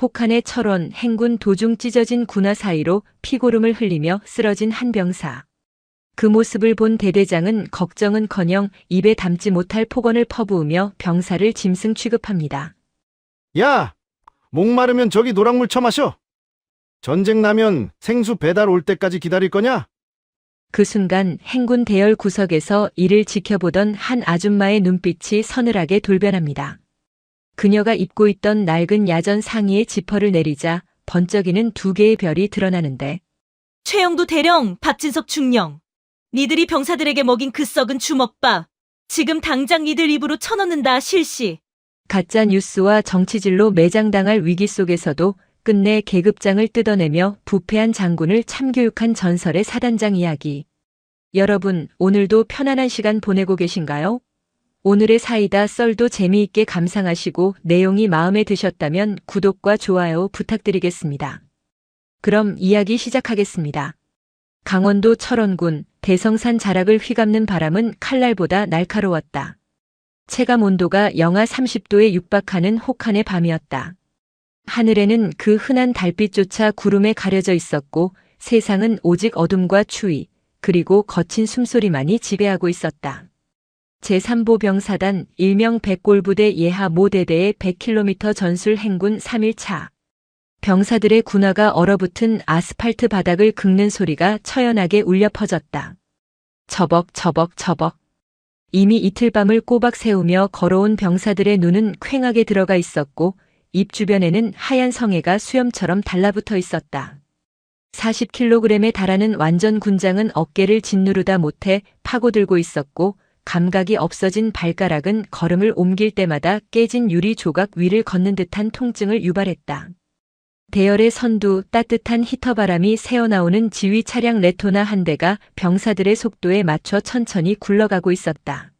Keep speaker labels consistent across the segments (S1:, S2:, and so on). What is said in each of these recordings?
S1: 혹한의 철원 행군 도중 찢어진 군화 사이로 피고름을 흘리며 쓰러진 한 병사. 그 모습을 본 대대장은 걱정은커녕 입에 담지 못할 폭언을 퍼부으며 병사를 짐승 취급합니다.
S2: 야! 목마르면 저기 노랑물 처마셔. 전쟁 나면 생수 배달 올 때까지 기다릴 거냐?
S1: 그 순간 행군 대열 구석에서 이를 지켜보던 한 아줌마의 눈빛이 서늘하게 돌변합니다. 그녀가 입고 있던 낡은 야전 상의의 지퍼를 내리자 번쩍이는 두 개의 별이 드러나는데,
S3: 최영도 대령, 박진석 중령. 니들이 병사들에게 먹인 그 썩은 주먹밥. 지금 당장 니들 입으로 쳐넣는다, 실시.
S1: 가짜 뉴스와 정치질로 매장당할 위기 속에서도 끝내 계급장을 뜯어내며 부패한 장군을 참교육한 전설의 사단장 이야기. 여러분, 오늘도 편안한 시간 보내고 계신가요? 오늘의 사이다 썰도 재미있게 감상하시고 내용이 마음에 드셨다면 구독과 좋아요 부탁드리겠습니다. 그럼 이야기 시작하겠습니다. 강원도 철원군 대성산 자락을 휘감는 바람은 칼날보다 날카로웠다. 체감 온도가 영하 30도에 육박하는 혹한의 밤이었다. 하늘에는 그 흔한 달빛조차 구름에 가려져 있었고 세상은 오직 어둠과 추위, 그리고 거친 숨소리만이 지배하고 있었다. 제3보 병사단 일명 백골부대 예하 모대대의 100km 전술 행군 3일차. 병사들의 군화가 얼어붙은 아스팔트 바닥을 긁는 소리가 처연하게 울려 퍼졌다. 처벅처벅처벅. 이미 이틀 밤을 꼬박 세우며 걸어온 병사들의 눈은 퀭하게 들어가 있었고 입 주변에는 하얀 성에가 수염처럼 달라붙어 있었다. 40kg에 달하는 완전 군장은 어깨를 짓누르다 못해 파고들고 있었고 감각이 없어진 발가락은 걸음을 옮길 때마다 깨진 유리 조각 위를 걷는 듯한 통증을 유발했다. 대열의 선두 따뜻한 히터바람이 새어나오는 지휘 차량 레토나 한 대가 병사들의 속도에 맞춰 천천히 굴러가고 있었다.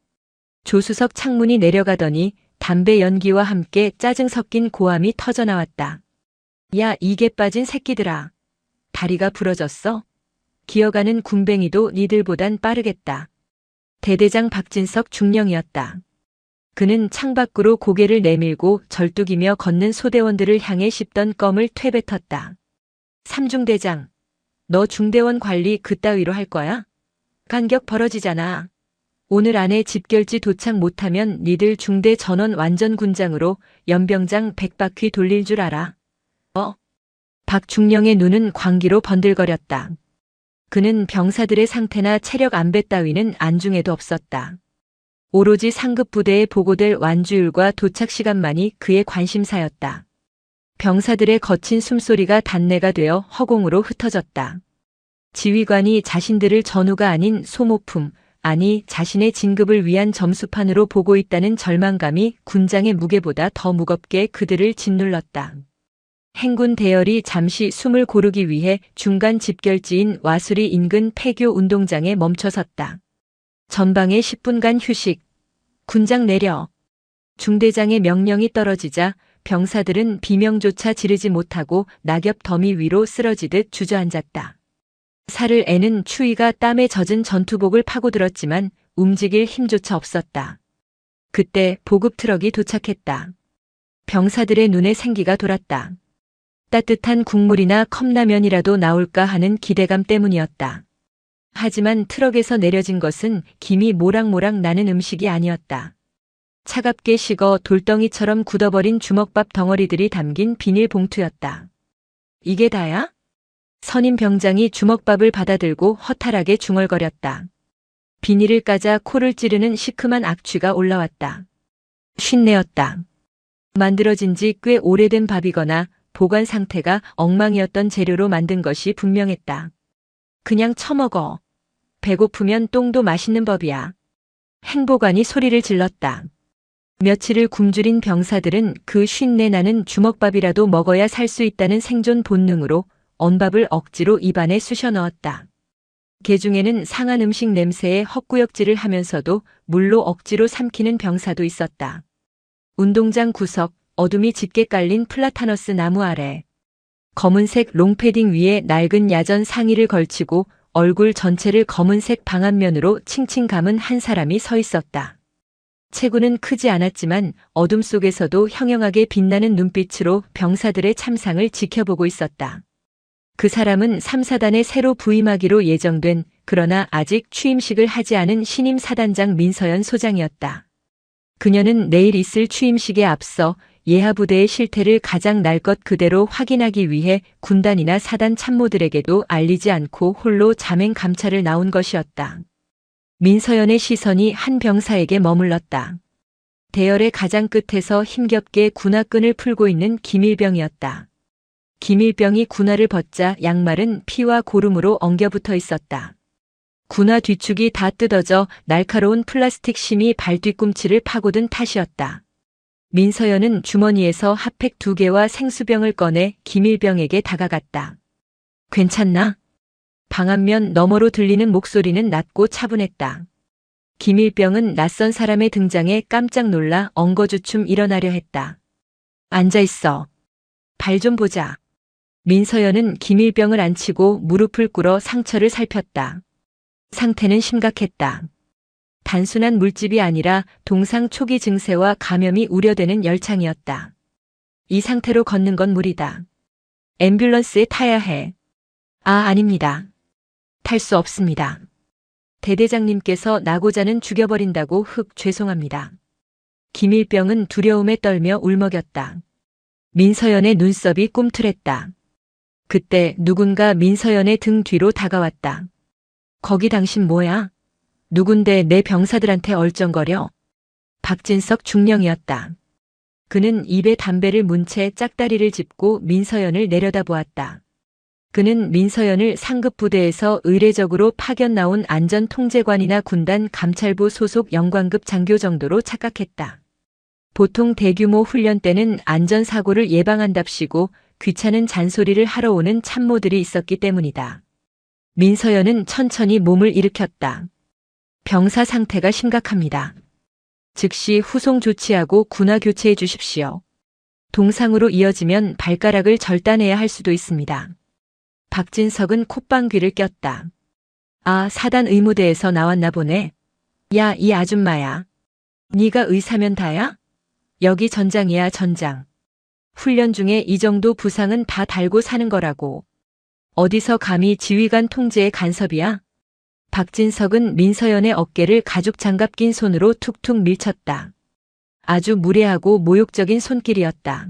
S1: 조수석 창문이 내려가더니 담배 연기와 함께 짜증 섞인 고함이 터져나왔다. 야, 이게 빠진 새끼들아. 다리가 부러졌어? 기어가는 군뱅이도 니들보단 빠르겠다. 대대장 박진석 중령이었다. 그는 창밖으로 고개를 내밀고 절뚝이며 걷는 소대원들을 향해 씹던 껌을 퇴뱉었다. 삼중대장, 너 중대원 관리 그따위로 할 거야? 간격 벌어지잖아. 오늘 안에 집결지 도착 못하면 니들 중대 전원 완전 군장으로 연병장 100바퀴 돌릴 줄 알아. 박중령의 눈은 광기로 번들거렸다. 그는 병사들의 상태나 체력 안배 따위는 안중에도 없었다. 오로지 상급 부대에 보고될 완주율과 도착 시간만이 그의 관심사였다. 병사들의 거친 숨소리가 단내가 되어 허공으로 흩어졌다. 지휘관이 자신들을 전우가 아닌 소모품, 아니 자신의 진급을 위한 점수판으로 보고 있다는 절망감이 군장의 무게보다 더 무겁게 그들을 짓눌렀다. 행군 대열이 잠시 숨을 고르기 위해 중간 집결지인 와수리 인근 폐교 운동장에 멈춰섰다. 전방에 10분간 휴식. 군장 내려. 중대장의 명령이 떨어지자 병사들은 비명조차 지르지 못하고 낙엽 더미 위로 쓰러지듯 주저앉았다. 살을 애는 추위가 땀에 젖은 전투복을 파고들었지만 움직일 힘조차 없었다. 그때 보급 트럭이 도착했다. 병사들의 눈에 생기가 돌았다. 따뜻한 국물이나 컵라면이라도 나올까 하는 기대감 때문이었다. 하지만 트럭에서 내려진 것은 김이 모락모락 나는 음식이 아니었다. 차갑게 식어 돌덩이처럼 굳어버린 주먹밥 덩어리들이 담긴 비닐봉투였다. 이게 다야? 선임 병장이 주먹밥을 받아들고 허탈하게 중얼거렸다. 비닐을 까자 코를 찌르는 시큼한 악취가 올라왔다. 쉰내였다. 만들어진 지 꽤 오래된 밥이거나 보관 상태가 엉망이었던 재료로 만든 것이 분명했다. 그냥 처먹어. 배고프면 똥도 맛있는 법이야. 행보관이 소리를 질렀다. 며칠을 굶주린 병사들은 그 쉰내 나는 주먹밥이라도 먹어야 살 수 있다는 생존 본능으로 언밥을 억지로 입안에 쑤셔 넣었다. 개중에는 상한 음식 냄새에 헛구역질을 하면서도 물로 억지로 삼키는 병사도 있었다. 운동장 구석, 어둠이 짙게 깔린 플라타너스 나무 아래. 검은색 롱패딩 위에 낡은 야전 상의를 걸치고 얼굴 전체를 검은색 방한면으로 칭칭 감은 한 사람이 서 있었다. 체구는 크지 않았지만 어둠 속에서도 형형하게 빛나는 눈빛으로 병사들의 참상을 지켜보고 있었다. 그 사람은 3, 4단에 새로 부임하기로 예정된 그러나 아직 취임식을 하지 않은 신임 사단장 민서연 소장이었다. 그녀는 내일 있을 취임식에 앞서 예하부대의 실태를 가장 날 것 그대로 확인하기 위해 군단이나 사단 참모들에게도 알리지 않고 홀로 자맹 감찰을 나온 것이었다. 민서연의 시선이 한 병사에게 머물렀다. 대열의 가장 끝에서 힘겹게 군화끈을 풀고 있는 김일병이었다. 김일병이 군화를 벗자 양말은 피와 고름으로 엉겨붙어 있었다. 군화 뒤축이 다 뜯어져 날카로운 플라스틱 심이 발 뒤꿈치를 파고든 탓이었다. 민서연은 주머니에서 핫팩 2개와 생수병을 꺼내 김일병에게 다가갔다. 괜찮나? 방안면 너머로 들리는 목소리는 낮고 차분했다. 김일병은 낯선 사람의 등장에 깜짝 놀라 엉거주춤 일어나려 했다. 앉아있어. 발 좀 보자. 민서연은 김일병을 앉히고 무릎을 꿇어 상처를 살폈다. 상태는 심각했다. 단순한 물집이 아니라 동상 초기 증세와 감염이 우려되는 열창이었다. 이 상태로 걷는 건 무리다. 앰뷸런스에 타야 해. 아닙니다. 탈 수 없습니다. 대대장님께서 나고자는 죽여버린다고 죄송합니다. 김일병은 두려움에 떨며 울먹였다. 민서연의 눈썹이 꿈틀했다. 그때 누군가 민서연의 등 뒤로 다가왔다. 거기 당신 뭐야? 누군데 내 병사들한테 얼쩡거려? 박진석 중령이었다. 그는 입에 담배를 문 채 짝다리를 짚고 민서연을 내려다보았다. 그는 민서연을 상급 부대에서 의례적으로 파견 나온 안전통제관이나 군단 감찰부 소속 영관급 장교 정도로 착각했다. 보통 대규모 훈련 때는 안전사고를 예방한답시고 귀찮은 잔소리를 하러 오는 참모들이 있었기 때문이다. 민서연은 천천히 몸을 일으켰다. 병사 상태가 심각합니다. 즉시 후송 조치하고 군화 교체해 주십시오. 동상으로 이어지면 발가락을 절단해야 할 수도 있습니다. 박진석은 콧방귀를 꼈다. 사단 의무대에서 나왔나 보네. 야, 이 아줌마야. 네가 의사면 다야? 여기 전장이야, 전장. 훈련 중에 이 정도 부상은 다 달고 사는 거라고. 어디서 감히 지휘관 통제에 간섭이야? 박진석은 민서연의 어깨를 가죽 장갑 낀 손으로 툭툭 밀쳤다. 아주 무례하고 모욕적인 손길이었다.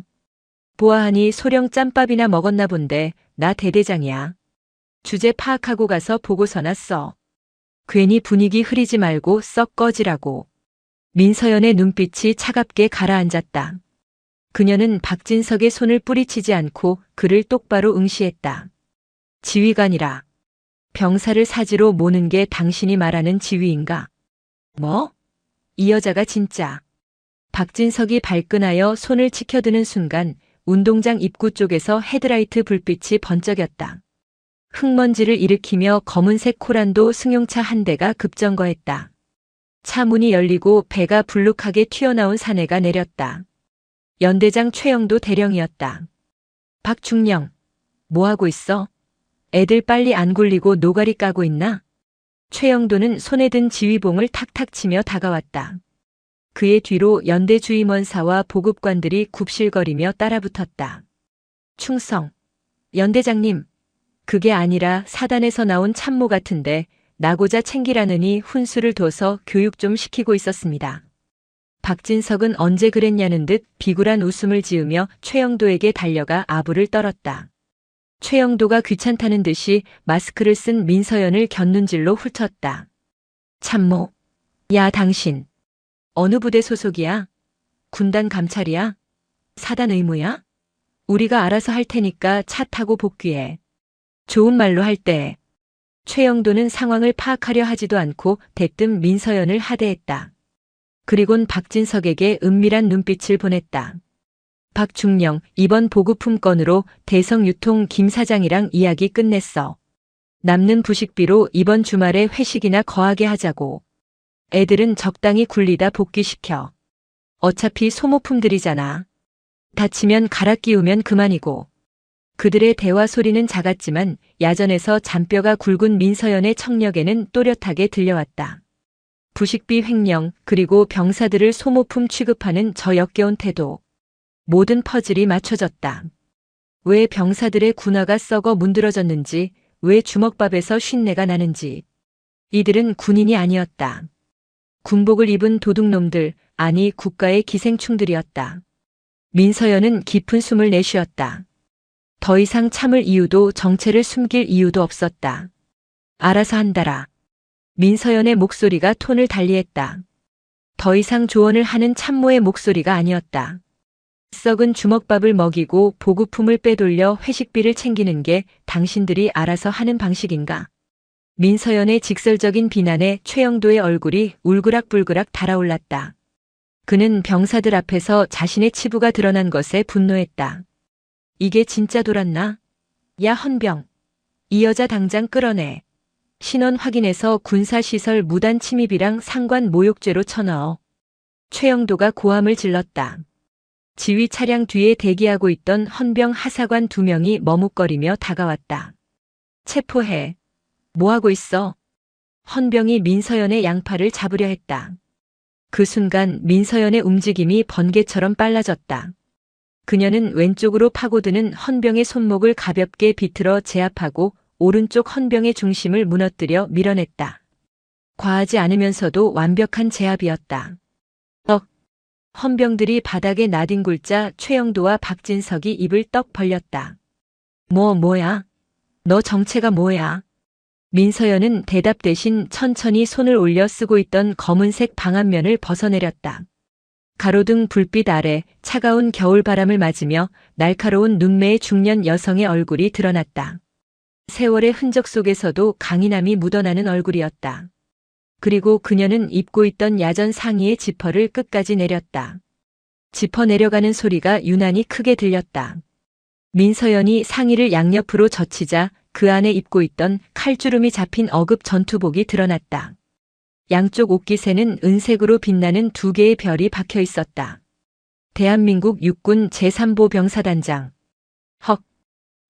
S1: 보아하니 소령 짬밥이나 먹었나 본데 나 대대장이야. 주제 파악하고 가서 보고서나 써. 괜히 분위기 흐리지 말고 썩 꺼지라고. 민서연의 눈빛이 차갑게 가라앉았다. 그녀는 박진석의 손을 뿌리치지 않고 그를 똑바로 응시했다. 지휘관이라. 병사를 사지로 모는 게 당신이 말하는 지휘인가? 뭐? 이 여자가 진짜. 박진석이 발끈하여 손을 치켜드는 순간 운동장 입구 쪽에서 헤드라이트 불빛이 번쩍였다. 흙먼지를 일으키며 검은색 코란도 승용차 한 대가 급정거했다. 차 문이 열리고 배가 불룩하게 튀어나온 사내가 내렸다. 연대장 최영도 대령이었다. 박중령, 뭐하고 있어? 애들 빨리 안 굴리고 노가리 까고 있나? 최영도는 손에 든 지휘봉을 탁탁 치며 다가왔다. 그의 뒤로 연대 주임원사와 보급관들이 굽실거리며 따라붙었다. 충성. 연대장님, 그게 아니라 사단에서 나온 참모 같은데 나고자 챙기라느니 훈수를 둬서 교육 좀 시키고 있었습니다. 박진석은 언제 그랬냐는 듯 비굴한 웃음을 지으며 최영도에게 달려가 아부를 떨었다. 최영도가 귀찮다는 듯이 마스크를 쓴 민서연을 곁눈질로 훑었다. 참모. 야, 당신. 어느 부대 소속이야? 군단 감찰이야? 사단 의무야? 우리가 알아서 할 테니까 차 타고 복귀해. 좋은 말로 할 때. 최영도는 상황을 파악하려 하지도 않고 대뜸 민서연을 하대했다. 그리곤 박진석에게 은밀한 눈빛을 보냈다. 박중령, 이번 보급품 건으로 대성유통 김 사장이랑 이야기 끝냈어. 남는 부식비로 이번 주말에 회식이나 거하게 하자고. 애들은 적당히 굴리다 복귀시켜. 어차피 소모품들이잖아. 다치면 갈아 끼우면 그만이고. 그들의 대화 소리는 작았지만 야전에서 잔뼈가 굵은 민서연의 청력에는 또렷하게 들려왔다. 부식비 횡령, 그리고 병사들을 소모품 취급하는 저 역겨운 태도. 모든 퍼즐이 맞춰졌다. 왜 병사들의 군화가 썩어 문드러졌는지, 왜 주먹밥에서 쉰내가 나는지. 이들은 군인이 아니었다. 군복을 입은 도둑놈들, 아니 국가의 기생충들이었다. 민서연은 깊은 숨을 내쉬었다. 더 이상 참을 이유도 정체를 숨길 이유도 없었다. 알아서 한다라. 민서연의 목소리가 톤을 달리했다. 더 이상 조언을 하는 참모의 목소리가 아니었다. 썩은 주먹밥을 먹이고 보급품을 빼돌려 회식비를 챙기는 게 당신들이 알아서 하는 방식인가? 민서연의 직설적인 비난에 최영도의 얼굴이 울그락불그락 달아올랐다. 그는 병사들 앞에서 자신의 치부가 드러난 것에 분노했다. 이게 진짜 돌았나? 야 헌병. 이 여자 당장 끌어내. 신원 확인해서 군사시설 무단 침입이랑 상관 모욕죄로 쳐넣어. 최영도가 고함을 질렀다. 지휘 차량 뒤에 대기하고 있던 헌병 하사관 2명이 머뭇거리며 다가왔다. 체포해. 뭐하고 있어? 헌병이 민서연의 양팔을 잡으려 했다. 그 순간 민서연의 움직임이 번개처럼 빨라졌다. 그녀는 왼쪽으로 파고드는 헌병의 손목을 가볍게 비틀어 제압하고 오른쪽 헌병의 중심을 무너뜨려 밀어냈다. 과하지 않으면서도 완벽한 제압이었다. 헌병들이 바닥에 나뒹굴자 최영도와 박진석이 입을 떡 벌렸다. 뭐야? 너 정체가 뭐야? 민서연은 대답 대신 천천히 손을 올려 쓰고 있던 검은색 방한면을 벗어내렸다. 가로등 불빛 아래 차가운 겨울바람을 맞으며 날카로운 눈매의 중년 여성의 얼굴이 드러났다. 세월의 흔적 속에서도 강인함이 묻어나는 얼굴이었다. 그리고 그녀는 입고 있던 야전 상의의 지퍼를 끝까지 내렸다. 지퍼 내려가는 소리가 유난히 크게 들렸다. 민서연이 상의를 양옆으로 젖히자 그 안에 입고 있던 칼주름이 잡힌 어급 전투복이 드러났다. 양쪽 옷깃에는 은색으로 빛나는 2개의 별이 박혀 있었다. 대한민국 육군 제3보 병사단장. 헉.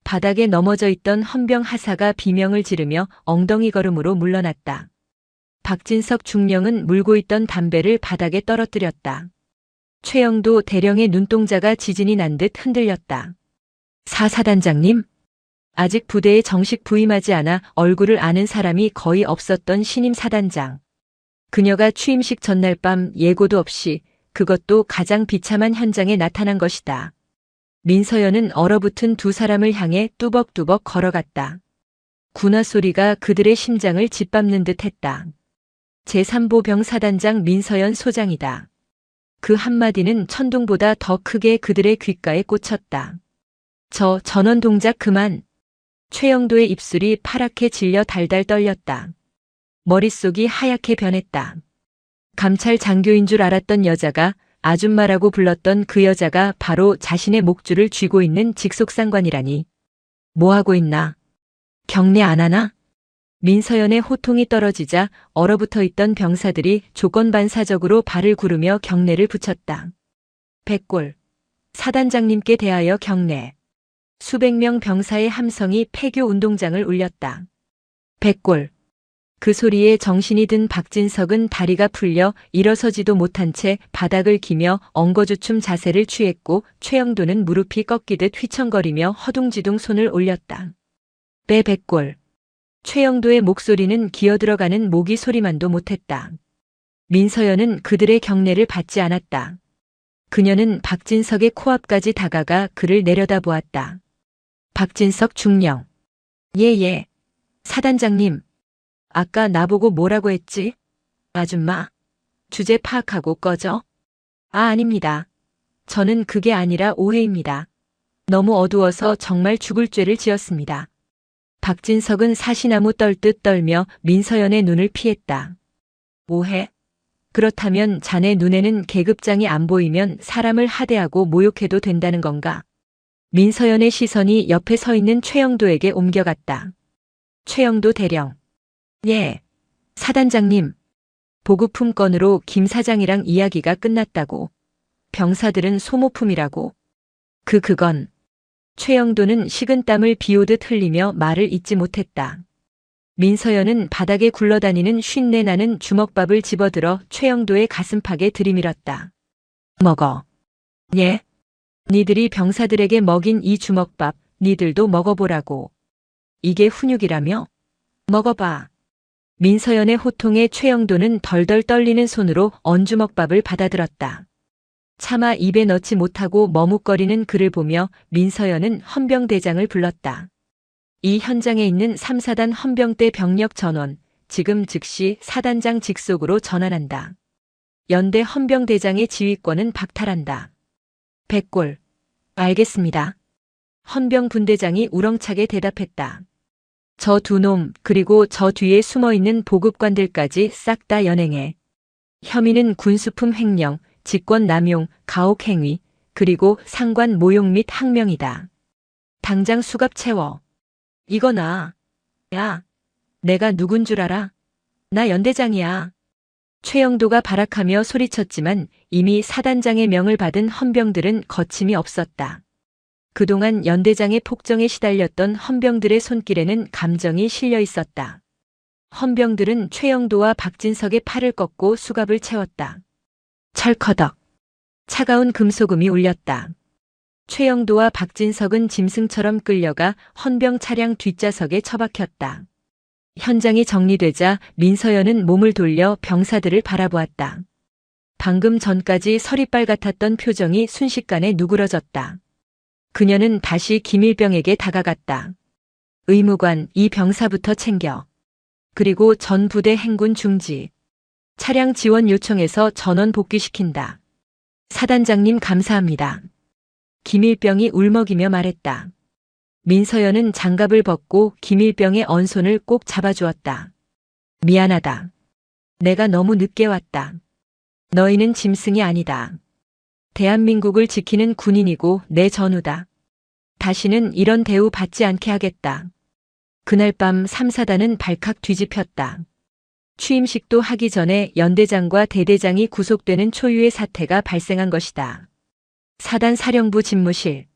S1: 바닥에 넘어져 있던 헌병 하사가 비명을 지르며 엉덩이 걸음으로 물러났다. 박진석 중령은 물고 있던 담배를 바닥에 떨어뜨렸다. 최영도 대령의 눈동자가 지진이 난 듯 흔들렸다. 사단장님? 아직 부대에 정식 부임하지 않아 얼굴을 아는 사람이 거의 없었던 신임 사단장. 그녀가 취임식 전날 밤 예고도 없이 그것도 가장 비참한 현장에 나타난 것이다. 민서연은 얼어붙은 2 사람을 향해 뚜벅뚜벅 걸어갔다. 군화 소리가 그들의 심장을 짓밟는 듯 했다. 제3보 병사단장 민서연 소장이다. 그 한마디는 천둥보다 더 크게 그들의 귓가에 꽂혔다. 저 전원 동작 그만. 최영도의 입술이 파랗게 질려 달달 떨렸다. 머릿속이 하얗게 변했다. 감찰 장교인 줄 알았던 여자가 아줌마라고 불렀던 그 여자가 바로 자신의 목줄을 쥐고 있는 직속상관이라니. 뭐하고 있나? 경례 안 하나? 민서연의 호통이 떨어지자 얼어붙어 있던 병사들이 조건반사적으로 발을 구르며 경례를 붙였다. 백골. 사단장님께 대하여 경례. 수백 명 병사의 함성이 폐교 운동장을 울렸다. 백골. 그 소리에 정신이 든 박진석은 다리가 풀려 일어서지도 못한 채 바닥을 기며 엉거주춤 자세를 취했고 최영도는 무릎이 꺾이듯 휘청거리며 허둥지둥 손을 올렸다. 백골. 최영도의 목소리는 기어들어가는 모기 소리만도 못했다. 민서연은 그들의 경례를 받지 않았다. 그녀는 박진석의 코앞까지 다가가 그를 내려다보았다. 박진석 중령. 예. 사단장님. 아까 나보고 뭐라고 했지? 아줌마. 주제 파악하고 꺼져. 아닙니다. 저는 그게 아니라 오해입니다. 너무 어두워서 정말 죽을 죄를 지었습니다. 박진석은 사시나무 떨듯 떨며 민서연의 눈을 피했다. 오해? 그렇다면 자네 눈에는 계급장이 안 보이면 사람을 하대하고 모욕해도 된다는 건가? 민서연의 시선이 옆에 서 있는 최영도에게 옮겨갔다. 최영도 대령. 예. 사단장님. 보급품 건으로 김 사장이랑 이야기가 끝났다고. 병사들은 소모품이라고. 그건. 최영도는 식은땀을 비오듯 흘리며 말을 잇지 못했다. 민서연은 바닥에 굴러다니는 쉰내 나는 주먹밥을 집어들어 최영도의 가슴팍에 들이밀었다. 먹어. 예? 니들이 병사들에게 먹인 이 주먹밥, 니들도 먹어보라고. 이게 훈육이라며? 먹어봐. 민서연의 호통에 최영도는 덜덜 떨리는 손으로 언주먹밥을 받아들었다. 차마 입에 넣지 못하고 머뭇거리는 그를 보며 민서연은 헌병대장을 불렀다. 이 현장에 있는 3사단 헌병대 병력 전원, 지금 즉시 사단장 직속으로 전환한다. 연대 헌병대장의 지휘권은 박탈한다. 백골. 알겠습니다. 헌병분대장이 우렁차게 대답했다. 저 두 놈, 그리고 저 뒤에 숨어있는 보급관들까지 싹 다 연행해. 혐의는 군수품 횡령, 직권 남용, 가혹행위, 그리고 상관 모욕 및 항명이다. 당장 수갑 채워. 이거나. 야, 내가 누군 줄 알아? 나 연대장이야. 최영도가 발악하며 소리쳤지만 이미 사단장의 명을 받은 헌병들은 거침이 없었다. 그동안 연대장의 폭정에 시달렸던 헌병들의 손길에는 감정이 실려 있었다. 헌병들은 최영도와 박진석의 팔을 꺾고 수갑을 채웠다. 철커덕. 차가운 금소금이 울렸다. 최영도와 박진석은 짐승처럼 끌려가 헌병 차량 뒷좌석에 처박혔다. 현장이 정리되자 민서연은 몸을 돌려 병사들을 바라보았다. 방금 전까지 서리빨 같았던 표정이 순식간에 누그러졌다. 그녀는 다시 김일병에게 다가갔다. 의무관, 이 병사부터 챙겨. 그리고 전 부대 행군 중지. 차량 지원 요청해서 전원 복귀시킨다. 사단장님 감사합니다. 김일병이 울먹이며 말했다. 민서연은 장갑을 벗고 김일병의 언손을 꼭 잡아주었다. 미안하다. 내가 너무 늦게 왔다. 너희는 짐승이 아니다. 대한민국을 지키는 군인이고 내 전우다. 다시는 이런 대우 받지 않게 하겠다. 그날 밤 3사단은 발칵 뒤집혔다. 취임식도 하기 전에 연대장과 대대장이 구속되는 초유의 사태가 발생한 것이다. 사단 사령부 집무실.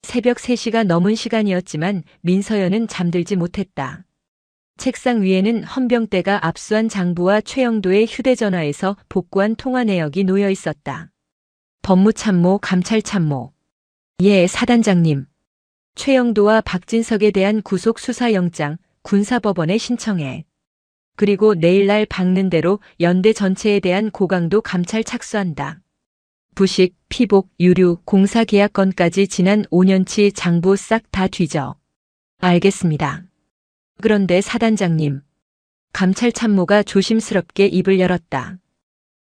S1: 새벽 3시가 넘은 시간이었지만 민서연은 잠들지 못했다. 책상 위에는 헌병대가 압수한 장부와 최영도의 휴대전화에서 복구한 통화 내역이 놓여 있었다. 법무참모, 감찰참모. 예, 사단장님. 최영도와 박진석에 대한 구속수사영장, 군사법원에 신청해. 그리고 내일날 박는 대로 연대 전체에 대한 고강도 감찰 착수한다. 부식, 피복, 유류, 공사계약건까지 지난 5년치 장부 싹 다 뒤져. 알겠습니다. 그런데 사단장님. 감찰참모가 조심스럽게 입을 열었다.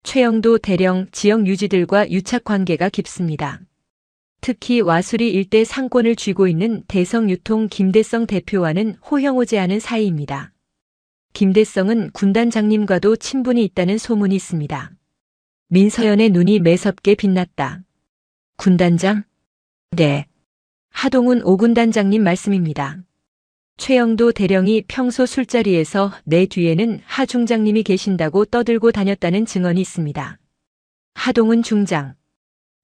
S1: 최영도 대령 지역 유지들과 유착 관계가 깊습니다. 특히 와수리 일대 상권을 쥐고 있는 대성유통 김대성 대표와는 호형오제 하는 사이입니다. 김대성은 군단장님과도 친분이 있다는 소문이 있습니다. 민서연의 눈이 매섭게 빛났다. 군단장? 네. 하동훈 5군단장님 말씀입니다. 최영도 대령이 평소 술자리에서 내 뒤에는 하 중장님이 계신다고 떠들고 다녔다는 증언이 있습니다. 하동훈 중장.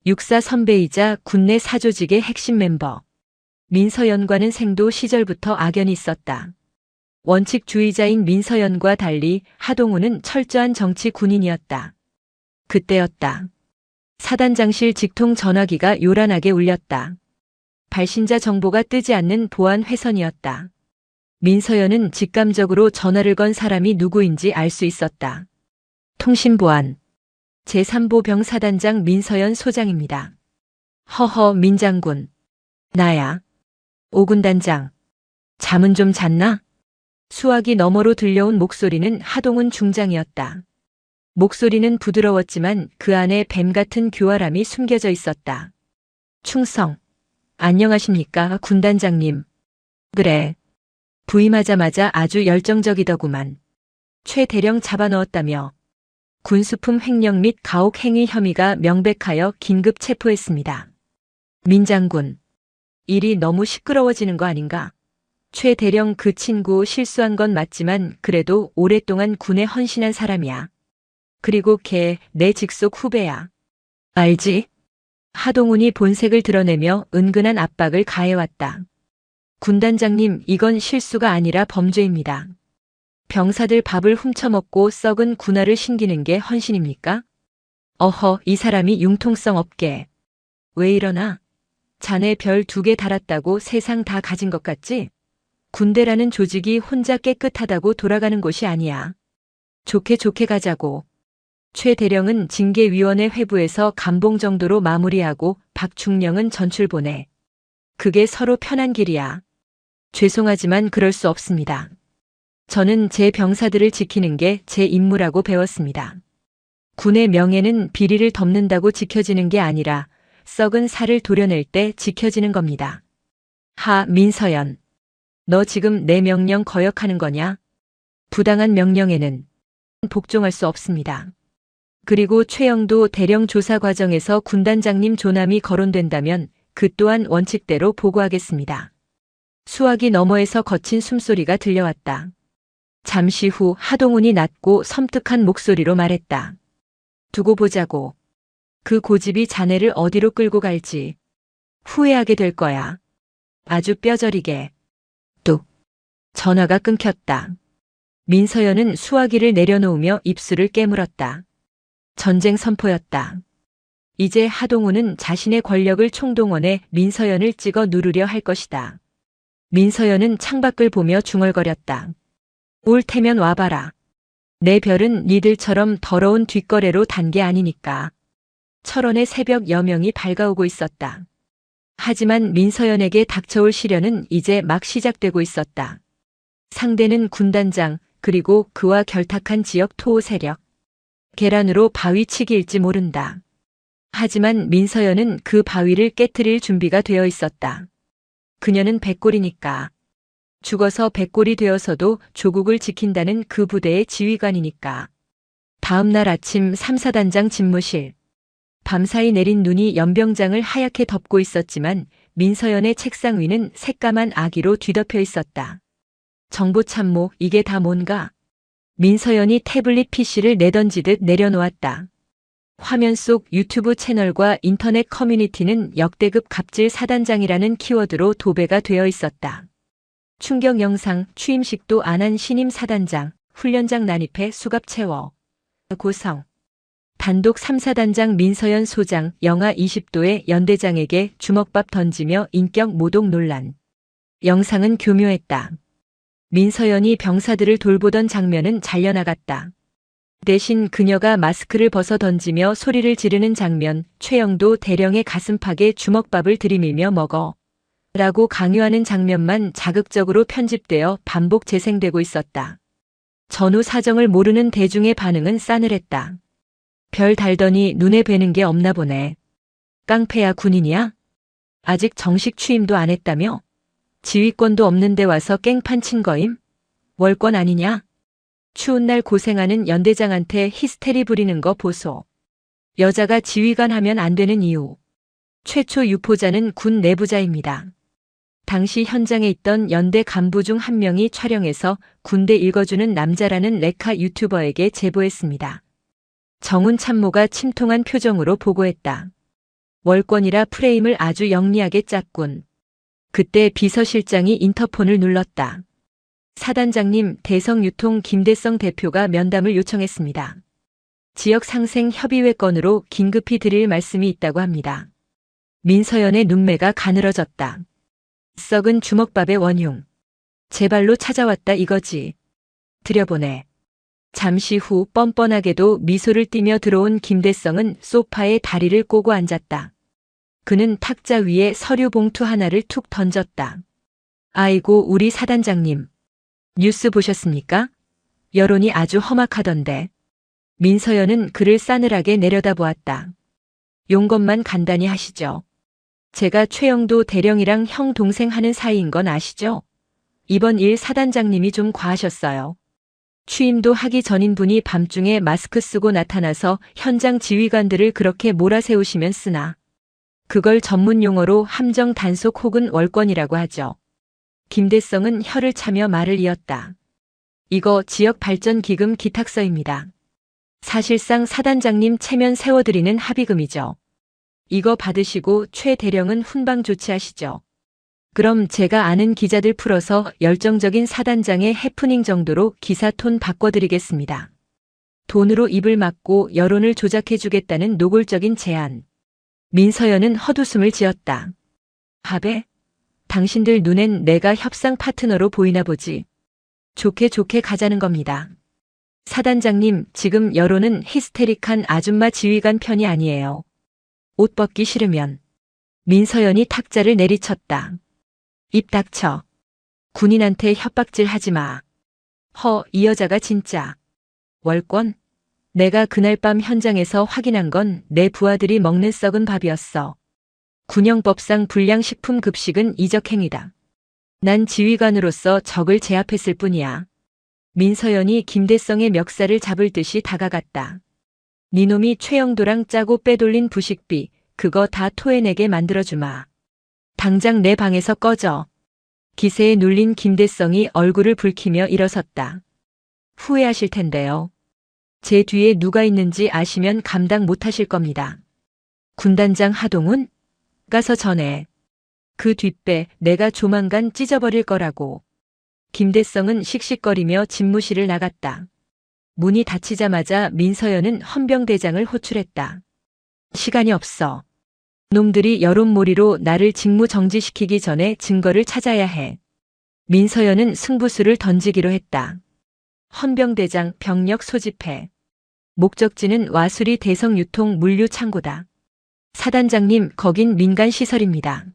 S1: 육사 선배이자 군내 사조직의 핵심 멤버. 민서연과는 생도 시절부터 악연이 있었다. 원칙주의자인 민서연과 달리 하동훈은 철저한 정치 군인이었다. 그때였다. 사단장실 직통 전화기가 요란하게 울렸다. 발신자 정보가 뜨지 않는 보안 회선이었다. 민서연은 직감적으로 전화를 건 사람이 누구인지 알 수 있었다. 통신보안. 제3보 병사단장 민서연 소장입니다. 허허, 민장군. 나야. 5군 단장. 잠은 좀 잤나? 수화기 너머로 들려온 목소리는 하동훈 중장이었다. 목소리는 부드러웠지만 그 안에 뱀 같은 교활함이 숨겨져 있었다. 충성. 안녕하십니까, 군단장님. 그래. 부임하자마자 아주 열정적이더구만. 최 대령 잡아넣었다며. 군수품 횡령 및 가혹행위 혐의가 명백하여 긴급 체포했습니다. 민장군. 일이 너무 시끄러워지는 거 아닌가? 최 대령 그 친구 실수한 건 맞지만 그래도 오랫동안 군에 헌신한 사람이야. 그리고 걔 내 직속 후배야. 알지? 하동훈이 본색을 드러내며 은근한 압박을 가해왔다. 군단장님, 이건 실수가 아니라 범죄입니다. 병사들 밥을 훔쳐먹고 썩은 군화를 신기는 게 헌신입니까? 어허, 이 사람이 융통성 없게. 왜 이러나? 자네 별 2개 달았다고 세상 다 가진 것 같지? 군대라는 조직이 혼자 깨끗하다고 돌아가는 곳이 아니야. 좋게 좋게 가자고. 최 대령은 징계위원회 회부에서 감봉 정도로 마무리하고 박충령은 전출 보내. 그게 서로 편한 길이야. 죄송하지만 그럴 수 없습니다. 저는 제 병사들을 지키는 게 제 임무라고 배웠습니다. 군의 명예는 비리를 덮는다고 지켜지는 게 아니라 썩은 살을 도려낼 때 지켜지는 겁니다. 민서연. 너 지금 내 명령 거역하는 거냐? 부당한 명령에는 복종할 수 없습니다. 그리고 최영도 대령 조사 과정에서 군단장님 조남이 거론된다면 그 또한 원칙대로 보고하겠습니다. 수화기 너머에서 거친 숨소리가 들려왔다. 잠시 후 하동훈이 낮고 섬뜩한 목소리로 말했다. 두고 보자고. 그 고집이 자네를 어디로 끌고 갈지 후회하게 될 거야. 아주 뼈저리게. 뚝. 전화가 끊겼다. 민서연은 수화기를 내려놓으며 입술을 깨물었다. 전쟁 선포였다. 이제 하동훈은 자신의 권력을 총동원해 민서연을 찍어 누르려 할 것이다. 민서연은 창밖을 보며 중얼거렸다. 올 테면 와봐라. 내 별은 니들처럼 더러운 뒷거래로 단 게 아니니까. 철원의 새벽 여명이 밝아오고 있었다. 하지만 민서연에게 닥쳐올 시련은 이제 막 시작되고 있었다. 상대는 군단장, 그리고 그와 결탁한 지역 토호 세력. 계란으로 바위치기일지 모른다. 하지만 민서연은 그 바위를 깨트릴 준비가 되어 있었다. 그녀는 백골이니까. 죽어서 백골이 되어서도 조국을 지킨다는 그 부대의 지휘관이니까. 다음 날 아침 3사단장 집무실. 밤사이 내린 눈이 연병장을 하얗게 덮고 있었지만 민서연의 책상 위는 새까만 아기로 뒤덮여 있었다. 정보참모, 이게 다 뭔가? 민서연이 태블릿 PC를 내던지듯 내려놓았다. 화면 속 유튜브 채널과 인터넷 커뮤니티는 역대급 갑질 사단장이라는 키워드로 도배가 되어 있었다. 충격 영상, 취임식도 안 한 신임 사단장, 훈련장 난입해 수갑 채워. 고성. 단독 3사단장 민서연 소장, 영하 20도의 연대장에게 주먹밥 던지며 인격 모독 논란. 영상은 교묘했다. 민서연이 병사들을 돌보던 장면은 잘려나갔다. 대신 그녀가 마스크를 벗어 던지며 소리를 지르는 장면, 최영도 대령의 가슴팍에 주먹밥을 들이밀며 먹어. 라고 강요하는 장면만 자극적으로 편집되어 반복 재생되고 있었다. 전후 사정을 모르는 대중의 반응은 싸늘했다. 별 달더니 눈에 뵈는 게 없나 보네. 깡패야 군인이야? 아직 정식 취임도 안 했다며? 지휘권도 없는데 와서 깽판 친 거임? 월권 아니냐? 추운 날 고생하는 연대장한테 히스테리 부리는 거 보소. 여자가 지휘관 하면 안 되는 이유. 최초 유포자는 군 내부자입니다. 당시 현장에 있던 연대 간부 중 한 명이 촬영해서 군대 읽어주는 남자라는 레카 유튜버에게 제보했습니다. 정훈 참모가 침통한 표정으로 보고했다. 월권이라 프레임을 아주 영리하게 짰군. 그때 비서실장이 인터폰을 눌렀다. 사단장님, 대성유통 김대성 대표가 면담을 요청했습니다. 지역 상생 협의회 건으로 긴급히 드릴 말씀이 있다고 합니다. 민서연의 눈매가 가늘어졌다. 썩은 주먹밥의 원흉. 제 발로 찾아왔다 이거지. 들여보내. 잠시 후 뻔뻔하게도 미소를 띠며 들어온 김대성은 소파에 다리를 꼬고 앉았다. 그는 탁자 위에 서류 봉투 하나를 툭 던졌다. 아이고, 우리 사단장님. 뉴스 보셨습니까? 여론이 아주 험악하던데. 민서연은 그를 싸늘하게 내려다보았다. 용건만 간단히 하시죠. 제가 최영도 대령이랑 형 동생 하는 사이인 건 아시죠? 이번 일 사단장님이 좀 과하셨어요. 취임도 하기 전인 분이 밤중에 마스크 쓰고 나타나서 현장 지휘관들을 그렇게 몰아세우시면 쓰나. 그걸 전문 용어로 함정 단속 혹은 월권이라고 하죠. 김대성은 혀를 차며 말을 이었다. 이거 지역발전기금 기탁서입니다. 사실상 사단장님 체면 세워드리는 합의금이죠. 이거 받으시고 최 대령은 훈방 조치하시죠. 그럼 제가 아는 기자들 풀어서 열정적인 사단장의 해프닝 정도로 기사 톤 바꿔드리겠습니다. 돈으로 입을 막고 여론을 조작해주겠다는 노골적인 제안. 민서연은 헛웃음을 지었다. 하베? 당신들 눈엔 내가 협상 파트너로 보이나 보지. 좋게 좋게 가자는 겁니다. 사단장님, 지금 여론은 히스테릭한 아줌마 지휘관 편이 아니에요. 옷 벗기 싫으면. 민서연이 탁자를 내리쳤다. 입 닥쳐. 군인한테 협박질 하지 마. 이 여자가 진짜. 월권? 내가 그날 밤 현장에서 확인한 건 내 부하들이 먹는 썩은 밥이었어. 군형법상 불량식품 급식은 이적행위다. 난 지휘관으로서 적을 제압했을 뿐이야. 민서연이 김대성의 멱살을 잡을 듯이 다가갔다. 니놈이 최영도랑 짜고 빼돌린 부식비, 그거 다 토해내게 만들어주마. 당장 내 방에서 꺼져. 기세에 눌린 김대성이 얼굴을 붉히며 일어섰다. 후회하실 텐데요. 제 뒤에 누가 있는지 아시면 감당 못하실 겁니다. 군단장 하동훈? 가서 전해. 그 뒷배 내가 조만간 찢어버릴 거라고. 김대성은 씩씩거리며 집무실을 나갔다. 문이 닫히자마자 민서연은 헌병대장을 호출했다. 시간이 없어. 놈들이 여론몰이로 나를 직무정지시키기 전에 증거를 찾아야 해. 민서연은 승부수를 던지기로 했다. 헌병대장 병력 소집해. 목적지는 와수리 대성유통 물류창고다. 사단장님, 거긴 민간시설입니다.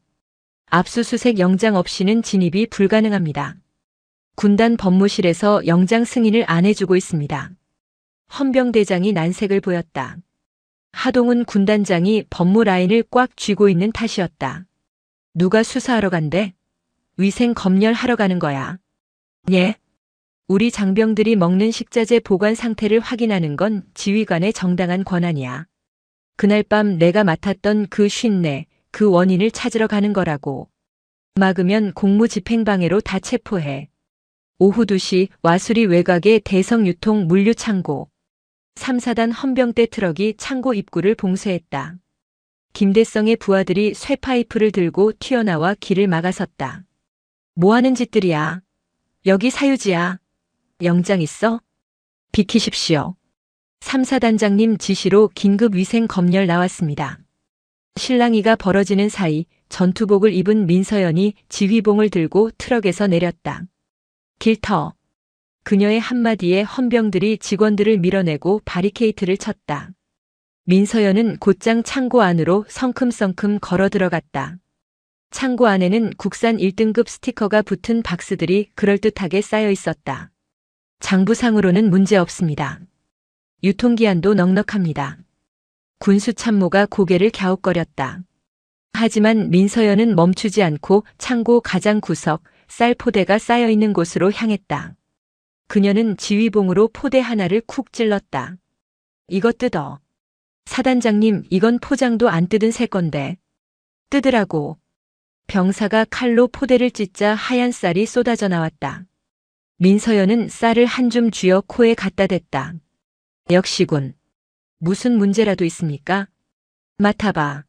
S1: 압수수색 영장 없이는 진입이 불가능합니다. 군단 법무실에서 영장 승인을 안 해주고 있습니다. 헌병대장이 난색을 보였다. 하동훈 군단장이 법무 라인을 꽉 쥐고 있는 탓이었다. 누가 수사하러 간대? 위생 검열하러 가는 거야. 예. 우리 장병들이 먹는 식자재 보관 상태를 확인하는 건 지휘관의 정당한 권한이야. 그날 밤 내가 맡았던 그 쉰내, 그 원인을 찾으러 가는 거라고. 막으면 공무집행방해로 다 체포해. 오후 2시 와수리 외곽의 대성유통 물류창고. 3사단 헌병대 트럭이 창고 입구를 봉쇄했다. 김대성의 부하들이 쇠파이프를 들고 튀어나와 길을 막아섰다. 뭐 하는 짓들이야? 여기 사유지야. 영장 있어? 비키십시오. 3사단장님 지시로 긴급 위생 검열 나왔습니다. 실랑이가 벌어지는 사이 전투복을 입은 민서연이 지휘봉을 들고 트럭에서 내렸다. 길터. 그녀의 한마디에 헌병들이 직원들을 밀어내고 바리케이트를 쳤다. 민서연은 곧장 창고 안으로 성큼성큼 걸어 들어갔다. 창고 안에는 국산 1등급 스티커가 붙은 박스들이 그럴듯하게 쌓여 있었다. 장부상으로는 문제 없습니다. 유통기한도 넉넉합니다. 군수참모가 고개를 갸웃거렸다. 하지만 민서연은 멈추지 않고 창고 가장 구석, 쌀 포대가 쌓여 있는 곳으로 향했다. 그녀는 지휘봉으로 포대 하나를 쿡 찔렀다. 이거 뜯어. 사단장님, 이건 포장도 안 뜯은 새 건데. 뜯으라고. 병사가 칼로 포대를 찢자 하얀 쌀이 쏟아져 나왔다. 민서연은 쌀을 한 줌 쥐어 코에 갖다 댔다. 역시군. 무슨 문제라도 있습니까? 맡아봐.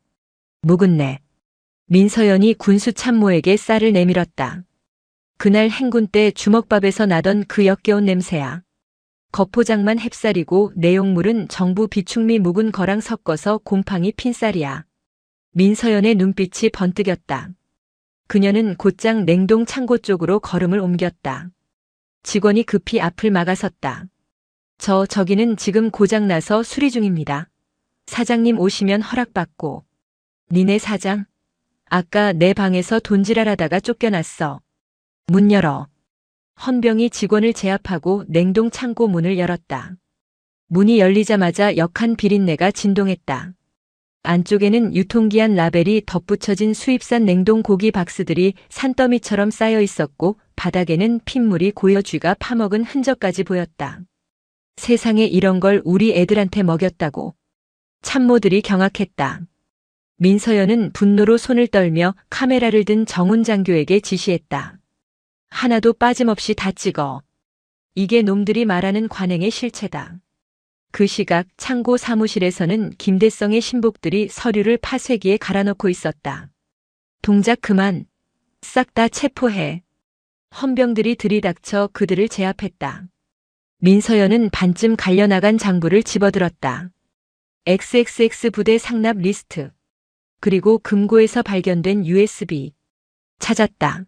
S1: 묵은내. 민서연이 군수참모에게 쌀을 내밀었다. 그날 행군 때 주먹밥에서 나던 그 역겨운 냄새야. 겉포장만 햅쌀이고 내용물은 정부 비축미 묵은 거랑 섞어서 곰팡이 핀 쌀이야. 민서연의 눈빛이 번뜩였다. 그녀는 곧장 냉동 창고 쪽으로 걸음을 옮겼다. 직원이 급히 앞을 막아섰다. 저기는 지금 고장나서 수리 중입니다. 사장님 오시면 허락받고. 니네 사장? 아까 내 방에서 돈지랄하다가 쫓겨났어. 문 열어. 헌병이 직원을 제압하고 냉동 창고 문을 열었다. 문이 열리자마자 역한 비린내가 진동했다. 안쪽에는 유통기한 라벨이 덧붙여진 수입산 냉동 고기 박스들이 산더미처럼 쌓여 있었고 바닥에는 핏물이 고여 쥐가 파먹은 흔적까지 보였다. 세상에 이런 걸 우리 애들한테 먹였다고. 참모들이 경악했다. 민서연은 분노로 손을 떨며 카메라를 든 정훈 장교에게 지시했다. 하나도 빠짐없이 다 찍어. 이게 놈들이 말하는 관행의 실체다. 그 시각 창고 사무실에서는 김대성의 신복들이 서류를 파쇄기에 갈아넣고 있었다. 동작 그만. 싹 다 체포해. 헌병들이 들이닥쳐 그들을 제압했다. 민서연은 반쯤 갈려나간 장부를 집어들었다. XXX 부대 상납 리스트. 그리고 금고에서 발견된 USB. 찾았다.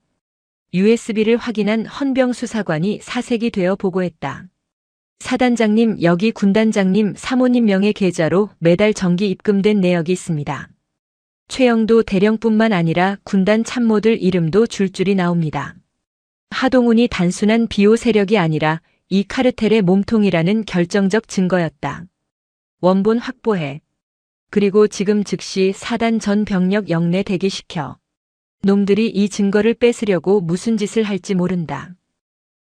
S1: USB를 확인한 헌병 수사관이 사색이 되어 보고했다. 사단장님, 여기 군단장님, 사모님 명의 계좌로 매달 정기 입금된 내역이 있습니다. 최영도 대령뿐만 아니라 군단 참모들 이름도 줄줄이 나옵니다. 하동훈이 단순한 비호 세력이 아니라 이 카르텔의 몸통이라는 결정적 증거였다. 원본 확보해. 그리고 지금 즉시 사단 전 병력 영내 대기시켜. 놈들이 이 증거를 뺏으려고 무슨 짓을 할지 모른다.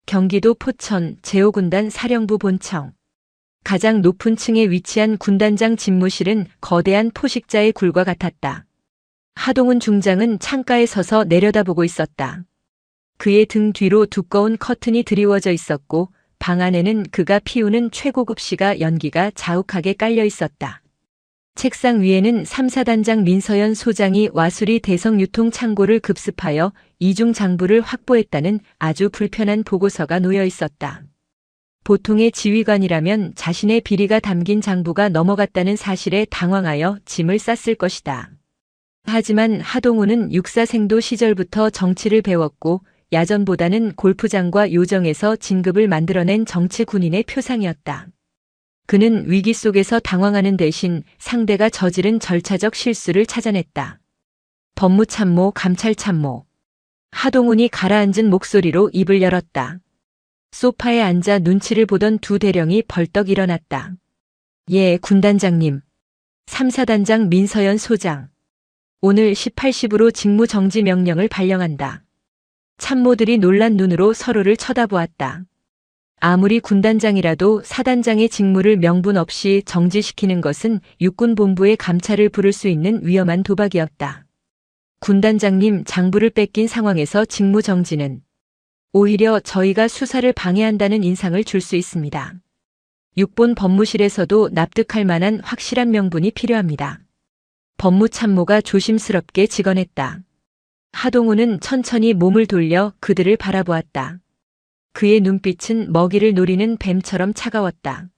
S1: 경기도 포천 제5군단 사령부 본청. 가장 높은 층에 위치한 군단장 집무실은 거대한 포식자의 굴과 같았다. 하동훈 중장은 창가에 서서 내려다보고 있었다. 그의 등 뒤로 두꺼운 커튼이 드리워져 있었고 방 안에는 그가 피우는 최고급 시가 연기가 자욱하게 깔려 있었다. 책상 위에는 3사단장 민서연 소장이 와수리 대성유통 창고를 급습하여 이중 장부를 확보했다는 아주 불편한 보고서가 놓여 있었다. 보통의 지휘관이라면 자신의 비리가 담긴 장부가 넘어갔다는 사실에 당황하여 짐을 쌌을 것이다. 하지만 하동훈은 육사생도 시절부터 정치를 배웠고 야전보다는 골프장과 요정에서 진급을 만들어낸 정치 군인의 표상이었다. 그는 위기 속에서 당황하는 대신 상대가 저지른 절차적 실수를 찾아냈다. 법무참모, 감찰참모. 하동훈이 가라앉은 목소리로 입을 열었다. 소파에 앉아 눈치를 보던 두 대령이 벌떡 일어났다. 예, 군단장님. 3사단장 민서연 소장. 오늘 18시부로 직무정지 명령을 발령한다. 참모들이 놀란 눈으로 서로를 쳐다보았다. 아무리 군단장이라도 사단장의 직무를 명분 없이 정지시키는 것은 육군본부의 감찰을 부를 수 있는 위험한 도박이었다. 군단장님, 장부를 뺏긴 상황에서 직무정지는 오히려 저희가 수사를 방해한다는 인상을 줄 수 있습니다. 육본 법무실에서도 납득할 만한 확실한 명분이 필요합니다. 법무참모가 조심스럽게 직언했다. 하동훈은 천천히 몸을 돌려 그들을 바라보았다. 그의 눈빛은 먹이를 노리는 뱀처럼 차가웠다.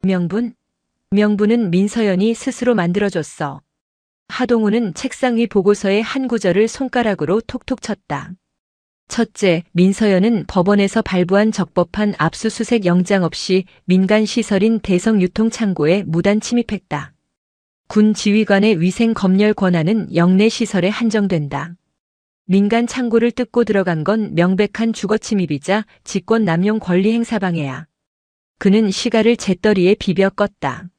S1: 명분? 명분은 민서연이 스스로 만들어줬어. 하동훈은 책상 위 보고서의 한 구절을 손가락으로 톡톡 쳤다. 첫째, 민서연은 법원에서 발부한 적법한 압수수색 영장 없이 민간 시설인 대성유통창고에 무단 침입했다. 군 지휘관의 위생 검열 권한은 영내 시설에 한정된다. 민간 창고를 뜯고 들어간 건 명백한 주거 침입이자 직권 남용 권리 행사 방해야. 그는 시가를 재떨이에 비벼 껐다.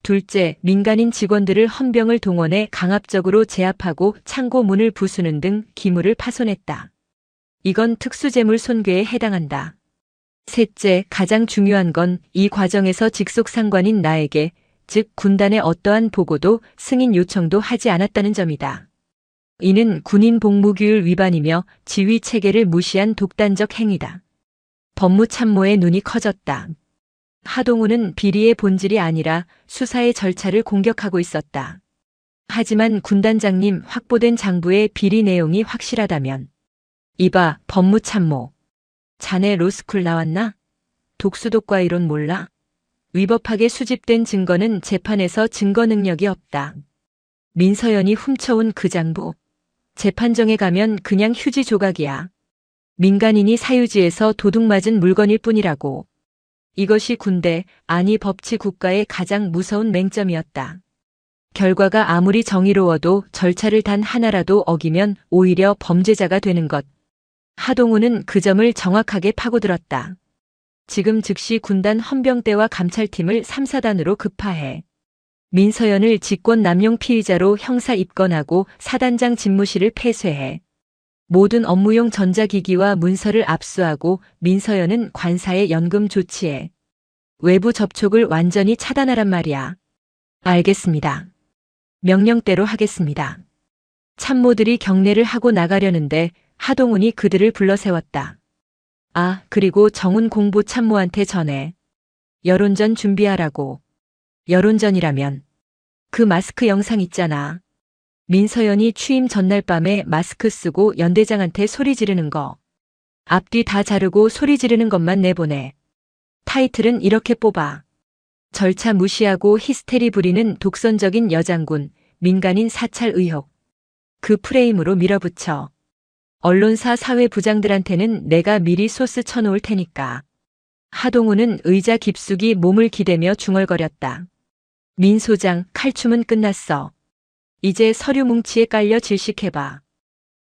S1: 둘째, 민간인 직원들을 헌병을 동원해 강압적으로 제압하고 창고 문을 부수는 등 기물을 파손했다. 이건 특수재물 손괴에 해당한다. 셋째, 가장 중요한 건 이 과정에서 직속 상관인 나에게, 즉 군단의 어떠한 보고도 승인 요청도 하지 않았다는 점이다. 이는 군인 복무규율 위반이며 지휘 체계를 무시한 독단적 행위다. 법무참모의 눈이 커졌다. 하동훈은 비리의 본질이 아니라 수사의 절차를 공격하고 있었다. 하지만 군단장님, 확보된 장부의 비리 내용이 확실하다면. 이봐, 법무참모. 자네 로스쿨 나왔나? 독수독과 이론 몰라? 위법하게 수집된 증거는 재판에서 증거 능력이 없다. 민서연이 훔쳐온 그 장부. 재판정에 가면 그냥 휴지 조각이야. 민간인이 사유지에서 도둑맞은 물건일 뿐이라고. 이것이 군대, 아니 법치 국가의 가장 무서운 맹점이었다. 결과가 아무리 정의로워도 절차를 단 하나라도 어기면 오히려 범죄자가 되는 것. 하동훈은 그 점을 정확하게 파고들었다. 지금 즉시 군단 헌병대와 감찰팀을 3사단으로 급파해. 민서연을 직권 남용 피의자로 형사 입건하고 사단장 집무실을 폐쇄해. 모든 업무용 전자기기와 문서를 압수하고 민서연은 관사에 연금 조치해. 외부 접촉을 완전히 차단하란 말이야. 알겠습니다. 명령대로 하겠습니다. 참모들이 경례를 하고 나가려는데 하동훈이 그들을 불러 세웠다. 아, 그리고 정훈 공보 참모한테 전해. 여론전 준비하라고. 여론전이라면 그 마스크 영상 있잖아. 민서연이 취임 전날 밤에 마스크 쓰고 연대장한테 소리 지르는 거. 앞뒤 다 자르고 소리 지르는 것만 내보내. 타이틀은 이렇게 뽑아. 절차 무시하고 히스테리 부리는 독선적인 여장군, 민간인 사찰 의혹. 그 프레임으로 밀어붙여. 언론사 사회부장들한테는 내가 미리 소스 쳐놓을 테니까. 하동우는 의자 깊숙이 몸을 기대며 중얼거렸다. 민 소장, 칼춤은 끝났어. 이제 서류 뭉치에 깔려 질식해봐.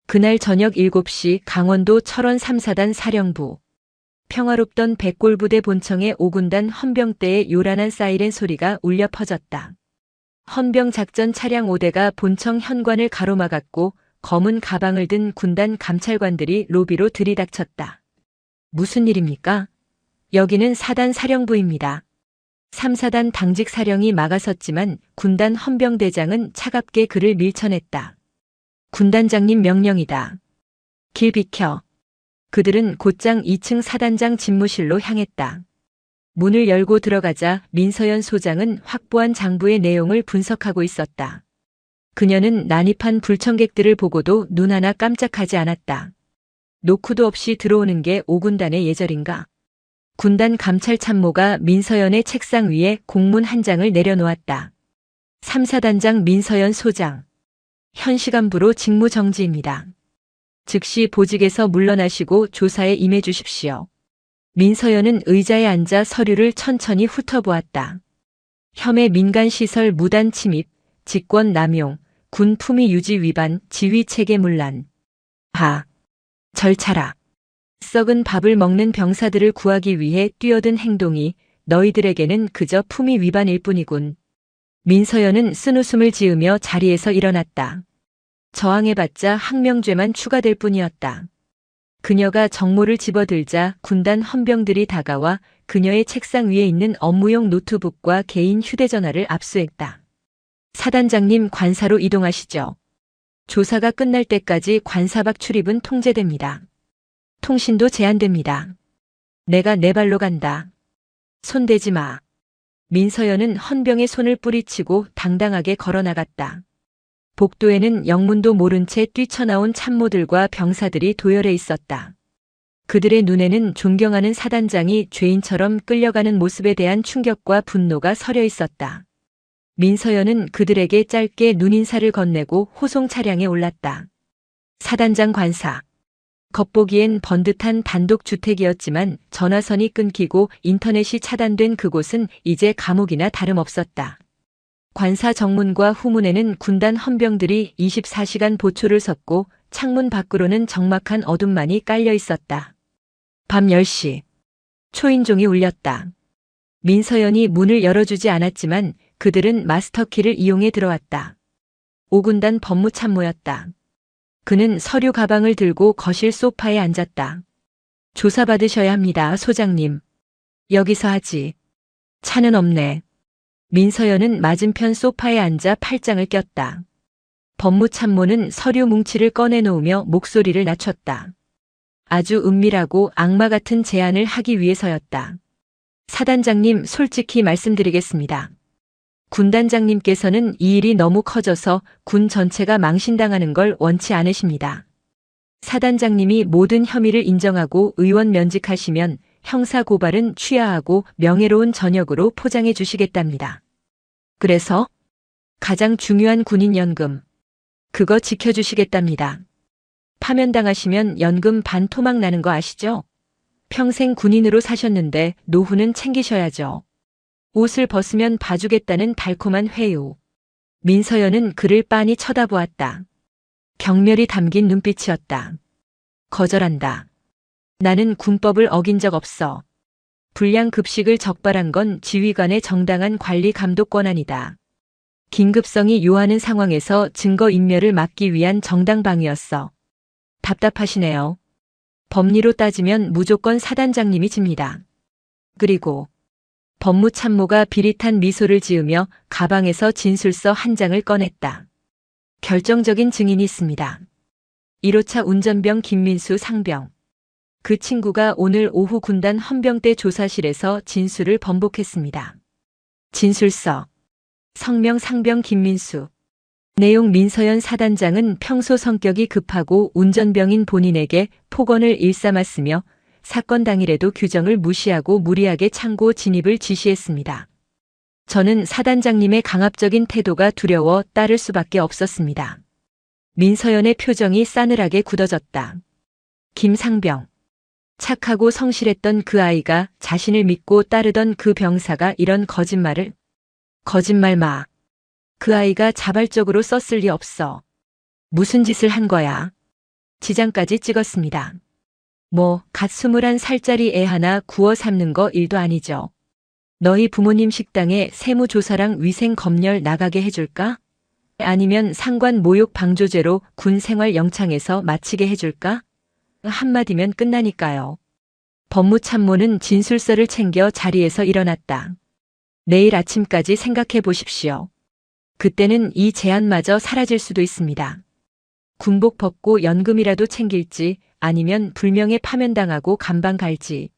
S1: 그날 저녁 7시 강원도 철원 3사단 사령부. 평화롭던 백골부대 본청의 5군단 헌병대의 요란한 사이렌 소리가 울려 퍼졌다. 헌병 작전 차량 5대가 본청 현관을 가로막았고 검은 가방을 든 군단 감찰관들이 로비로 들이닥쳤다. 무슨 일입니까? 여기는 사단 사령부입니다. 3사단 당직 사령이 막아섰지만 군단 헌병대장은 차갑게 그를 밀쳐냈다. 군단장님 명령이다. 길 비켜. 그들은 곧장 2층 사단장 집무실로 향했다. 문을 열고 들어가자 민서연 소장은 확보한 장부의 내용을 분석하고 있었다. 그녀는 난입한 불청객들을 보고도 눈 하나 깜짝하지 않았다. 노크도 없이 들어오는 게 5군단의 예절인가? 군단 감찰 참모가 민서연의 책상 위에 공문 한 장을 내려놓았다. 3사단장 민서연 소장. 현 시간부로 직무 정지입니다. 즉시 보직에서 물러나시고 조사에 임해 주십시오. 민서연은 의자에 앉아 서류를 천천히 훑어보았다. 혐의 민간시설 무단 침입, 직권 남용, 군 품위 유지 위반, 지휘 체계 문란. 절차라. 썩은 밥을 먹는 병사들을 구하기 위해 뛰어든 행동이 너희들에게는 그저 품위 위반일 뿐이군. 민서연은 쓴웃음을 지으며 자리에서 일어났다. 저항해봤자 항명죄만 추가될 뿐이었다. 그녀가 정모를 집어들자 군단 헌병들이 다가와 그녀의 책상 위에 있는 업무용 노트북과 개인 휴대전화를 압수했다. 사단장님 관사로 이동하시죠. 조사가 끝날 때까지 관사 밖 출입은 통제됩니다. 통신도 제한됩니다. 내가 내 발로 간다. 손대지 마. 민서연은 헌병의 손을 뿌리치고 당당하게 걸어나갔다. 복도에는 영문도 모른 채 뛰쳐나온 참모들과 병사들이 도열해 있었다. 그들의 눈에는 존경하는 사단장이 죄인처럼 끌려가는 모습에 대한 충격과 분노가 서려 있었다. 민서연은 그들에게 짧게 눈인사를 건네고 호송 차량에 올랐다. 사단장 관사. 겉보기엔 번듯한 단독주택이었지만 전화선이 끊기고 인터넷이 차단된 그곳은 이제 감옥이나 다름없었다. 관사 정문과 후문에는 군단 헌병들이 24시간 보초를 섰고 창문 밖으로는 적막한 어둠만이 깔려 있었다. 밤 10시. 초인종이 울렸다. 민서연이 문을 열어주지 않았지만 그들은 마스터키를 이용해 들어왔다. 5군단 법무참모였다. 그는 서류 가방을 들고 거실 소파에 앉았다. 조사받으셔야 합니다, 소장님. 여기서 하지. 차는 없네. 민서연은 맞은편 소파에 앉아 팔짱을 꼈다. 법무참모는 서류 뭉치를 꺼내놓으며 목소리를 낮췄다. 아주 은밀하고 악마 같은 제안을 하기 위해서였다. 사단장님, 솔직히 말씀드리겠습니다. 군단장님께서는 이 일이 너무 커져서 군 전체가 망신당하는 걸 원치 않으십니다. 사단장님이 모든 혐의를 인정하고 의원 면직하시면 형사고발은 취하하고 명예로운 전역으로 포장해 주시겠답니다. 그래서 가장 중요한 군인연금, 그거 지켜주시겠답니다. 파면당하시면 연금 반 토막 나는 거 아시죠? 평생 군인으로 사셨는데 노후는 챙기셔야죠. 옷을 벗으면 봐주겠다는 달콤한 회유. 민서연은 그를 빤히 쳐다보았다. 경멸이 담긴 눈빛이었다. 거절한다. 나는 군법을 어긴 적 없어. 불량급식을 적발한 건 지휘관의 정당한 관리 감독 권한이다. 긴급성이 요하는 상황에서 증거인멸을 막기 위한 정당방위였어. 답답하시네요. 법리로 따지면 무조건 사단장님이 집니다. 그리고 법무참모가 비릿한 미소를 지으며 가방에서 진술서 한 장을 꺼냈다. 결정적인 증인이 있습니다. 1호차 운전병 김민수 상병. 그 친구가 오늘 오후 군단 헌병대 조사실에서 진술을 번복했습니다. 진술서. 성명 상병 김민수. 내용 민서연 사단장은 평소 성격이 급하고 운전병인 본인에게 폭언을 일삼았으며 사건 당일에도 규정을 무시하고 무리하게 창고 진입을 지시했습니다. 저는 사단장님의 강압적인 태도가 두려워 따를 수밖에 없었습니다. 민서연의 표정이 싸늘하게 굳어졌다. 김상병. 착하고 성실했던 그 아이가 자신을 믿고 따르던 그 병사가 이런 거짓말을? 거짓말 마. 그 아이가 자발적으로 썼을 리 없어. 무슨 짓을 한 거야? 지장까지 찍었습니다. 갓 21살짜리 애 하나 구워 삶는 거 일도 아니죠. 너희 부모님 식당에 세무조사랑 위생검열 나가게 해줄까? 아니면 상관 모욕 방조죄로 군 생활 영창에서 마치게 해줄까? 한마디면 끝나니까요. 법무참모는 진술서를 챙겨 자리에서 일어났다. 내일 아침까지 생각해 보십시오. 그때는 이 제안마저 사라질 수도 있습니다. 군복 벗고 연금이라도 챙길지 아니면 불명예 파면당하고 감방 갈지.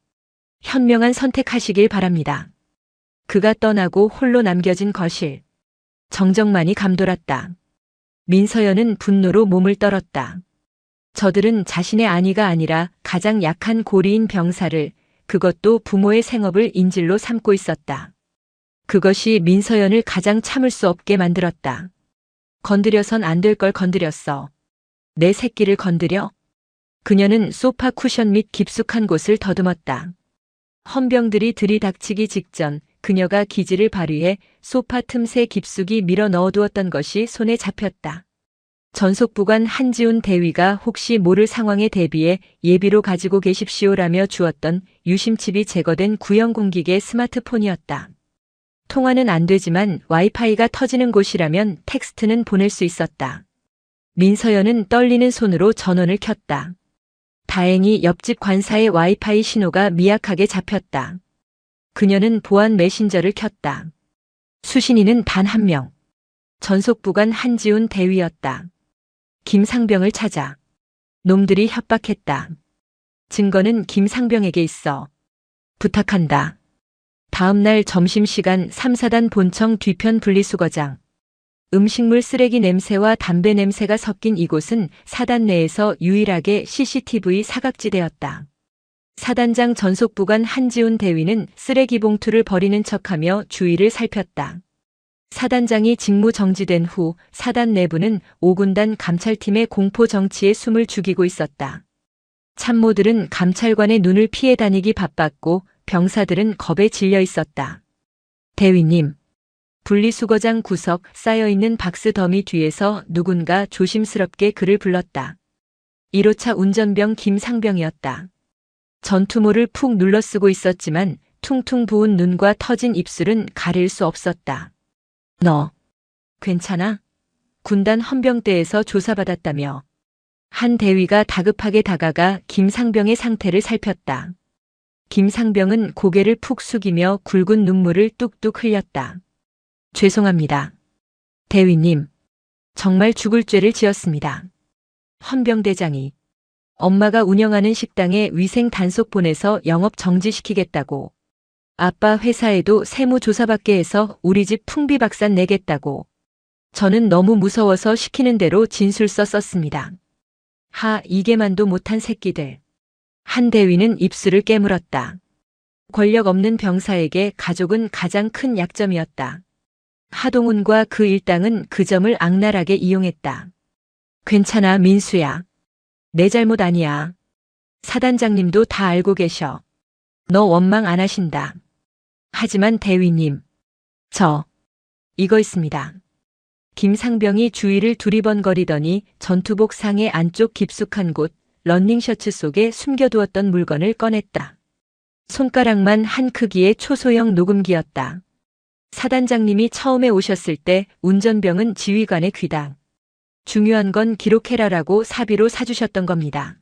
S1: 현명한 선택하시길 바랍니다. 그가 떠나고 홀로 남겨진 거실. 정정만이 감돌았다. 민서연은 분노로 몸을 떨었다. 저들은 자신의 안위가 아니라 가장 약한 고리인 병사를, 그것도 부모의 생업을 인질로 삼고 있었다. 그것이 민서연을 가장 참을 수 없게 만들었다. 건드려선 안 될 걸 건드렸어. 내 새끼를 건드려? 그녀는 소파 쿠션 밑 깊숙한 곳을 더듬었다. 헌병들이 들이닥치기 직전 그녀가 기지를 발휘해 소파 틈새 깊숙이 밀어 넣어두었던 것이 손에 잡혔다. 전속부관 한지훈 대위가 혹시 모를 상황에 대비해 예비로 가지고 계십시오라며 주었던 유심칩이 제거된 구형 공기계 스마트폰이었다. 통화는 안 되지만 와이파이가 터지는 곳이라면 텍스트는 보낼 수 있었다. 민서연은 떨리는 손으로 전원을 켰다. 다행히 옆집 관사의 와이파이 신호가 미약하게 잡혔다. 그녀는 보안 메신저를 켰다. 수신인은 단 한 명. 전속부관 한지훈 대위였다. 김상병을 찾아. 놈들이 협박했다. 증거는 김상병에게 있어. 부탁한다. 다음 날 점심시간 3사단 본청 뒤편 분리수거장. 음식물 쓰레기 냄새와 담배 냄새가 섞인 이곳은 사단 내에서 유일하게 CCTV 사각지대였다. 사단장 전속부관 한지훈 대위는 쓰레기 봉투를 버리는 척하며 주위를 살폈다. 사단장이 직무 정지된 후 사단 내부는 5군단 감찰팀의 공포 정치에 숨을 죽이고 있었다. 참모들은 감찰관의 눈을 피해 다니기 바빴고 병사들은 겁에 질려 있었다. 대위님. 분리수거장 구석 쌓여있는 박스 더미 뒤에서 누군가 조심스럽게 그를 불렀다. 1호차 운전병 김상병이었다. 전투모를 푹 눌러쓰고 있었지만 퉁퉁 부은 눈과 터진 입술은 가릴 수 없었다. 너 괜찮아? 군단 헌병대에서 조사받았다며. 한 대위가 다급하게 다가가 김상병의 상태를 살폈다. 김상병은 고개를 푹 숙이며 굵은 눈물을 뚝뚝 흘렸다. 죄송합니다. 대위님, 정말 죽을 죄를 지었습니다. 헌병대장이 엄마가 운영하는 식당에 위생 단속 보내서 영업 정지시키겠다고. 아빠 회사에도 세무조사받게 해서 우리 집 풍비박산 내겠다고. 저는 너무 무서워서 시키는 대로 진술서 썼습니다. 이게만도 못한 새끼들. 한 대위는 입술을 깨물었다. 권력 없는 병사에게 가족은 가장 큰 약점이었다. 하동훈과 그 일당은 그 점을 악랄하게 이용했다. 괜찮아, 민수야. 내 잘못 아니야. 사단장님도 다 알고 계셔. 너 원망 안 하신다. 하지만 대위님, 이거 있습니다. 김상병이 주위를 두리번거리더니 전투복 상의 안쪽 깊숙한 곳 러닝셔츠 속에 숨겨두었던 물건을 꺼냈다. 손가락만 한 크기의 초소형 녹음기였다. 사단장님이 처음에 오셨을 때 운전병은 지휘관의 귀당. 중요한 건 기록해라라고 사비로 사주셨던 겁니다.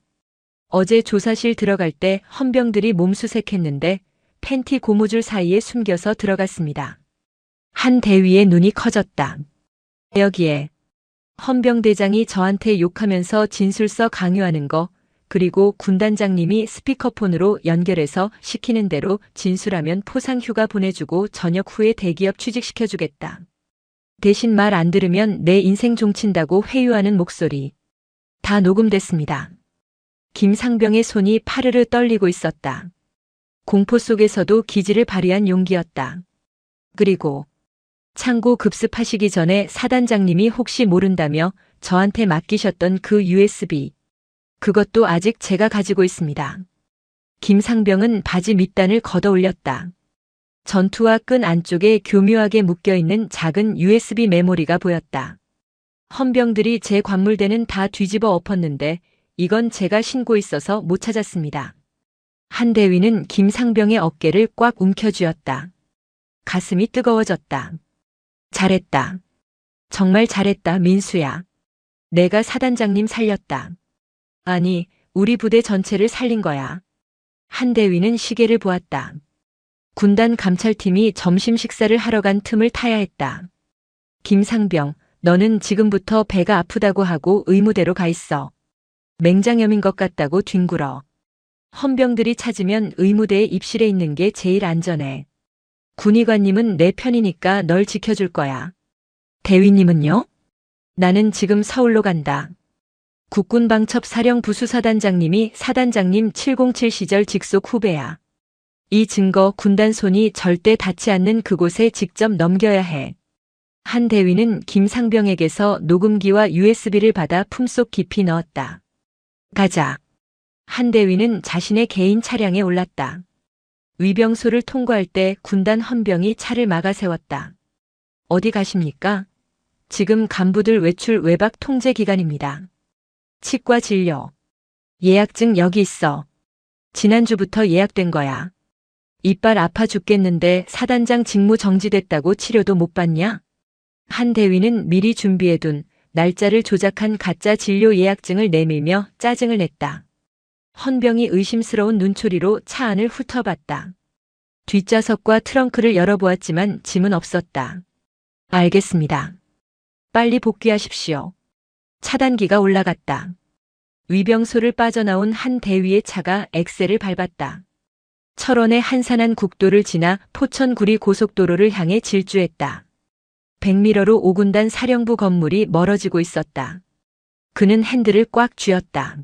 S1: 어제 조사실 들어갈 때 헌병들이 몸수색했는데 팬티 고무줄 사이에 숨겨서 들어갔습니다. 한 대위의 눈이 커졌다. 여기에 헌병대장이 저한테 욕하면서 진술서 강요하는 거, 그리고 군단장님이 스피커폰으로 연결해서 시키는 대로 진술하면 포상 휴가 보내주고 저녁 후에 대기업 취직시켜주겠다. 대신 말 안 들으면 내 인생 종친다고 회유하는 목소리. 다 녹음됐습니다. 김상병의 손이 파르르 떨리고 있었다. 공포 속에서도 기지를 발휘한 용기였다. 그리고 창고 급습하시기 전에 사단장님이 혹시 모른다며 저한테 맡기셨던 그 USB. 그것도 아직 제가 가지고 있습니다. 김상병은 바지 밑단을 걷어 올렸다. 전투화 끈 안쪽에 교묘하게 묶여있는 작은 USB 메모리가 보였다. 헌병들이 제 관물대는 다 뒤집어 엎었는데 이건 제가 신고 있어서 못 찾았습니다. 한 대위는 김상병의 어깨를 꽉 움켜쥐었다. 가슴이 뜨거워졌다. 잘했다. 정말 잘했다, 민수야. 내가 사단장님 살렸다. 아니, 우리 부대 전체를 살린 거야. 한 대위는 시계를 보았다. 군단 감찰팀이 점심 식사를 하러 간 틈을 타야 했다. 김상병, 너는 지금부터 배가 아프다고 하고 의무대로 가 있어. 맹장염인 것 같다고 뒹굴어. 헌병들이 찾으면 의무대에 입실해 있는 게 제일 안전해. 군의관님은 내 편이니까 널 지켜줄 거야. 대위님은요? 나는 지금 서울로 간다. 국군방첩사령부 수사단장님이 사단장님 707 시절 직속 후배야. 이 증거 군단 손이 절대 닿지 않는 그곳에 직접 넘겨야 해. 한 대위는 김상병에게서 녹음기와 USB를 받아 품속 깊이 넣었다. 가자. 한 대위는 자신의 개인 차량에 올랐다. 위병소를 통과할 때 군단 헌병이 차를 막아 세웠다. 어디 가십니까? 지금 간부들 외출 외박 통제 기간입니다. 치과 진료. 예약증 여기 있어. 지난주부터 예약된 거야. 이빨 아파 죽겠는데 사단장 직무 정지됐다고 치료도 못 받냐? 한 대위는 미리 준비해둔 날짜를 조작한 가짜 진료 예약증을 내밀며 짜증을 냈다. 헌병이 의심스러운 눈초리로 차 안을 훑어봤다. 뒷좌석과 트렁크를 열어보았지만 짐은 없었다. 알겠습니다. 빨리 복귀하십시오. 차단기가 올라갔다. 위병소를 빠져나온 한 대위의 차가 엑셀을 밟았다. 철원의 한산한 국도를 지나 포천구리 고속도로를 향해 질주했다. 100미러로 5군단 사령부 건물이 멀어지고 있었다. 그는 핸들을 꽉 쥐었다.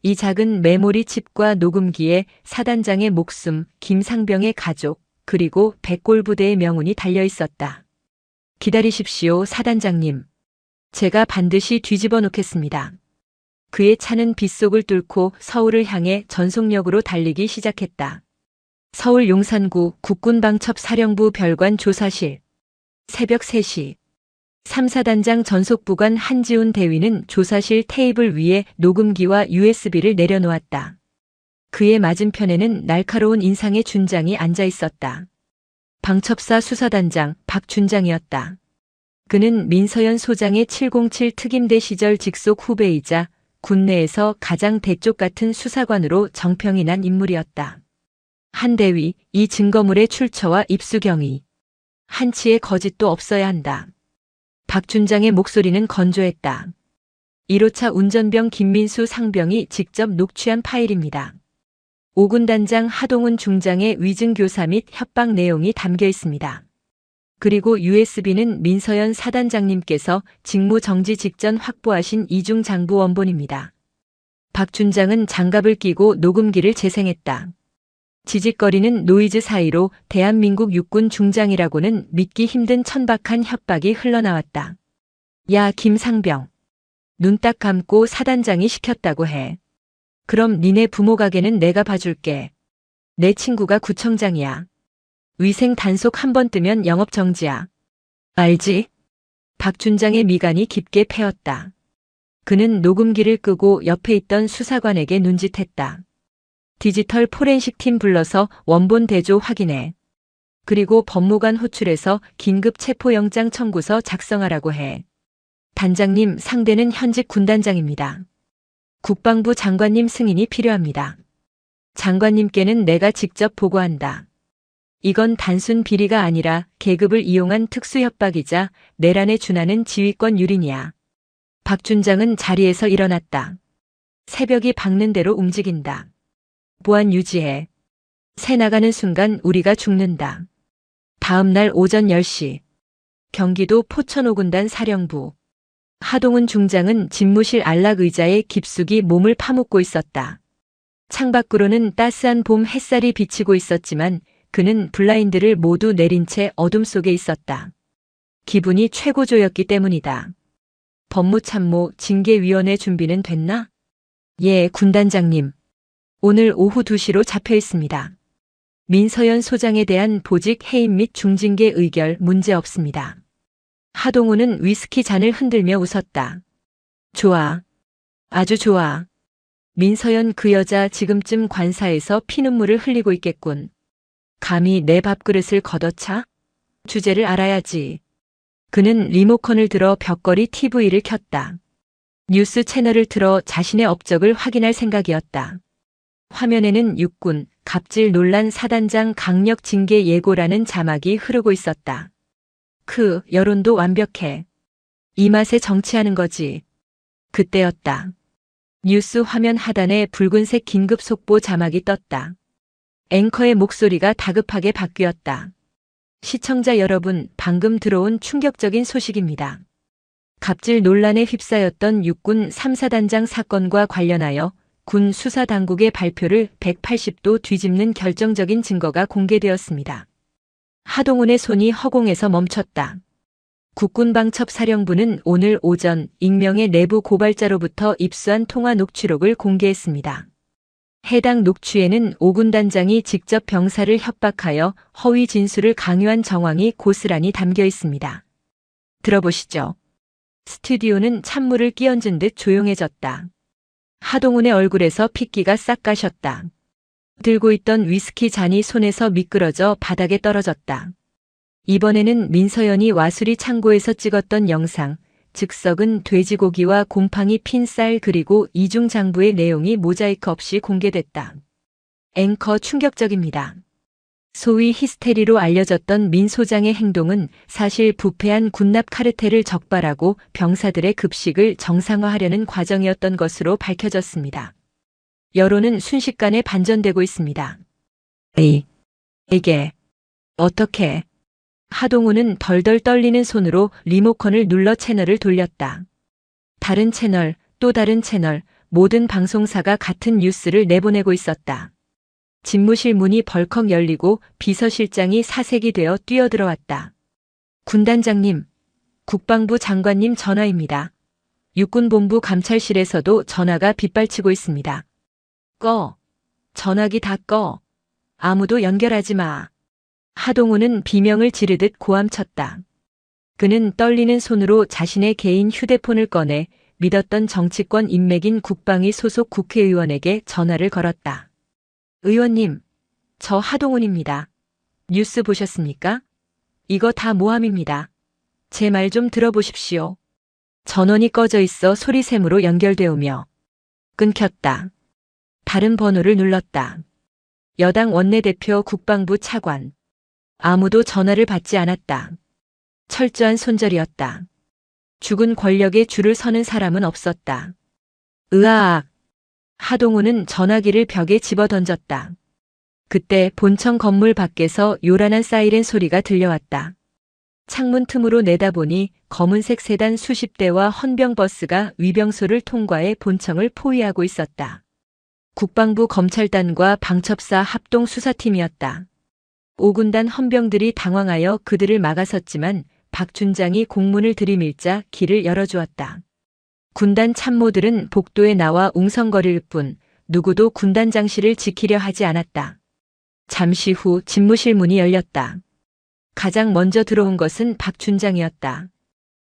S1: 이 작은 메모리 칩과 녹음기에 사단장의 목숨, 김상병의 가족, 그리고 백골부대의 명운이 달려 있었다. 기다리십시오, 사단장님. 제가 반드시 뒤집어 놓겠습니다. 그의 차는 빗속을 뚫고 서울을 향해 전속력으로 달리기 시작했다. 서울 용산구 국군방첩사령부 별관 조사실. 새벽 3시. 3사단장 전속부관 한지훈 대위는 조사실 테이블 위에 녹음기와 USB를 내려놓았다. 그의 맞은편에는 날카로운 인상의 준장이 앉아 있었다. 방첩사 수사단장 박준장이었다. 그는 민서연 소장의 707 특임대 시절 직속 후배이자 군내에서 가장 대쪽 같은 수사관으로 정평이 난 인물이었다. 한 대위, 이 증거물의 출처와 입수 경위. 한치의 거짓도 없어야 한다. 박준장의 목소리는 건조했다. 1호차 운전병 김민수 상병이 직접 녹취한 파일입니다. 5군 단장 하동훈 중장의 위증교사 및 협박 내용이 담겨 있습니다. 그리고 USB는 민서연 사단장님께서 직무 정지 직전 확보하신 이중 장부 원본입니다. 박준장은 장갑을 끼고 녹음기를 재생했다. 지직거리는 노이즈 사이로 대한민국 육군 중장이라고는 믿기 힘든 천박한 협박이 흘러나왔다. 야, 김상병. 눈 딱 감고 사단장이 시켰다고 해. 그럼 니네 부모 가게는 내가 봐줄게. 내 친구가 구청장이야. 위생 단속 한 번 뜨면 영업 정지야. 알지? 박준장의 미간이 깊게 패었다. 그는 녹음기를 끄고 옆에 있던 수사관에게 눈짓했다. 디지털 포렌식 팀 불러서 원본 대조 확인해. 그리고 법무관 호출해서 긴급 체포영장 청구서 작성하라고 해. 단장님, 상대는 현직 군단장입니다. 국방부 장관님 승인이 필요합니다. 장관님께는 내가 직접 보고한다. 이건 단순 비리가 아니라 계급을 이용한 특수협박이자 내란에 준하는 지휘권 유린이야. 박준장은 자리에서 일어났다. 새벽이 밝는 대로 움직인다. 보안 유지해. 새 나가는 순간 우리가 죽는다. 다음 날 오전 10시. 경기도 포천 5군단 사령부. 하동훈 중장은 집무실 안락 의자에 깊숙이 몸을 파묻고 있었다. 창밖으로는 따스한 봄 햇살이 비치고 있었지만 그는 블라인드를 모두 내린 채 어둠 속에 있었다. 기분이 최고조였기 때문이다. 법무참모 징계위원회 준비는 됐나? 예, 군단장님. 오늘 오후 2시로 잡혀 있습니다. 민서연 소장에 대한 보직 해임 및 중징계 의결 문제 없습니다. 하동훈은 위스키 잔을 흔들며 웃었다. 좋아. 아주 좋아. 민서연 그 여자 지금쯤 관사에서 피눈물을 흘리고 있겠군. 감히 내 밥그릇을 걷어차? 주제를 알아야지. 그는 리모컨을 들어 벽걸이 TV를 켰다. 뉴스 채널을 틀어 자신의 업적을 확인할 생각이었다. 화면에는 육군 갑질 논란 사단장 강력 징계 예고라는 자막이 흐르고 있었다. 여론도 완벽해. 이 맛에 정치하는 거지. 그때였다. 뉴스 화면 하단에 붉은색 긴급 속보 자막이 떴다. 앵커의 목소리가 다급하게 바뀌었다. 시청자 여러분, 방금 들어온 충격적인 소식입니다. 갑질 논란에 휩싸였던 육군 3사단장 사건과 관련하여 군 수사당국의 발표를 180도 뒤집는 결정적인 증거가 공개되었습니다. 하동훈의 손이 허공에서 멈췄다. 국군방첩사령부는 오늘 오전 익명의 내부 고발자로부터 입수한 통화 녹취록을 공개했습니다. 해당 녹취에는 5군단장이 직접 병사를 협박하여 허위 진술을 강요한 정황이 고스란히 담겨 있습니다. 들어보시죠. 스튜디오는 찬물을 끼얹은 듯 조용해졌다. 하동훈의 얼굴에서 핏기가 싹 가셨다. 들고 있던 위스키 잔이 손에서 미끄러져 바닥에 떨어졌다. 이번에는 민서연이 와수리 창고에서 찍었던 영상, 즉 썩은 돼지고기와 곰팡이 핀 쌀 그리고 이중장부의 내용이 모자이크 없이 공개됐다. 앵커 충격적입니다. 소위 히스테리로 알려졌던 민 소장의 행동은 사실 부패한 군납 카르텔을 적발하고 병사들의 급식을 정상화하려는 과정이었던 것으로 밝혀졌습니다. 여론은 순식간에 반전되고 있습니다. 이게 어떻게? 하동훈은 덜덜 떨리는 손으로 리모컨을 눌러 채널을 돌렸다. 다른 채널, 또 다른 채널, 모든 방송사가 같은 뉴스를 내보내고 있었다. 집무실 문이 벌컥 열리고 비서실장이 사색이 되어 뛰어들어왔다. 군단장님, 국방부 장관님 전화입니다. 육군본부 감찰실에서도 전화가 빗발치고 있습니다. 꺼. 전화기 다 꺼. 아무도 연결하지 마. 하동훈은 비명을 지르듯 고함쳤다. 그는 떨리는 손으로 자신의 개인 휴대폰을 꺼내 믿었던 정치권 인맥인 국방위 소속 국회의원에게 전화를 걸었다. 의원님, 저 하동훈입니다. 뉴스 보셨습니까? 이거 다 모함입니다. 제 말 좀 들어보십시오. 전원이 꺼져 있어 소리샘으로 연결되오며 끊겼다. 다른 번호를 눌렀다. 여당 원내대표 국방부 차관. 아무도 전화를 받지 않았다. 철저한 손절이었다. 죽은 권력에 줄을 서는 사람은 없었다. 으아악. 하동훈은 전화기를 벽에 집어던졌다. 그때 본청 건물 밖에서 요란한 사이렌 소리가 들려왔다. 창문 틈으로 내다보니 검은색 세단 수십 대와 헌병버스가 위병소를 통과해 본청을 포위하고 있었다. 국방부 검찰단과 방첩사 합동 수사팀이었다. 5군단 헌병들이 당황하여 그들을 막아섰지만 박 준장이 공문을 들이밀자 길을 열어주었다. 군단 참모들은 복도에 나와 웅성거릴 뿐 누구도 군단장실을 지키려 하지 않았다. 잠시 후 집무실 문이 열렸다. 가장 먼저 들어온 것은 박 준장이었다.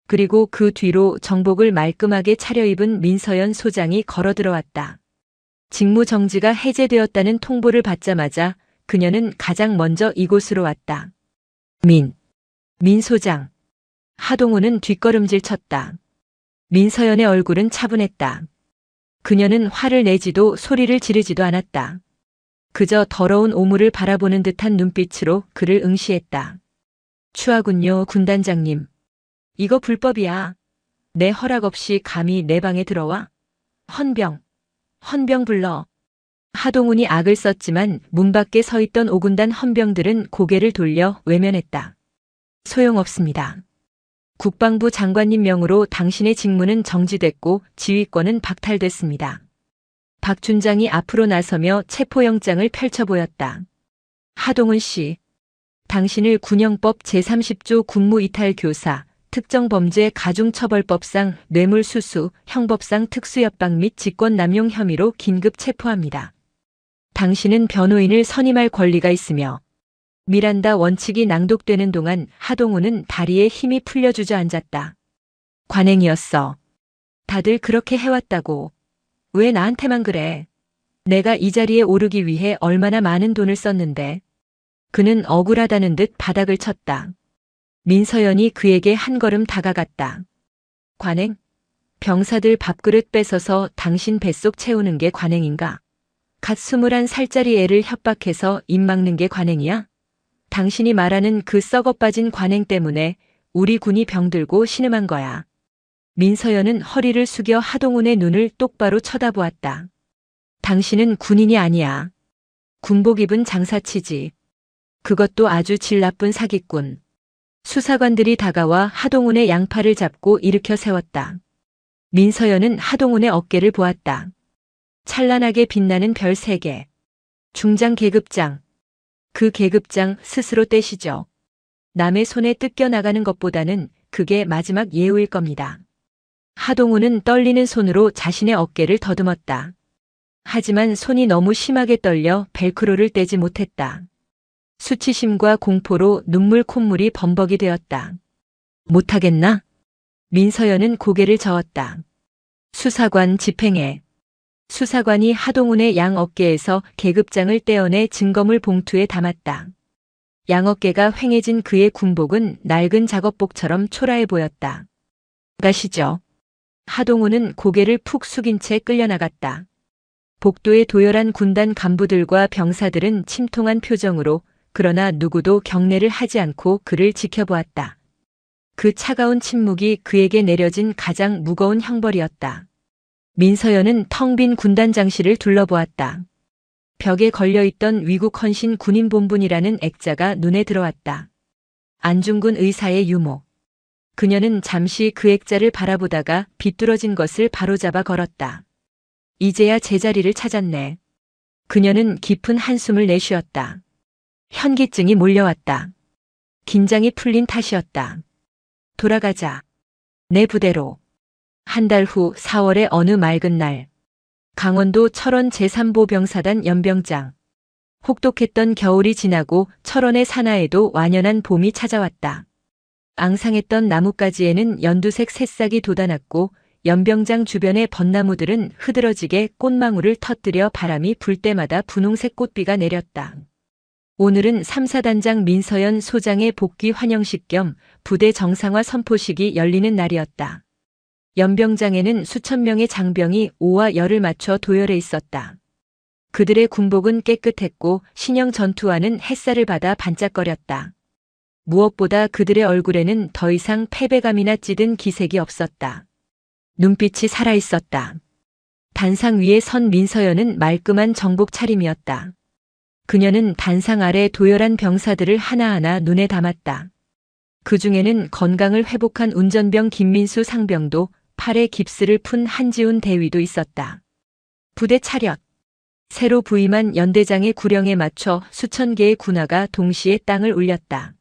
S1: 그리고 그 뒤로 정복을 말끔하게 차려입은 민서연 소장이 걸어 들어왔다. 직무 정지가 해제되었다는 통보를 받자마자 그녀는 가장 먼저 이곳으로 왔다. 민 소장. 하동훈은 뒷걸음질 쳤다. 민서연의 얼굴은 차분했다. 그녀는 화를 내지도 소리를 지르지도 않았다. 그저 더러운 오물을 바라보는 듯한 눈빛으로 그를 응시했다. 추하군요, 군단장님. 이거 불법이야. 내 허락 없이 감히 내 방에 들어와? 헌병 불러. 하동훈이 악을 썼지만 문 밖에 서 있던 5군단 헌병들은 고개를 돌려 외면했다. 소용없습니다. 국방부 장관님 명으로 당신의 직무는 정지됐고 지휘권은 박탈됐습니다. 박준장이 앞으로 나서며 체포영장을 펼쳐 보였다. 하동훈 씨, 당신을 군형법 제30조 국무이탈교사, 특정범죄 가중처벌법상 뇌물수수, 형법상 특수협박 및 직권남용 혐의로 긴급 체포합니다. 당신은 변호인을 선임할 권리가 있으며 미란다 원칙이 낭독되는 동안 하동훈은 다리에 힘이 풀려 주저앉았다. 관행이었어. 다들 그렇게 해왔다고. 왜 나한테만 그래? 내가 이 자리에 오르기 위해 얼마나 많은 돈을 썼는데. 그는 억울하다는 듯 바닥을 쳤다. 민서연이 그에게 한 걸음 다가갔다. 관행? 병사들 밥그릇 뺏어서 당신 뱃속 채우는 게 관행인가? 갓 21살짜리 애를 협박해서 입 막는 게 관행이야? 당신이 말하는 그 썩어빠진 관행 때문에 우리 군이 병들고 신음한 거야. 민서연은 허리를 숙여 하동훈의 눈을 똑바로 쳐다보았다. 당신은 군인이 아니야. 군복 입은 장사치지. 그것도 아주 질 나쁜 사기꾼. 수사관들이 다가와 하동훈의 양팔을 잡고 일으켜 세웠다. 민서연은 하동훈의 어깨를 보았다. 찬란하게 빛나는 별 3개. 중장 계급장. 그 계급장 스스로 떼시죠. 남의 손에 뜯겨나가는 것보다는 그게 마지막 예우일 겁니다. 하동훈은 떨리는 손으로 자신의 어깨를 더듬었다. 하지만 손이 너무 심하게 떨려 벨크로를 떼지 못했다. 수치심과 공포로 눈물 콧물이 범벅이 되었다. 못하겠나? 민서연은 고개를 저었다. 수사관 집행해. 수사관이 하동훈의 양 어깨에서 계급장을 떼어내 증거물 봉투에 담았다. 양 어깨가 휑해진 그의 군복은 낡은 작업복처럼 초라해 보였다. 가시죠. 하동훈은 고개를 푹 숙인 채 끌려나갔다. 복도에 도열한 군단 간부들과 병사들은 침통한 표정으로 그러나 누구도 경례를 하지 않고 그를 지켜보았다. 그 차가운 침묵이 그에게 내려진 가장 무거운 형벌이었다. 민서연은 텅 빈 군단장실을 둘러보았다. 벽에 걸려있던 위국헌신 군인본분이라는 액자가 눈에 들어왔다. 안중근 의사의 유모. 그녀는 잠시 그 액자를 바라보다가 비뚤어진 것을 바로잡아 걸었다. 이제야 제자리를 찾았네. 그녀는 깊은 한숨을 내쉬었다. 현기증이 몰려왔다. 긴장이 풀린 탓이었다. 돌아가자. 내 부대로. 한 달 후 4월의 어느 맑은 날. 강원도 철원 제3보병사단 연병장. 혹독했던 겨울이 지나고 철원의 산하에도 완연한 봄이 찾아왔다. 앙상했던 나뭇가지에는 연두색 새싹이 돋아났고 연병장 주변의 벚나무들은 흐드러지게 꽃망울을 터뜨려 바람이 불 때마다 분홍색 꽃비가 내렸다. 오늘은 3사단장 민서연 소장의 복귀 환영식 겸 부대 정상화 선포식이 열리는 날이었다. 연병장에는 수천 명의 장병이 오와 열을 맞춰 도열해 있었다. 그들의 군복은 깨끗했고 신형 전투화는 햇살을 받아 반짝거렸다. 무엇보다 그들의 얼굴에는 더 이상 패배감이나 찌든 기색이 없었다. 눈빛이 살아있었다. 단상 위에 선 민서연은 말끔한 정복 차림이었다. 그녀는 단상 아래 도열한 병사들을 하나하나 눈에 담았다. 그 중에는 건강을 회복한 운전병 김민수 상병도 팔에 깁스를 푼 한지훈 대위도 있었다. 부대 차렷. 새로 부임한 연대장의 구령에 맞춰 수천 개의 군화가 동시에 땅을 울렸다.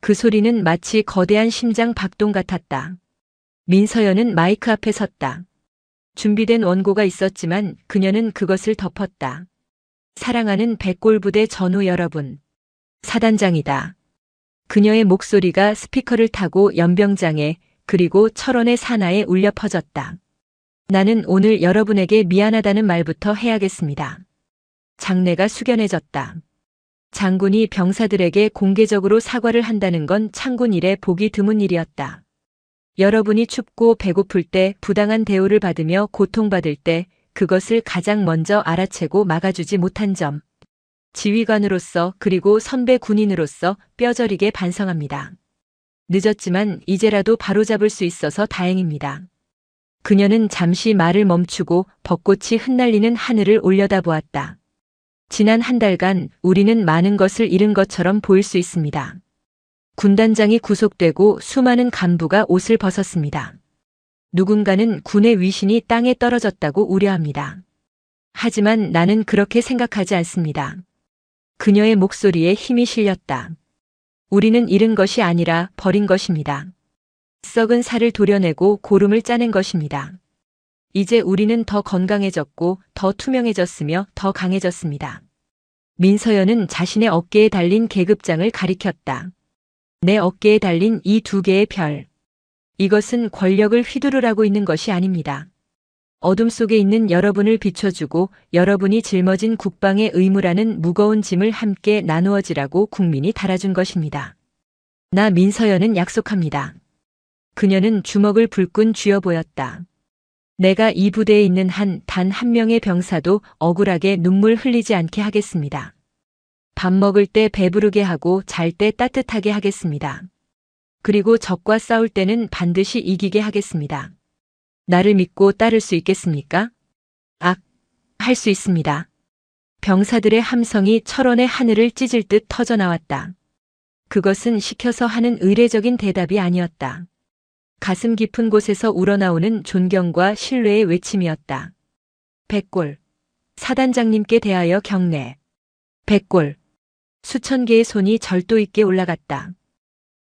S1: 그 소리는 마치 거대한 심장 박동 같았다. 민서연은 마이크 앞에 섰다. 준비된 원고가 있었지만 그녀는 그것을 덮었다. 사랑하는 백골부대 전우 여러분. 사단장이다. 그녀의 목소리가 스피커를 타고 연병장에 그리고 철원의 산하에 울려 퍼졌다. 나는 오늘 여러분에게 미안하다는 말부터 해야겠습니다. 장내가 숙연해졌다. 장군이 병사들에게 공개적으로 사과를 한다는 건 창군 이래 보기 드문 일이었다. 여러분이 춥고 배고플 때 부당한 대우를 받으며 고통받을 때 그것을 가장 먼저 알아채고 막아주지 못한 점. 지휘관으로서 그리고 선배 군인으로서 뼈저리게 반성합니다. 늦었지만 이제라도 바로잡을 수 있어서 다행입니다. 그녀는 잠시 말을 멈추고 벚꽃이 흩날리는 하늘을 올려다보았다. 지난 한 달간 우리는 많은 것을 잃은 것처럼 보일 수 있습니다. 군단장이 구속되고 수많은 간부가 옷을 벗었습니다. 누군가는 군의 위신이 땅에 떨어졌다고 우려합니다. 하지만 나는 그렇게 생각하지 않습니다. 그녀의 목소리에 힘이 실렸다. 우리는 잃은 것이 아니라 버린 것입니다. 썩은 살을 도려내고 고름을 짜낸 것입니다. 이제 우리는 더 건강해졌고 더 투명해졌으며 더 강해졌습니다. 민서연은 자신의 어깨에 달린 계급장을 가리켰다. 내 어깨에 달린 이 2개의 별. 이것은 권력을 휘두르라고 있는 것이 아닙니다. 어둠 속에 있는 여러분을 비춰주고 여러분이 짊어진 국방의 의무라는 무거운 짐을 함께 나누어지라고 국민이 달아준 것입니다. 나 민서연은 약속합니다. 그녀는 주먹을 불끈 쥐어 보였다. 내가 이 부대에 있는 단 한 명의 병사도 억울하게 눈물 흘리지 않게 하겠습니다. 밥 먹을 때 배부르게 하고 잘 때 따뜻하게 하겠습니다. 그리고 적과 싸울 때는 반드시 이기게 하겠습니다. 나를 믿고 따를 수 있겠습니까? 할 수 있습니다. 병사들의 함성이 철원의 하늘을 찢을 듯 터져나왔다. 그것은 시켜서 하는 의례적인 대답이 아니었다. 가슴 깊은 곳에서 우러나오는 존경과 신뢰의 외침이었다. 백골. 사단장님께 대하여 경례. 백골. 수천 개의 손이 절도 있게 올라갔다.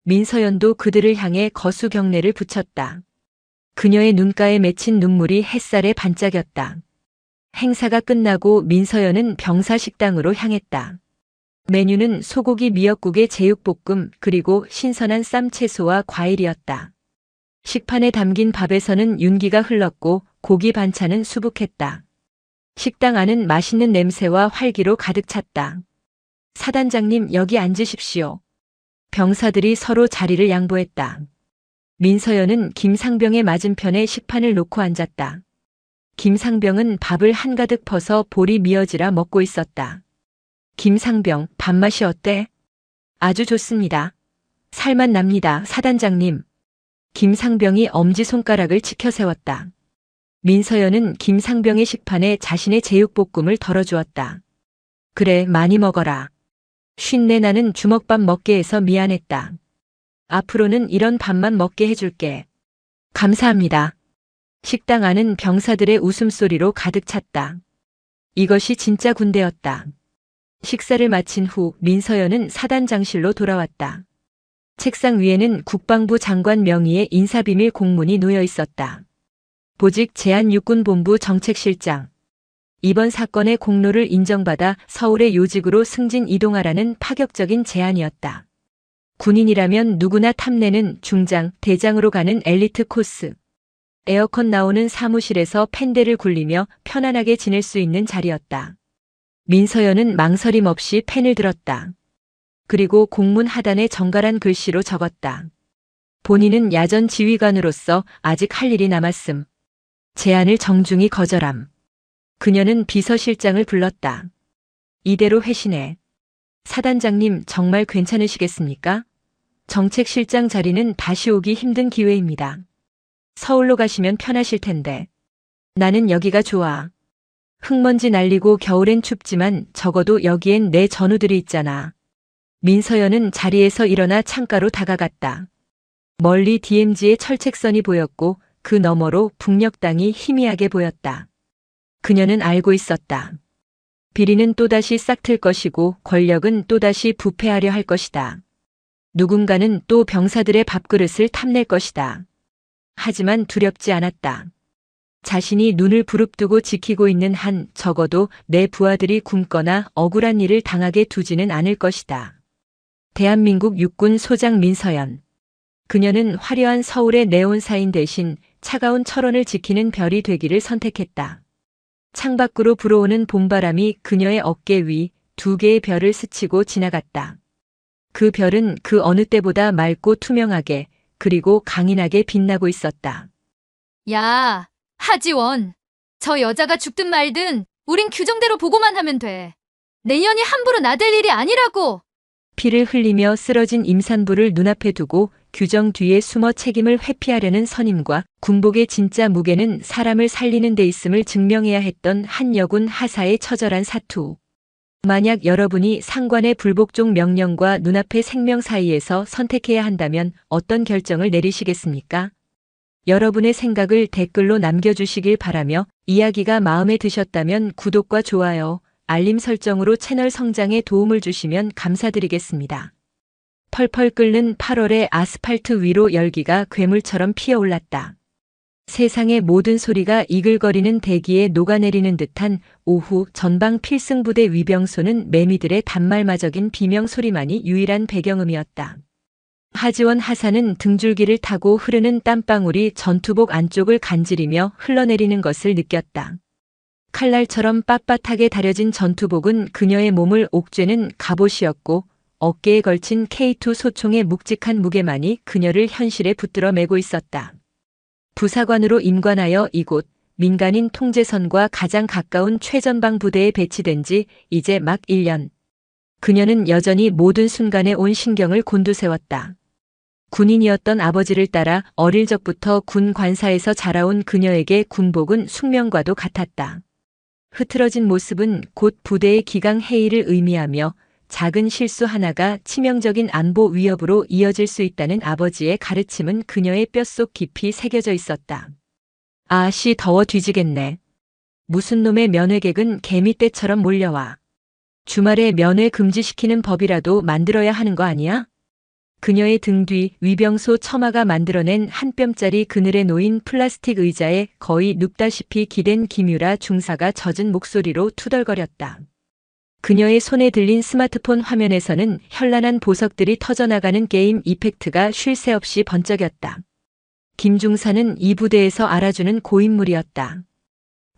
S1: 민서연도 그들을 향해 거수 경례를 붙였다. 그녀의 눈가에 맺힌 눈물이 햇살에 반짝였다. 행사가 끝나고 민서연은 병사 식당으로 향했다. 메뉴는 소고기 미역국에 제육볶음 그리고 신선한 쌈 채소와 과일이었다. 식판에 담긴 밥에서는 윤기가 흘렀고 고기 반찬은 수북했다. 식당 안은 맛있는 냄새와 활기로 가득 찼다. 사단장님, 여기 앉으십시오. 병사들이 서로 자리를 양보했다. 민서연은 김상병의 맞은편에 식판을 놓고 앉았다. 김상병은 밥을 한가득 퍼서 볼이 미어지라 먹고 있었다. 김상병, 밥맛이 어때? 아주 좋습니다. 살맛 납니다, 사단장님. 김상병이 엄지손가락을 치켜 세웠다. 민서연은 김상병의 식판에 자신의 제육볶음을 덜어주었다. 그래, 많이 먹어라. 쉰내 나는 주먹밥 먹게 해서 미안했다. 앞으로는 이런 밥만 먹게 해줄게. 감사합니다. 식당 안은 병사들의 웃음소리로 가득 찼다. 이것이 진짜 군대였다. 식사를 마친 후 민서연은 사단장실로 돌아왔다. 책상 위에는 국방부 장관 명의의 인사비밀 공문이 놓여 있었다. 보직 제한육군본부 정책실장. 이번 사건의 공로를 인정받아 서울의 요직으로 승진 이동하라는 파격적인 제안이었다. 군인이라면 누구나 탐내는 중장, 대장으로 가는 엘리트 코스. 에어컨 나오는 사무실에서 펜대를 굴리며 편안하게 지낼 수 있는 자리였다. 민서연은 망설임 없이 펜을 들었다. 그리고 공문 하단에 정갈한 글씨로 적었다. 본인은 야전 지휘관으로서 아직 할 일이 남았음. 제안을 정중히 거절함. 그녀는 비서실장을 불렀다. 이대로 회신해. 사단장님, 정말 괜찮으시겠습니까? 정책실장 자리는 다시 오기 힘든 기회입니다. 서울로 가시면 편하실 텐데. 나는 여기가 좋아. 흙먼지 날리고 겨울엔 춥지만 적어도 여기엔 내 전우들이 있잖아. 민서연은 자리에서 일어나 창가로 다가갔다. 멀리 DMZ의 철책선이 보였고 그 너머로 북녘 땅이 희미하게 보였다. 그녀는 알고 있었다. 비리는 또다시 싹틀 것이고 권력은 또다시 부패하려 할 것이다. 누군가는 또 병사들의 밥그릇을 탐낼 것이다. 하지만 두렵지 않았다. 자신이 눈을 부릅뜨고 지키고 있는 한 적어도 내 부하들이 굶거나 억울한 일을 당하게 두지는 않을 것이다. 대한민국 육군 소장 민서연. 그녀는 화려한 서울의 네온사인 대신 차가운 철원을 지키는 별이 되기를 선택했다. 창밖으로 불어오는 봄바람이 그녀의 어깨 위 2개의 별을 스치고 지나갔다. 그 별은 그 어느 때보다 맑고 투명하게 그리고 강인하게 빛나고 있었다.
S4: 야, 하지원. 저 여자가 죽든 말든 우린 규정대로 보고만 하면 돼. 내 년이 함부로 나댈 일이 아니라고.
S1: 피를 흘리며 쓰러진 임산부를 눈앞에 두고 규정 뒤에 숨어 책임을 회피하려는 선임과 군복의 진짜 무게는 사람을 살리는 데 있음을 증명해야 했던 한 여군 하사의 처절한 사투. 만약 여러분이 상관의 불복종 명령과 눈앞의 생명 사이에서 선택해야 한다면 어떤 결정을 내리시겠습니까? 여러분의 생각을 댓글로 남겨주시길 바라며 이야기가 마음에 드셨다면 구독과 좋아요, 알림 설정으로 채널 성장에 도움을 주시면 감사드리겠습니다. 펄펄 끓는 8월의 아스팔트 위로 열기가 괴물처럼 피어올랐다. 세상의 모든 소리가 이글거리는 대기에 녹아내리는 듯한 오후 전방 필승부대 위병소는 매미들의 단말마적인 비명소리만이 유일한 배경음이었다. 하지원 하사는 등줄기를 타고 흐르는 땀방울이 전투복 안쪽을 간지리며 흘러내리는 것을 느꼈다. 칼날처럼 빳빳하게 다려진 전투복은 그녀의 몸을 옥죄는 갑옷이었고 어깨에 걸친 K2 소총의 묵직한 무게만이 그녀를 현실에 붙들어 매고 있었다. 부사관으로 임관하여 이곳 민간인 통제선과 가장 가까운 최전방 부대에 배치된 지 이제 막 1년. 그녀는 여전히 모든 순간에 온 신경을 곤두세웠다. 군인이었던 아버지를 따라 어릴 적부터 군 관사에서 자라온 그녀에게 군복은 숙명과도 같았다. 흐트러진 모습은 곧 부대의 기강 해이를 의미하며 작은 실수 하나가 치명적인 안보 위협으로 이어질 수 있다는 아버지의 가르침은 그녀의 뼛속 깊이 새겨져 있었다. 아씨 더워 뒤지겠네. 무슨 놈의 면회객은 개미떼처럼 몰려와. 주말에 면회 금지시키는 법이라도 만들어야 하는 거 아니야? 그녀의 등 뒤 위병소 처마가 만들어낸 한 뼘짜리 그늘에 놓인 플라스틱 의자에 거의 눕다시피 기댄 김유라 중사가 젖은 목소리로 투덜거렸다. 그녀의 손에 들린 스마트폰 화면에서는 현란한 보석들이 터져나가는 게임 이펙트가 쉴 새 없이 번쩍였다. 김 중사는 이 부대에서 알아주는 고인물이었다.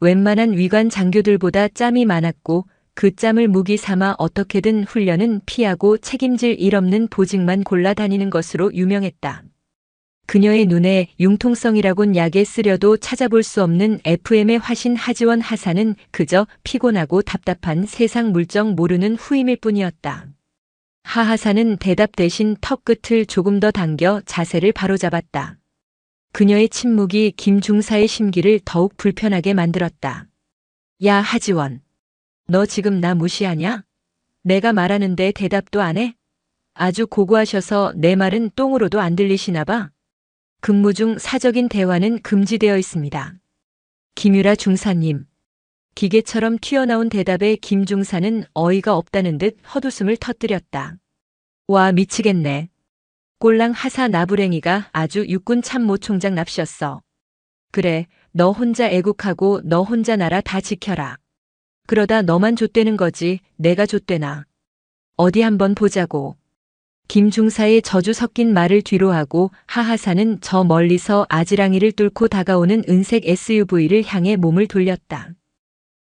S1: 웬만한 위관 장교들보다 짬이 많았고 그 짬을 무기 삼아 어떻게든 훈련은 피하고 책임질 일 없는 보직만 골라 다니는 것으로 유명했다. 그녀의 눈에 융통성이라곤 약에 쓰려도 찾아볼 수 없는 FM의 화신 하지원 하사는 그저 피곤하고 답답한 세상 물정 모르는 후임일 뿐이었다. 하 하사는 대답 대신 턱 끝을 조금 더 당겨 자세를 바로잡았다. 그녀의 침묵이 김 중사의 심기를 더욱 불편하게 만들었다. 야 하지원. 너 지금 나 무시하냐? 내가 말하는데 대답도 안 해? 아주 고고하셔서 내 말은 똥으로도 안 들리시나 봐. 근무 중 사적인 대화는 금지되어 있습니다. 김유라 중사님. 기계처럼 튀어나온 대답에 김 중사는 어이가 없다는 듯 헛웃음을 터뜨렸다. 와 미치겠네. 꼴랑 하사 나부랭이가 아주 육군 참모총장 납셨어. 그래, 너 혼자 애국하고 너 혼자 나라 다 지켜라. 그러다 너만 좆되는 거지 내가 좆되나. 어디 한번 보자고. 김 중사의 저주 섞인 말을 뒤로하고 하하사는 저 멀리서 아지랑이를 뚫고 다가오는 은색 SUV를 향해 몸을 돌렸다.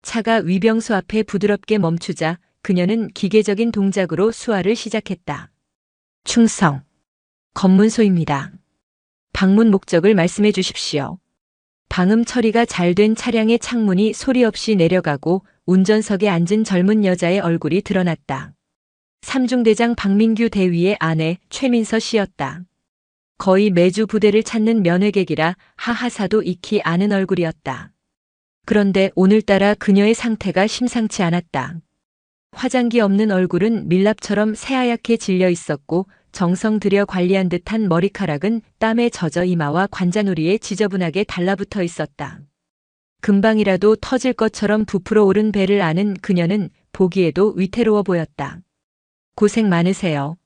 S1: 차가 위병소 앞에 부드럽게 멈추자 그녀는 기계적인 동작으로 수화를 시작했다. 충성. 검문소입니다. 방문 목적을 말씀해 주십시오. 방음 처리가 잘 된 차량의 창문이 소리 없이 내려가고 운전석에 앉은 젊은 여자의 얼굴이 드러났다. 삼중대장 박민규 대위의 아내 최민서 씨였다. 거의 매주 부대를 찾는 면회객이라 하하사도 익히 아는 얼굴이었다. 그런데 오늘따라 그녀의 상태가 심상치 않았다. 화장기 없는 얼굴은 밀랍처럼 새하얗게 질려 있었고 정성 들여 관리한 듯한 머리카락은 땀에 젖어 이마와 관자놀이에 지저분하게 달라붙어 있었다. 금방이라도 터질 것처럼 부풀어 오른 배를 아는 그녀는 보기에도 위태로워 보였다. 고생 많으세요.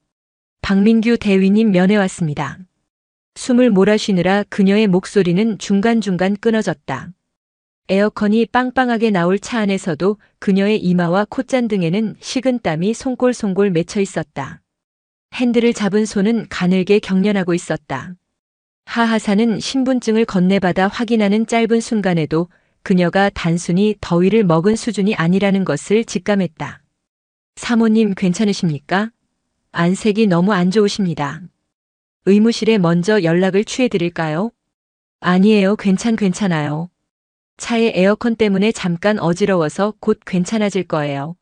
S1: 박민규 대위님 면회 왔습니다. 숨을 몰아쉬느라 그녀의 목소리는 중간중간 끊어졌다. 에어컨이 빵빵하게 나올 차 안에서도 그녀의 이마와 콧잔등에는 식은 땀이 송골송골 맺혀 있었다. 핸들을 잡은 손은 가늘게 경련하고 있었다. 하하사는 신분증을 건네받아 확인하는 짧은 순간에도 그녀가 단순히 더위를 먹은 수준이 아니라는 것을 직감했다. 사모님 괜찮으십니까? 안색이 너무 안 좋으십니다. 의무실에 먼저 연락을 취해드릴까요? 아니에요. 괜찮아요. 차의 에어컨 때문에 잠깐 어지러워서 곧 괜찮아질 거예요.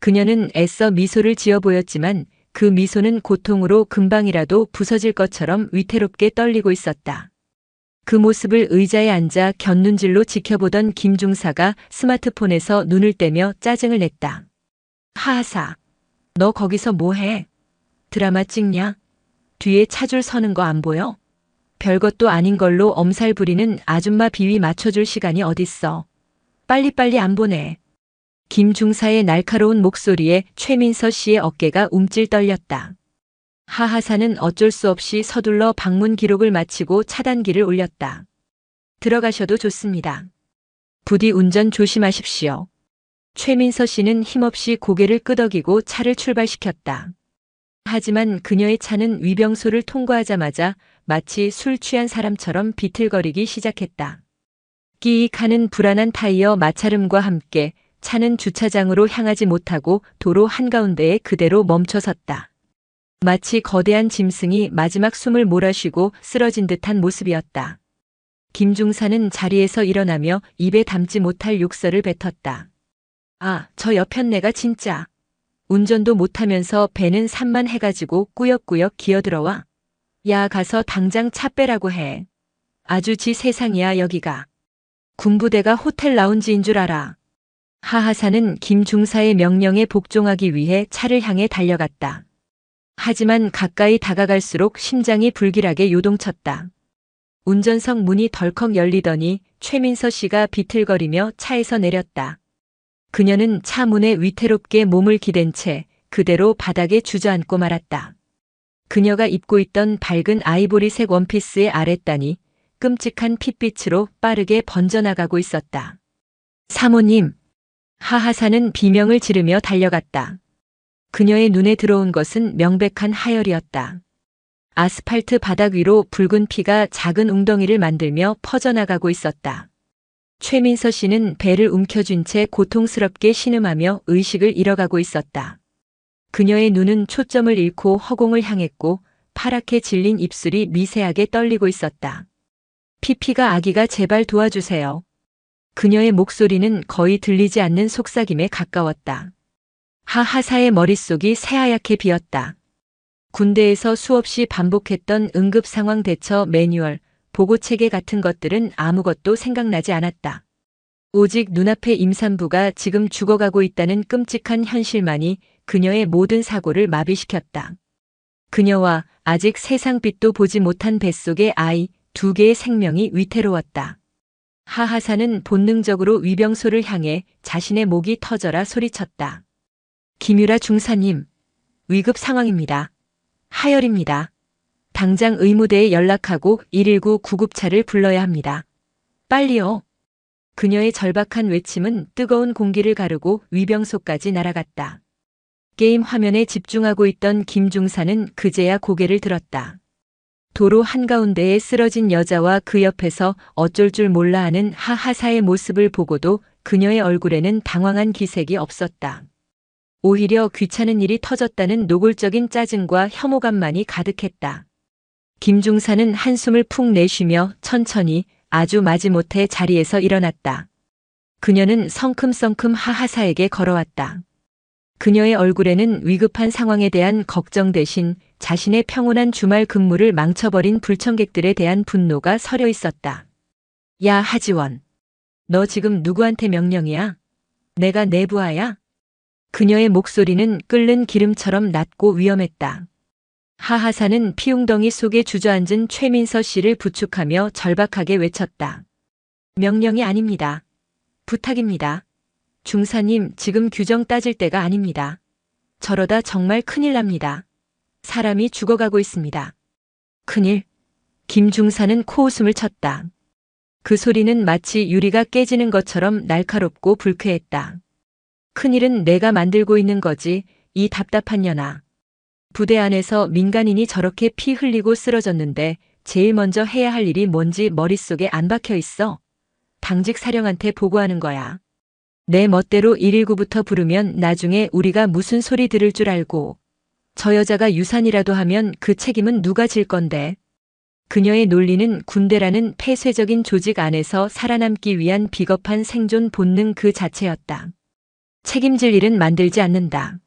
S1: 그녀는 애써 미소를 지어 보였지만 그 미소는 고통으로 금방이라도 부서질 것처럼 위태롭게 떨리고 있었다. 그 모습을 의자에 앉아 곁눈질로 지켜보던 김 중사가 스마트폰에서 눈을 떼며 짜증을 냈다. 하하사, 너 거기서 뭐해? 드라마 찍냐? 뒤에 차줄 서는 거 안 보여? 별것도 아닌 걸로 엄살 부리는 아줌마 비위 맞춰줄 시간이 어딨어. 빨리빨리 안 보내. 김 중사의 날카로운 목소리에 최민서 씨의 어깨가 움찔 떨렸다. 하하사는 어쩔 수 없이 서둘러 방문 기록을 마치고 차단기를 올렸다. 들어가셔도 좋습니다. 부디 운전 조심하십시오. 최민서 씨는 힘없이 고개를 끄덕이고 차를 출발시켰다. 하지만 그녀의 차는 위병소를 통과하자마자 마치 술 취한 사람처럼 비틀거리기 시작했다. 끼익하는 불안한 타이어 마찰음과 함께 차는 주차장으로 향하지 못하고 도로 한가운데에 그대로 멈춰섰다. 마치 거대한 짐승이 마지막 숨을 몰아쉬고 쓰러진 듯한 모습이었다. 김중사는 자리에서 일어나며 입에 담지 못할 욕설을 뱉었다. 아, 저 여편네가 진짜. 운전도 못하면서 배는 산만해가지고 꾸역꾸역 기어들어와. 야, 가서 당장 차 빼라고 해. 아주 지 세상이야 여기가. 군부대가 호텔 라운지인 줄 알아. 하하사는 김중사의 명령에 복종하기 위해 차를 향해 달려갔다. 하지만 가까이 다가갈수록 심장이 불길하게 요동쳤다. 운전석 문이 덜컥 열리더니 최민서 씨가 비틀거리며 차에서 내렸다. 그녀는 차 문에 위태롭게 몸을 기댄 채 그대로 바닥에 주저앉고 말았다. 그녀가 입고 있던 밝은 아이보리색 원피스의 아랫단이 끔찍한 핏빛으로 빠르게 번져나가고 있었다. 사모님, 하하사는 비명을 지르며 달려갔다. 그녀의 눈에 들어온 것은 명백한 하열이었다. 아스팔트 바닥 위로 붉은 피가 작은 웅덩이를 만들며 퍼져나가고 있었다. 최민서 씨는 배를 움켜쥔 채 고통스럽게 신음하며 의식을 잃어가고 있었다. 그녀의 눈은 초점을 잃고 허공을 향했고 파랗게 질린 입술이 미세하게 떨리고 있었다. 피피가 아기가 제발 도와주세요. 그녀의 목소리는 거의 들리지 않는 속삭임에 가까웠다. 하하사의 머릿속이 새하얗게 비었다. 군대에서 수없이 반복했던 응급상황 대처 매뉴얼, 보고체계 같은 것들은 아무것도 생각나지 않았다. 오직 눈앞의 임산부가 지금 죽어가고 있다는 끔찍한 현실만이 그녀의 모든 사고를 마비시켰다. 그녀와 아직 세상빛도 보지 못한 뱃속의 아이 2개의 생명이 위태로웠다. 하하사는 본능적으로 위병소를 향해 자신의 목이 터져라 소리쳤다. 김유라 중사님, 위급 상황입니다. 하열입니다. 당장 의무대에 연락하고 119 구급차를 불러야 합니다. 빨리요. 그녀의 절박한 외침은 뜨거운 공기를 가르고 위병소까지 날아갔다. 게임 화면에 집중하고 있던 김중사는 그제야 고개를 들었다. 도로 한가운데에 쓰러진 여자와 그 옆에서 어쩔 줄 몰라 하는 하하사의 모습을 보고도 그녀의 얼굴에는 당황한 기색이 없었다. 오히려 귀찮은 일이 터졌다는 노골적인 짜증과 혐오감만이 가득했다. 김중사는 한숨을 푹 내쉬며 천천히 아주 마지못해 자리에서 일어났다. 그녀는 성큼성큼 하하사에게 걸어왔다. 그녀의 얼굴에는 위급한 상황에 대한 걱정 대신 자신의 평온한 주말 근무를 망쳐버린 불청객들에 대한 분노가 서려 있었다. 야, 하지원. 너 지금 누구한테 명령이야? 내가 내 부하야? 그녀의 목소리는 끓는 기름처럼 낮고 위험했다. 하하사는 피웅덩이 속에 주저앉은 최민서 씨를 부축하며 절박하게 외쳤다. 명령이 아닙니다. 부탁입니다. 중사님, 지금 규정 따질 때가 아닙니다. 저러다 정말 큰일 납니다. 사람이 죽어가고 있습니다. 큰일? 김중사는 코웃음을 쳤다. 그 소리는 마치 유리가 깨지는 것처럼 날카롭고 불쾌했다. 큰일은 내가 만들고 있는 거지, 이 답답한 년아. 부대 안에서 민간인이 저렇게 피 흘리고 쓰러졌는데 제일 먼저 해야 할 일이 뭔지 머릿속에 안 박혀 있어. 당직 사령한테 보고하는 거야. 내 멋대로 119부터 부르면 나중에 우리가 무슨 소리 들을 줄 알고. 저 여자가 유산이라도 하면 그 책임은 누가 질 건데. 그녀의 논리는 군대라는 폐쇄적인 조직 안에서 살아남기 위한 비겁한 생존 본능 그 자체였다. 책임질 일은 만들지 않는다.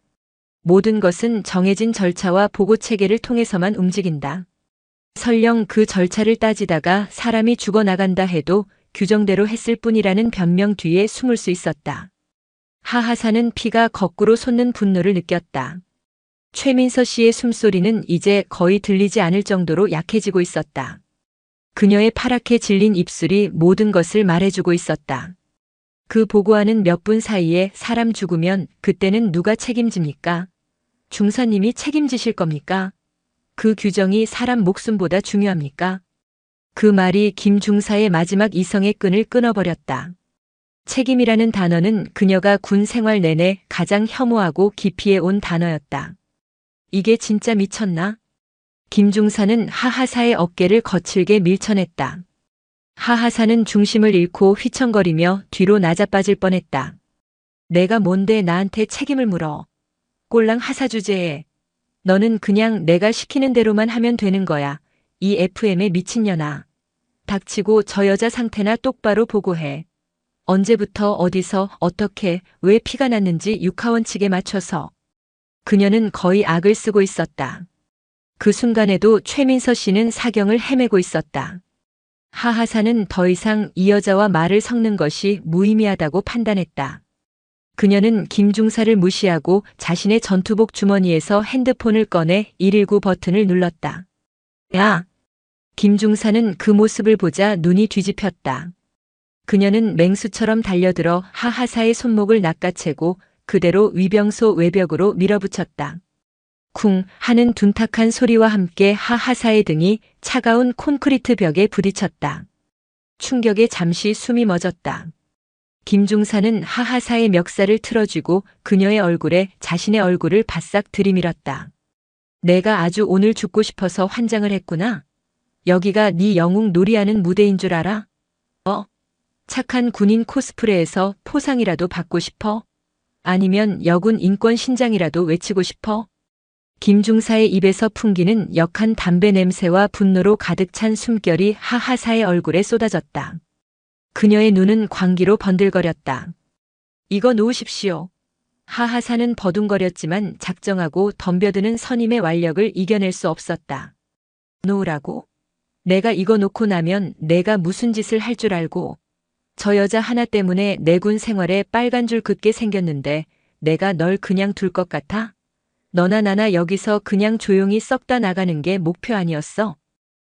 S1: 모든 것은 정해진 절차와 보고 체계를 통해서만 움직인다. 설령 그 절차를 따지다가 사람이 죽어나간다 해도 규정대로 했을 뿐이라는 변명 뒤에 숨을 수 있었다. 하하사는 피가 거꾸로 솟는 분노를 느꼈다. 최민서 씨의 숨소리는 이제 거의 들리지 않을 정도로 약해지고 있었다. 그녀의 파랗게 질린 입술이 모든 것을 말해주고 있었다. 그 보고하는 몇 분 사이에 사람 죽으면 그때는 누가 책임집니까? 중사님이 책임지실 겁니까? 그 규정이 사람 목숨보다 중요합니까? 그 말이 김 중사의 마지막 이성의 끈을 끊어버렸다. 책임이라는 단어는 그녀가 군 생활 내내 가장 혐오하고 기피해온 단어였다. 이게 진짜 미쳤나? 김 중사는 하하사의 어깨를 거칠게 밀쳐냈다. 하하사는 중심을 잃고 휘청거리며 뒤로 나자빠질 뻔했다. 내가 뭔데 나한테 책임을 물어. 꼴랑 하사 주제에. 너는 그냥 내가 시키는 대로만 하면 되는 거야. 이 FM에 미친년아. 닥치고 저 여자 상태나 똑바로 보고해. 언제부터 어디서 어떻게 왜 피가 났는지 육하원칙에 맞춰서. 그녀는 거의 악을 쓰고 있었다. 그 순간에도 최민서 씨는 사경을 헤매고 있었다. 하하사는 더 이상 이 여자와 말을 섞는 것이 무의미하다고 판단했다. 그녀는 김중사를 무시하고 자신의 전투복 주머니에서 핸드폰을 꺼내 119 버튼을 눌렀다. 야! 김중사는 그 모습을 보자 눈이 뒤집혔다. 그녀는 맹수처럼 달려들어 하하사의 손목을 낚아채고 그대로 위병소 외벽으로 밀어붙였다. 쿵 하는 둔탁한 소리와 함께 하하사의 등이 차가운 콘크리트 벽에 부딪혔다. 충격에 잠시 숨이 멎었다. 김중사는 하하사의 멱살을 틀어쥐고 그녀의 얼굴에 자신의 얼굴을 바싹 들이밀었다. 내가 아주 오늘 죽고 싶어서 환장을 했구나. 여기가 네 영웅 놀이하는 무대인 줄 알아? 착한 군인 코스프레에서 포상이라도 받고 싶어? 아니면 여군 인권 신장이라도 외치고 싶어? 김중사의 입에서 풍기는 역한 담배 냄새와 분노로 가득 찬 숨결이 하하사의 얼굴에 쏟아졌다. 그녀의 눈은 광기로 번들거렸다. 이거 놓으십시오. 하하사는 버둥거렸지만 작정하고 덤벼드는 선임의 완력을 이겨낼 수 없었다. 놓으라고? 내가 이거 놓고 나면 내가 무슨 짓을 할 줄 알고. 저 여자 하나 때문에 내 군 생활에 빨간 줄 긋게 생겼는데 내가 널 그냥 둘 것 같아? 너나 나나 여기서 그냥 조용히 썩다 나가는 게 목표 아니었어?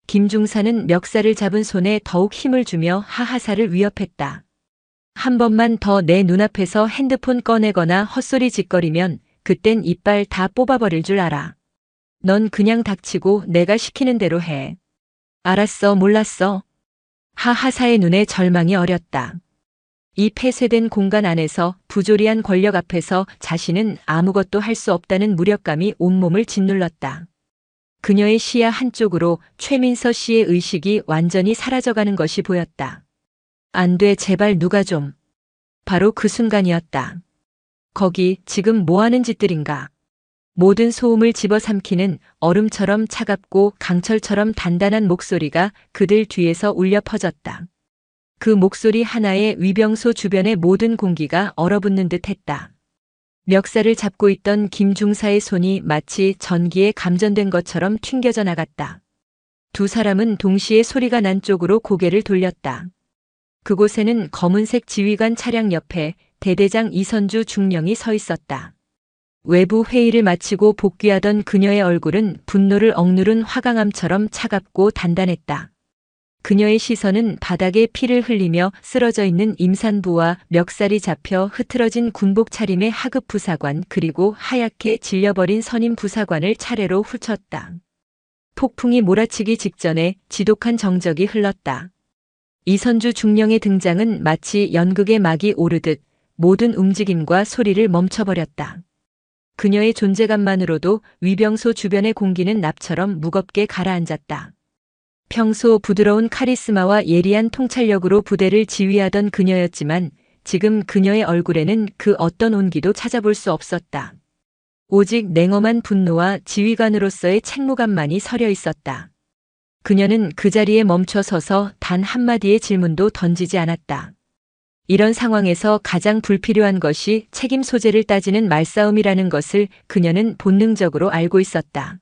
S1: 김중사는 멱살을 잡은 손에 더욱 힘을 주며 하하사를 위협했다. 한 번만 더 내 눈앞에서 핸드폰 꺼내거나 헛소리 짓거리면 그땐 이빨 다 뽑아버릴 줄 알아. 넌 그냥 닥치고 내가 시키는 대로 해. 알았어, 몰랐어. 하하사의 눈에 절망이 어렸다. 이 폐쇄된 공간 안에서 부조리한 권력 앞에서 자신은 아무것도 할 수 없다는 무력감이 온몸을 짓눌렀다. 그녀의 시야 한쪽으로 최민서 씨의 의식이 완전히 사라져가는 것이 보였다. 안 돼, 제발 누가 좀. 바로 그 순간이었다. 거기 지금 뭐 하는 짓들인가. 모든 소음을 집어삼키는 얼음처럼 차갑고 강철처럼 단단한 목소리가 그들 뒤에서 울려 퍼졌다. 그 목소리 하나에 위병소 주변의 모든 공기가 얼어붙는 듯 했다. 멱살을 잡고 있던 김중사의 손이 마치 전기에 감전된 것처럼 튕겨져 나갔다. 두 사람은 동시에 소리가 난 쪽으로 고개를 돌렸다. 그곳에는 검은색 지휘관 차량 옆에 대대장 이선주 중령이 서 있었다. 외부 회의를 마치고 복귀하던 그녀의 얼굴은 분노를 억누른 화강암처럼 차갑고 단단했다. 그녀의 시선은 바닥에 피를 흘리며 쓰러져 있는 임산부와 멱살이 잡혀 흐트러진 군복 차림의 하급 부사관 그리고 하얗게 질려버린 선임 부사관을 차례로 훑었다. 폭풍이 몰아치기 직전에 지독한 정적이 흘렀다. 이선주 중령의 등장은 마치 연극의 막이 오르듯 모든 움직임과 소리를 멈춰버렸다. 그녀의 존재감만으로도 위병소 주변의 공기는 납처럼 무겁게 가라앉았다. 평소 부드러운 카리스마와 예리한 통찰력으로 부대를 지휘하던 그녀였지만 지금 그녀의 얼굴에는 그 어떤 온기도 찾아볼 수 없었다. 오직 냉엄한 분노와 지휘관으로서의 책무감만이 서려 있었다. 그녀는 그 자리에 멈춰 서서 단 한마디의 질문도 던지지 않았다. 이런 상황에서 가장 불필요한 것이 책임 소재를 따지는 말싸움이라는 것을 그녀는 본능적으로 알고 있었다.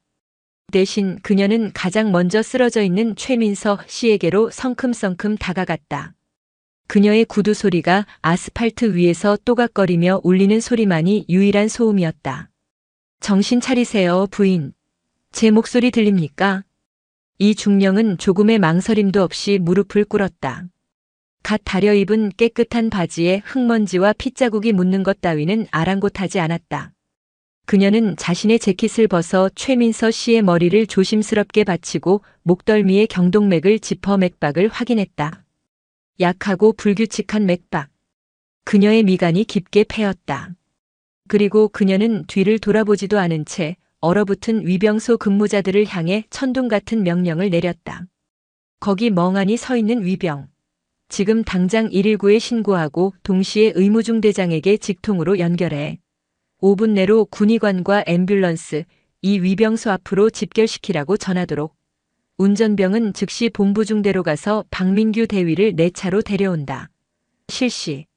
S1: 대신 그녀는 가장 먼저 쓰러져 있는 최민서 씨에게로 성큼성큼 다가갔다. 그녀의 구두 소리가 아스팔트 위에서 또각거리며 울리는 소리만이 유일한 소음이었다. 정신 차리세요, 부인. 제 목소리 들립니까? 이 중령은 조금의 망설임도 없이 무릎을 꿇었다. 갓 다려입은 깨끗한 바지에 흙먼지와 핏자국이 묻는 것 따위는 아랑곳하지 않았다. 그녀는 자신의 재킷을 벗어 최민서 씨의 머리를 조심스럽게 받치고 목덜미의 경동맥을 짚어 맥박을 확인했다. 약하고 불규칙한 맥박. 그녀의 미간이 깊게 패였다. 그리고 그녀는 뒤를 돌아보지도 않은 채 얼어붙은 위병소 근무자들을 향해 천둥 같은 명령을 내렸다. 거기 멍하니 서 있는 위병. 지금 당장 119에 신고하고 동시에 의무중대장에게 직통으로 연결해. 5분 내로 군의관과 앰뷸런스, 이 위병소 앞으로 집결시키라고 전하도록. 운전병은 즉시 본부중대로 가서 박민규 대위를 내 차로 데려온다. 실시.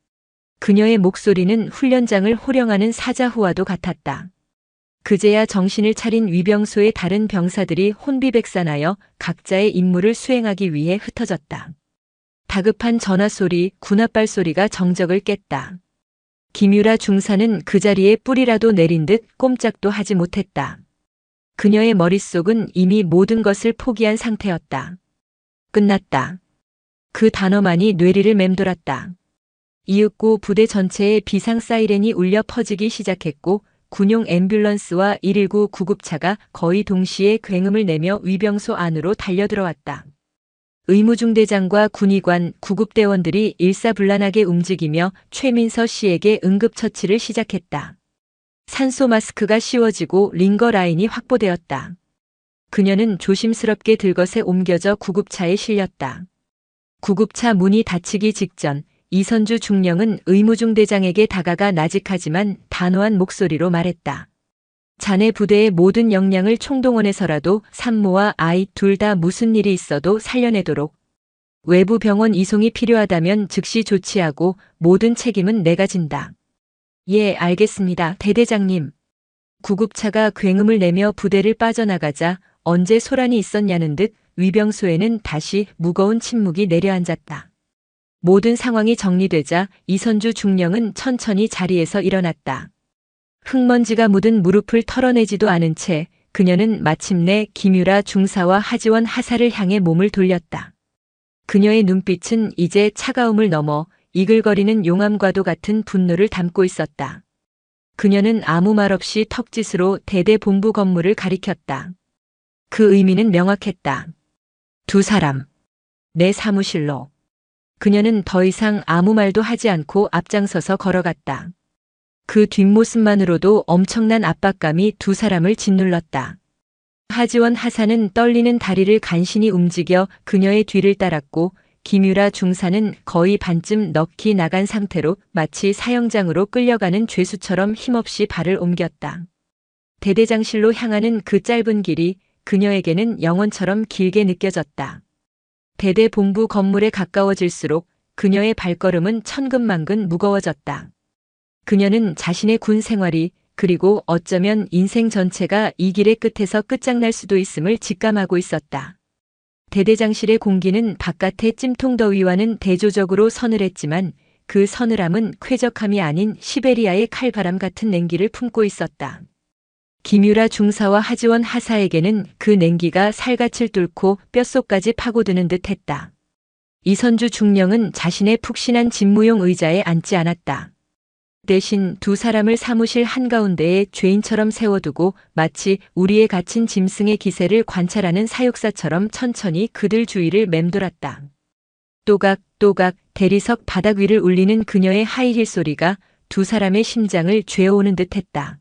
S1: 그녀의 목소리는 훈련장을 호령하는 사자후와도 같았다. 그제야 정신을 차린 위병소의 다른 병사들이 혼비백산하여 각자의 임무를 수행하기 위해 흩어졌다. 다급한 전화소리, 군홧발 소리가 정적을 깼다. 김유라 중사는 그 자리에 뿌리라도 내린 듯 꼼짝도 하지 못했다. 그녀의 머릿속은 이미 모든 것을 포기한 상태였다. 끝났다. 그 단어만이 뇌리를 맴돌았다. 이윽고 부대 전체에 비상 사이렌이 울려 퍼지기 시작했고 군용 앰뷸런스와 119 구급차가 거의 동시에 굉음을 내며 위병소 안으로 달려들어왔다. 의무중대장과 군의관, 구급대원들이 일사불란하게 움직이며 최민서 씨에게 응급처치를 시작했다. 산소 마스크가 씌워지고 링거 라인이 확보되었다. 그녀는 조심스럽게 들것에 옮겨져 구급차에 실렸다. 구급차 문이 닫히기 직전 이선주 중령은 의무중대장에게 다가가 나직하지만 단호한 목소리로 말했다. 자네 부대의 모든 역량을 총동원해서라도 산모와 아이 둘 다 무슨 일이 있어도 살려내도록. 외부 병원 이송이 필요하다면 즉시 조치하고 모든 책임은 내가 진다. 예, 알겠습니다, 대대장님. 구급차가 굉음을 내며 부대를 빠져나가자 언제 소란이 있었냐는 듯 위병소에는 다시 무거운 침묵이 내려앉았다. 모든 상황이 정리되자 이선주 중령은 천천히 자리에서 일어났다. 흙먼지가 묻은 무릎을 털어내지도 않은 채 그녀는 마침내 김유라 중사와 하지원 하사를 향해 몸을 돌렸다. 그녀의 눈빛은 이제 차가움을 넘어 이글거리는 용암과도 같은 분노를 담고 있었다. 그녀는 아무 말 없이 턱짓으로 대대 본부 건물을 가리켰다. 그 의미는 명확했다. 두 사람. 내 사무실로. 그녀는 더 이상 아무 말도 하지 않고 앞장서서 걸어갔다. 그 뒷모습만으로도 엄청난 압박감이 두 사람을 짓눌렀다. 하지원 하사는 떨리는 다리를 간신히 움직여 그녀의 뒤를 따랐고 김유라 중사는 거의 반쯤 넋이 나간 상태로 마치 사형장으로 끌려가는 죄수처럼 힘없이 발을 옮겼다. 대대장실로 향하는 그 짧은 길이 그녀에게는 영원처럼 길게 느껴졌다. 대대 본부 건물에 가까워질수록 그녀의 발걸음은 천근만근 무거워졌다. 그녀는 자신의 군 생활이 그리고 어쩌면 인생 전체가 이 길의 끝에서 끝장날 수도 있음을 직감하고 있었다. 대대장실의 공기는 바깥의 찜통더위와는 대조적으로 서늘했지만 그 서늘함은 쾌적함이 아닌 시베리아의 칼바람 같은 냉기를 품고 있었다. 김유라 중사와 하지원 하사에게는 그 냉기가 살갗을 뚫고 뼛속까지 파고드는 듯 했다. 이선주 중령은 자신의 푹신한 집무용 의자에 앉지 않았다. 대신 두 사람을 사무실 한가운데에 죄인처럼 세워두고 마치 우리의 갇힌 짐승의 기세를 관찰하는 사육사처럼 천천히 그들 주위를 맴돌았다. 또각또각 대리석 바닥 위를 울리는 그녀의 하이힐 소리가 두 사람의 심장을 죄어오는 듯했다.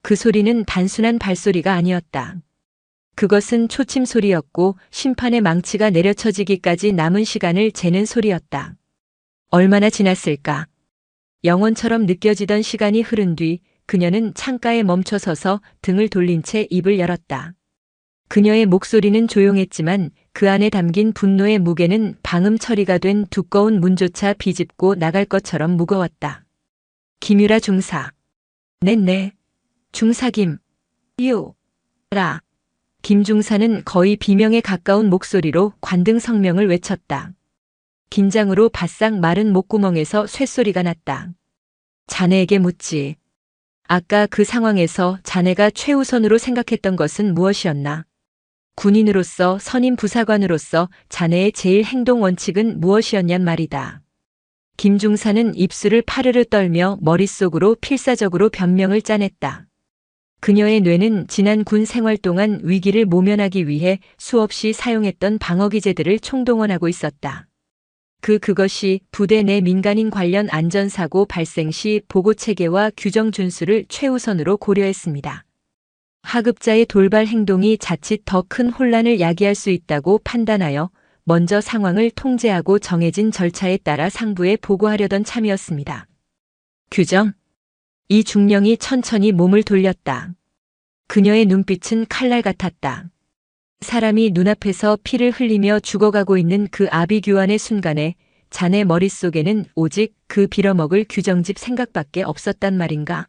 S1: 그 소리는 단순한 발소리가 아니었다. 그것은 초침 소리였고 심판의 망치가 내려쳐지기까지 남은 시간을 재는 소리였다. 얼마나 지났을까? 영원처럼 느껴지던 시간이 흐른 뒤 그녀는 창가에 멈춰서서 등을 돌린 채 입을 열었다. 그녀의 목소리는 조용했지만 그 안에 담긴 분노의 무게는 방음 처리가 된 두꺼운 문조차 비집고 나갈 것처럼 무거웠다. 김유라 중사. 네. 중사김. 라. 김 중사는 거의 비명에 가까운 목소리로 관등 성명을 외쳤다. 긴장으로 바싹 마른 목구멍에서 쇳소리가 났다. 자네에게 묻지. 아까 그 상황에서 자네가 최우선으로 생각했던 것은 무엇이었나? 군인으로서 선임 부사관으로서 자네의 제일 행동 원칙은 무엇이었냔 말이다. 김중사는 입술을 파르르 떨며 머릿속으로 필사적으로 변명을 짜냈다. 그녀의 뇌는 지난 군 생활 동안 위기를 모면하기 위해 수없이 사용했던 방어기제들을 총동원하고 있었다. 그것이 부대 내 민간인 관련 안전사고 발생 시 보고체계와 규정 준수를 최우선으로 고려했습니다. 하급자의 돌발 행동이 자칫 더 큰 혼란을 야기할 수 있다고 판단하여 먼저 상황을 통제하고 정해진 절차에 따라 상부에 보고하려던 참이었습니다. 규정? 이 중령이 천천히 몸을 돌렸다. 그녀의 눈빛은 칼날 같았다. 사람이 눈앞에서 피를 흘리며 죽어가고 있는 그 아비규환의 순간에 자네 머릿속에는 오직 그 빌어먹을 규정집 생각밖에 없었단 말인가.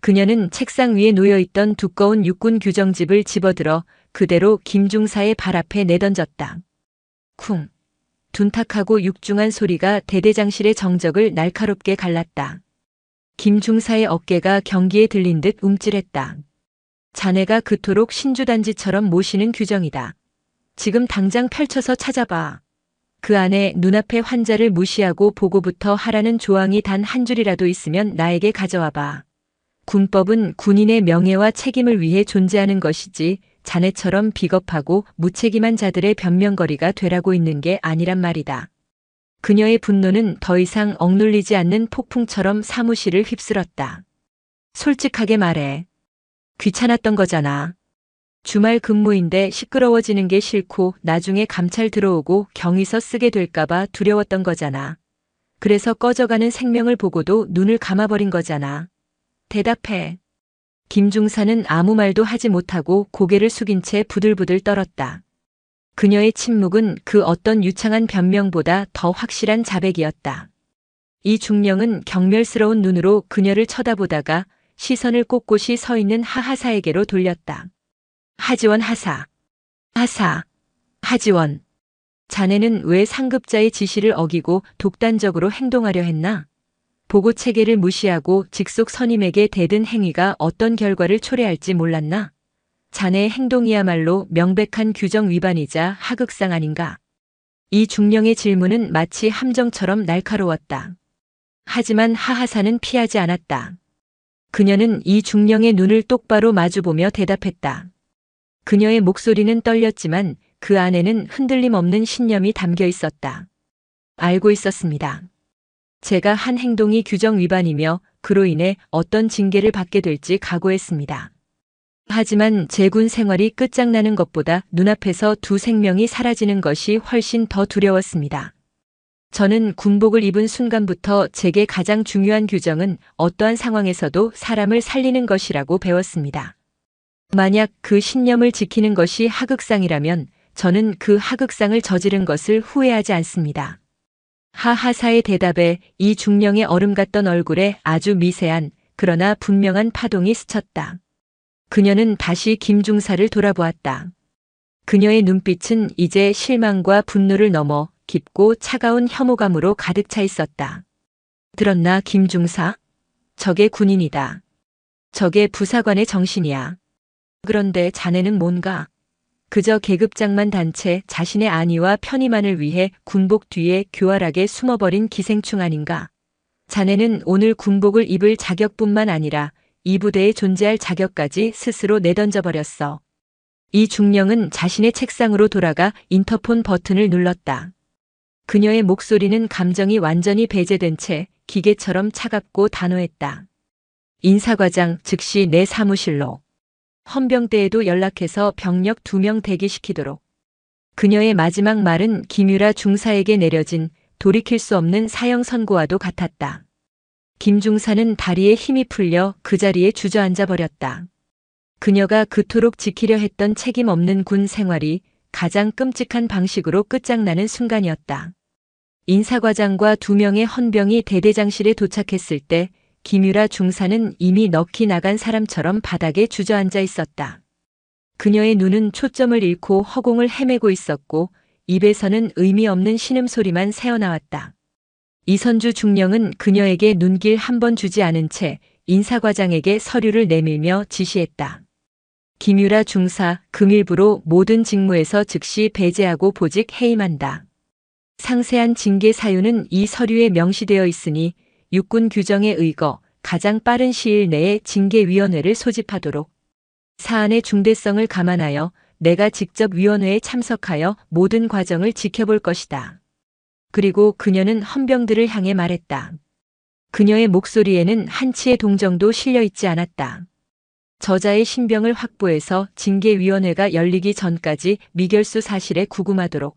S1: 그녀는 책상 위에 놓여있던 두꺼운 육군 규정집을 집어들어 그대로 김중사의 발 앞에 내던졌다. 쿵. 둔탁하고 육중한 소리가 대대장실의 정적을 날카롭게 갈랐다. 김중사의 어깨가 경기에 들린 듯 움찔했다. 자네가 그토록 신주단지처럼 모시는 규정이다. 지금 당장 펼쳐서 찾아봐. 그 안에 눈앞의 환자를 무시하고 보고부터 하라는 조항이 단 한 줄이라도 있으면 나에게 가져와봐. 군법은 군인의 명예와 책임을 위해 존재하는 것이지 자네처럼 비겁하고 무책임한 자들의 변명거리가 되라고 있는 게 아니란 말이다. 그녀의 분노는 더 이상 억눌리지 않는 폭풍처럼 사무실을 휩쓸었다. 솔직하게 말해. 귀찮았던 거잖아. 주말 근무인데 시끄러워지는 게 싫고 나중에 감찰 들어오고 경위서 쓰게 될까봐 두려웠던 거잖아. 그래서 꺼져가는 생명을 보고도 눈을 감아버린 거잖아. 대답해. 김중사는 아무 말도 하지 못하고 고개를 숙인 채 부들부들 떨었다. 그녀의 침묵은 그 어떤 유창한 변명보다 더 확실한 자백이었다. 이 중령은 경멸스러운 눈으로 그녀를 쳐다보다가 시선을 꼿꼿이 서 있는 하하사에게로 돌렸다. 하지원 하사. 하사. 하지원. 자네는 왜 상급자의 지시를 어기고 독단적으로 행동하려 했나? 보고 체계를 무시하고 직속 선임에게 대든 행위가 어떤 결과를 초래할지 몰랐나? 자네의 행동이야말로 명백한 규정 위반이자 하극상 아닌가? 이 중령의 질문은 마치 함정처럼 날카로웠다. 하지만 하하사는 피하지 않았다. 그녀는 이 중령의 눈을 똑바로 마주보며 대답했다. 그녀의 목소리는 떨렸지만 그 안에는 흔들림 없는 신념이 담겨 있었다. 알고 있었습니다. 제가 한 행동이 규정 위반이며 그로 인해 어떤 징계를 받게 될지 각오했습니다. 하지만 제 군 생활이 끝장나는 것보다 눈앞에서 두 생명이 사라지는 것이 훨씬 더 두려웠습니다. 저는 군복을 입은 순간부터 제게 가장 중요한 규정은 어떠한 상황에서도 사람을 살리는 것이라고 배웠습니다. 만약 그 신념을 지키는 것이 하극상이라면 저는 그 하극상을 저지른 것을 후회하지 않습니다. 하하사의 대답에 이 중령의 얼음 같던 얼굴에 아주 미세한 그러나 분명한 파동이 스쳤다. 그녀는 다시 김중사를 돌아보았다. 그녀의 눈빛은 이제 실망과 분노를 넘어 깊고 차가운 혐오감으로 가득 차 있었다. 들었나 김중사? 저게 군인이다. 저게 부사관의 정신이야. 그런데 자네는 뭔가? 그저 계급장만 단체 자신의 안위와 편의만을 위해 군복 뒤에 교활하게 숨어버린 기생충 아닌가. 자네는 오늘 군복을 입을 자격뿐만 아니라 이 부대에 존재할 자격까지 스스로 내던져버렸어. 이 중령은 자신의 책상으로 돌아가 인터폰 버튼을 눌렀다. 그녀의 목소리는 감정이 완전히 배제된 채 기계처럼 차갑고 단호했다. 인사과장 즉시 내 사무실로. 헌병대에도 연락해서 병력 2명 대기시키도록. 그녀의 마지막 말은 김유라 중사에게 내려진 돌이킬 수 없는 사형 선고와도 같았다. 김 중사는 다리에 힘이 풀려 그 자리에 주저앉아 버렸다. 그녀가 그토록 지키려 했던 책임 없는 군 생활이 가장 끔찍한 방식으로 끝장나는 순간이었다. 인사과장과 2명의 헌병이 대대장실에 도착했을 때 김유라 중사는 이미 넋이 나간 사람처럼 바닥에 주저앉아 있었다. 그녀의 눈은 초점을 잃고 허공을 헤매고 있었고 입에서는 의미 없는 신음소리만 새어나왔다. 이선주 중령은 그녀에게 눈길 한 번 주지 않은 채 인사과장에게 서류를 내밀며 지시했다. 김유라 중사 금일부로 모든 직무에서 즉시 배제하고 보직 해임한다. 상세한 징계 사유는 이 서류에 명시되어 있으니 육군 규정에 의거 가장 빠른 시일 내에 징계위원회를 소집하도록. 사안의 중대성을 감안하여 내가 직접 위원회에 참석하여 모든 과정을 지켜볼 것이다. 그리고 그녀는 헌병들을 향해 말했다. 그녀의 목소리에는 한치의 동정도 실려 있지 않았다. 저자의 신병을 확보해서 징계위원회가 열리기 전까지 미결수 사실에 구금하도록.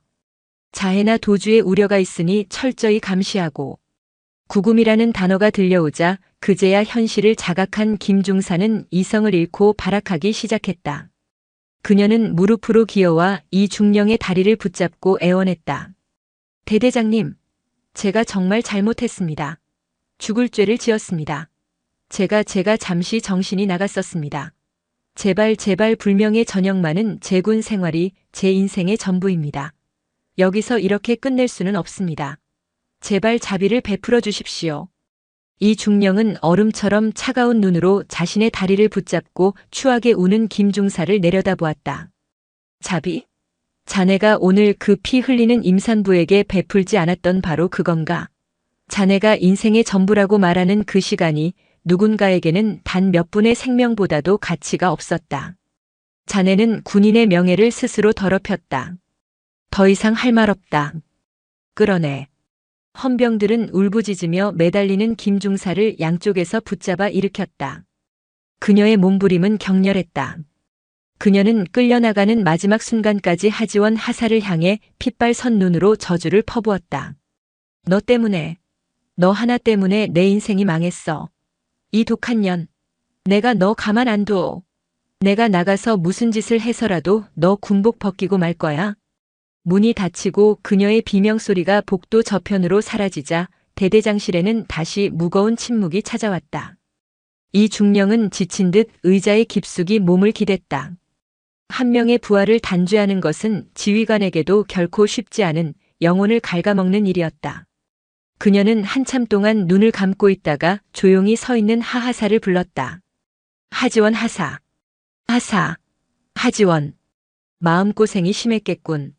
S1: 자해나 도주의 우려가 있으니 철저히 감시하고. 구금이라는 단어가 들려오자 그제야 현실을 자각한 김중사는 이성을 잃고 발악하기 시작했다. 그녀는 무릎으로 기어와 이 중령의 다리를 붙잡고 애원했다. 대대장님, 제가 정말 잘못했습니다. 죽을 죄를 지었습니다. 제가 잠시 정신이 나갔었습니다. 제발 불명예 전역만은 제 군 생활이 제 인생의 전부입니다. 여기서 이렇게 끝낼 수는 없습니다. 제발 자비를 베풀어 주십시오. 이 중령은 얼음처럼 차가운 눈으로 자신의 다리를 붙잡고 추하게 우는 김중사를 내려다보았다. 자비? 자네가 오늘 그 피 흘리는 임산부에게 베풀지 않았던 바로 그건가? 자네가 인생의 전부라고 말하는 그 시간이 누군가에게는 단 몇 분의 생명보다도 가치가 없었다. 자네는 군인의 명예를 스스로 더럽혔다. 더 이상 할 말 없다. 끌어내. 헌병들은 울부짖으며 매달리는 김중사를 양쪽에서 붙잡아 일으켰다. 그녀의 몸부림은 격렬했다. 그녀는 끌려나가는 마지막 순간까지 하지원 하사를 향해 핏발선 눈으로 저주를 퍼부었다. 너 때문에, 너 하나 때문에 내 인생이 망했어. 이 독한 년, 내가 너 가만 안 둬. 내가 나가서 무슨 짓을 해서라도 너 군복 벗기고 말 거야. 문이 닫히고 그녀의 비명소리가 복도 저편으로 사라지자 대대장실에는 다시 무거운 침묵이 찾아왔다. 이 중령은 지친 듯 의자에 깊숙이 몸을 기댔다. 한 명의 부하를 단죄하는 것은 지휘관에게도 결코 쉽지 않은 영혼을 갉아먹는 일이었다. 그녀는 한참 동안 눈을 감고 있다가 조용히 서 있는 하하사를 불렀다. 하지원 하사. 하사. 하지원. 마음고생이 심했겠군.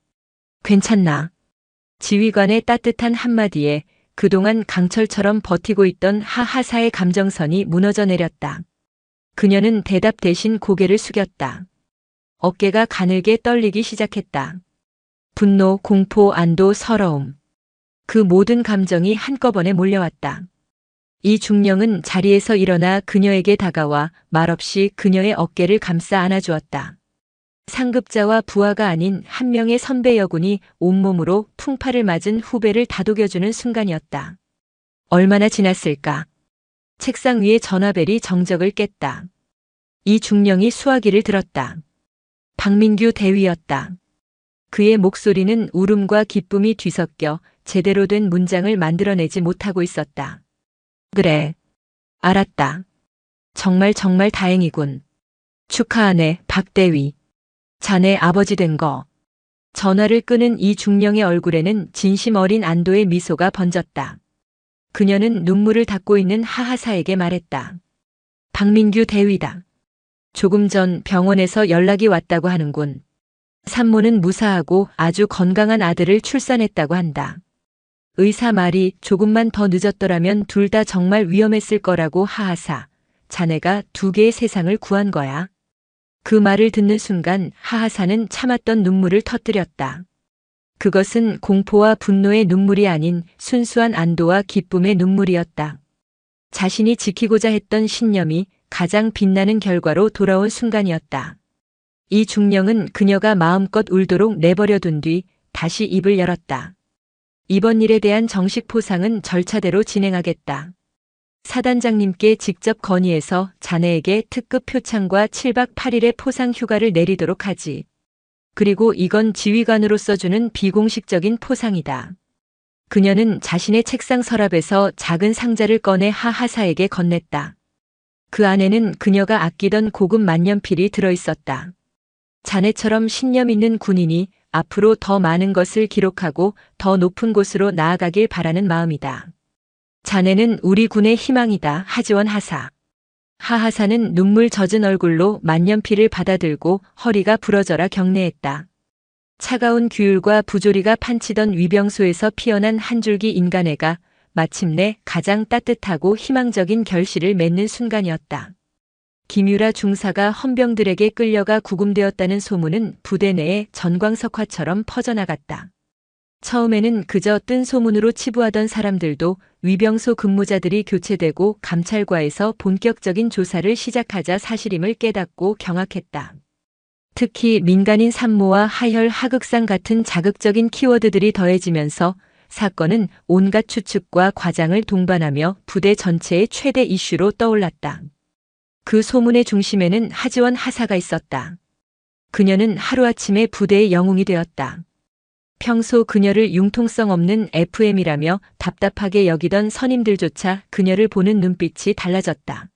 S1: 괜찮나? 지휘관의 따뜻한 한마디에 그동안 강철처럼 버티고 있던 하하사의 감정선이 무너져 내렸다. 그녀는 대답 대신 고개를 숙였다. 어깨가 가늘게 떨리기 시작했다. 분노, 공포, 안도, 서러움. 그 모든 감정이 한꺼번에 몰려왔다. 이 중령은 자리에서 일어나 그녀에게 다가와 말없이 그녀의 어깨를 감싸 안아주었다. 상급자와 부하가 아닌 한 명의 선배 여군이 온몸으로 풍파를 맞은 후배를 다독여주는 순간이었다. 얼마나 지났을까? 책상 위의 전화벨이 정적을 깼다. 이 중령이 수화기를 들었다. 박민규 대위였다. 그의 목소리는 울음과 기쁨이 뒤섞여 제대로 된 문장을 만들어내지 못하고 있었다. 그래. 알았다. 정말 다행이군. 축하하네, 박대위. 자네 아버지 된 거. 전화를 끄는 이 중령의 얼굴에는 진심 어린 안도의 미소가 번졌다. 그녀는 눈물을 닦고 있는 하하사에게 말했다. 박민규 대위다. 조금 전 병원에서 연락이 왔다고 하는군. 산모는 무사하고 아주 건강한 아들을 출산했다고 한다. 의사 말이 조금만 더 늦었더라면 둘 다 정말 위험했을 거라고. 하하사. 자네가 두 개의 세상을 구한 거야. 그 말을 듣는 순간 하하사는 참았던 눈물을 터뜨렸다. 그것은 공포와 분노의 눈물이 아닌 순수한 안도와 기쁨의 눈물이었다. 자신이 지키고자 했던 신념이 가장 빛나는 결과로 돌아온 순간이었다. 이 중령은 그녀가 마음껏 울도록 내버려둔 뒤 다시 입을 열었다. 이번 일에 대한 정식 포상은 절차대로 진행하겠다. 사단장님께 직접 건의해서 자네에게 특급 표창과 7박 8일의 포상 휴가를 내리도록 하지. 그리고 이건 지휘관으로서 주는 비공식적인 포상이다. 그녀는 자신의 책상 서랍에서 작은 상자를 꺼내 하하사에게 건넸다. 그 안에는 그녀가 아끼던 고급 만년필이 들어있었다. 자네처럼 신념 있는 군인이 앞으로 더 많은 것을 기록하고 더 높은 곳으로 나아가길 바라는 마음이다. 자네는 우리 군의 희망이다. 하지원 하사. 하하사는 눈물 젖은 얼굴로 만년필을 받아들고 허리가 부러져라 경례했다. 차가운 규율과 부조리가 판치던 위병소에서 피어난 한 줄기 인간애가 마침내 가장 따뜻하고 희망적인 결실을 맺는 순간이었다. 김유라 중사가 헌병들에게 끌려가 구금되었다는 소문은 부대 내에 전광석화처럼 퍼져나갔다. 처음에는 그저 뜬 소문으로 치부하던 사람들도 위병소 근무자들이 교체되고 감찰과에서 본격적인 조사를 시작하자 사실임을 깨닫고 경악했다. 특히 민간인 산모와 하혈 하극상 같은 자극적인 키워드들이 더해지면서 사건은 온갖 추측과 과장을 동반하며 부대 전체의 최대 이슈로 떠올랐다. 그 소문의 중심에는 하지원 하사가 있었다. 그녀는 하루아침에 부대의 영웅이 되었다. 평소 그녀를 융통성 없는 FM이라며 답답하게 여기던 선임들조차 그녀를 보는 눈빛이 달라졌다.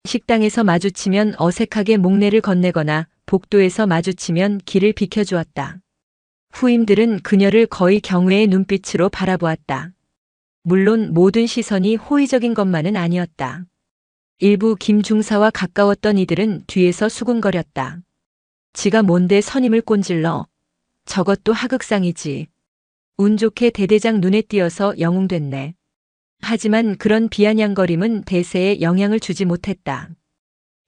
S1: 식당에서 마주치면 어색하게 목례를 건네거나 복도에서 마주치면 길을 비켜주었다. 후임들은 그녀를 거의 경외의 눈빛으로 바라보았다. 물론 모든 시선이 호의적인 것만은 아니었다. 일부 김 중사와 가까웠던 이들은 뒤에서 수군거렸다. 지가 뭔데 선임을 꼰질러. 저것도 하극상이지. 운 좋게 대대장 눈에 띄어서 영웅됐네. 하지만 그런 비아냥거림은 대세에 영향을 주지 못했다.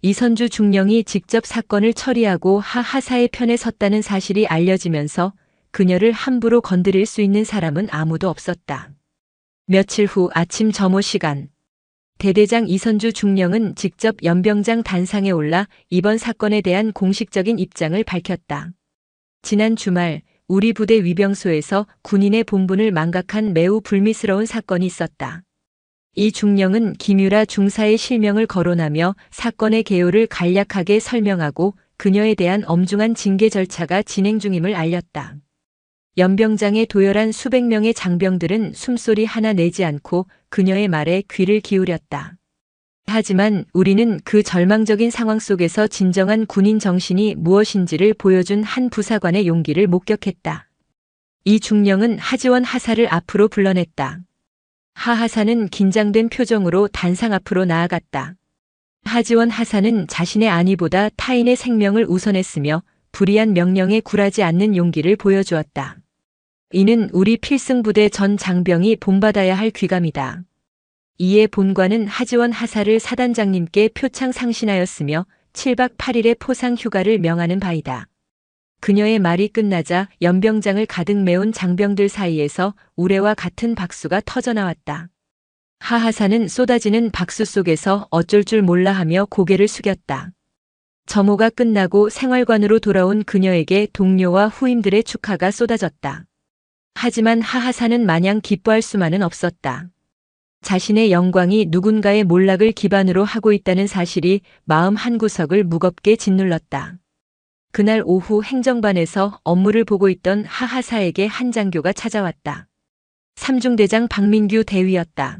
S1: 이선주 중령이 직접 사건을 처리하고 하하사의 편에 섰다는 사실이 알려지면서 그녀를 함부로 건드릴 수 있는 사람은 아무도 없었다. 며칠 후 아침 점호 시간. 대대장 이선주 중령은 직접 연병장 단상에 올라 이번 사건에 대한 공식적인 입장을 밝혔다. 지난 주말 우리 부대 위병소에서 군인의 본분을 망각한 매우 불미스러운 사건이 있었다. 이 중령은 김유라 중사의 실명을 거론하며 사건의 개요를 간략하게 설명하고 그녀에 대한 엄중한 징계 절차가 진행 중임을 알렸다. 연병장에 도열한 수백 명의 장병들은 숨소리 하나 내지 않고 그녀의 말에 귀를 기울였다. 하지만 우리는 그 절망적인 상황 속에서 진정한 군인 정신이 무엇인지를 보여준 한 부사관의 용기를 목격했다. 이 중령은 하지원 하사를 앞으로 불러냈다. 하하사는 긴장된 표정으로 단상 앞으로 나아갔다. 하지원 하사는 자신의 안위보다 타인의 생명을 우선했으며 불의한 명령에 굴하지 않는 용기를 보여주었다. 이는 우리 필승부대 전 장병이 본받아야 할 귀감이다. 이에 본관은 하지원 하사를 사단장님께 표창 상신하였으며 7박 8일의 포상 휴가를 명하는 바이다. 그녀의 말이 끝나자 연병장을 가득 메운 장병들 사이에서 우레와 같은 박수가 터져나왔다. 하하사는 쏟아지는 박수 속에서 어쩔 줄 몰라 하며 고개를 숙였다. 점호가 끝나고 생활관으로 돌아온 그녀에게 동료와 후임들의 축하가 쏟아졌다. 하지만 하하사는 마냥 기뻐할 수만은 없었다. 자신의 영광이 누군가의 몰락을 기반으로 하고 있다는 사실이 마음 한구석을 무겁게 짓눌렀다. 그날 오후 행정반에서 업무를 보고 있던 하하사에게 한 장교가 찾아왔다. 삼중대장 박민규 대위였다.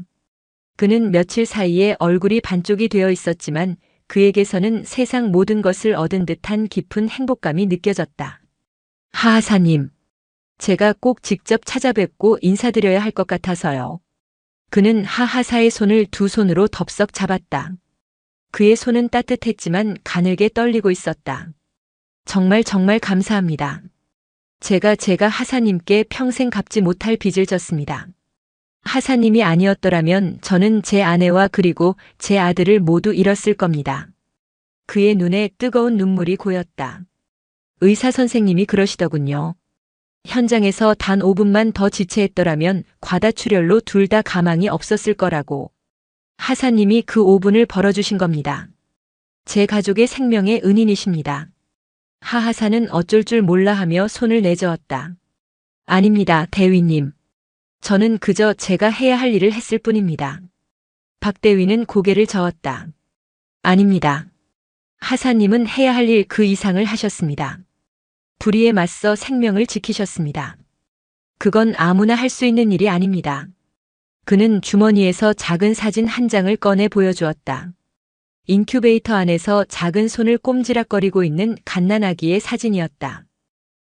S1: 그는 며칠 사이에 얼굴이 반쪽이 되어 있었지만 그에게서는 세상 모든 것을 얻은 듯한 깊은 행복감이 느껴졌다. 하하사님, 제가 꼭 직접 찾아뵙고 인사드려야 할 것 같아서요. 그는 하하사의 손을 두 손으로 덥석 잡았다. 그의 손은 따뜻했지만 가늘게 떨리고 있었다. 정말 감사합니다. 제가 하사님께 평생 갚지 못할 빚을 졌습니다. 하사님이 아니었더라면 저는 제 아내와 그리고 제 아들을 모두 잃었을 겁니다. 그의 눈에 뜨거운 눈물이 고였다. 의사 선생님이 그러시더군요. 현장에서 단 5분만 더 지체했더라면 과다출혈로 둘 다 가망이 없었을 거라고. 하사님이 그 5분을 벌어주신 겁니다. 제 가족의 생명의 은인이십니다. 하하사는 어쩔 줄 몰라 하며 손을 내저었다. 아닙니다, 대위님. 저는 그저 제가 해야 할 일을 했을 뿐입니다. 박 대위는 고개를 저었다. 아닙니다. 하사님은 해야 할 일 그 이상을 하셨습니다. 불의에 맞서 생명을 지키셨습니다. 그건 아무나 할 수 있는 일이 아닙니다. 그는 주머니에서 작은 사진 한 장을 꺼내 보여주었다. 인큐베이터 안에서 작은 손을 꼼지락거리고 있는 갓난아기의 사진이었다.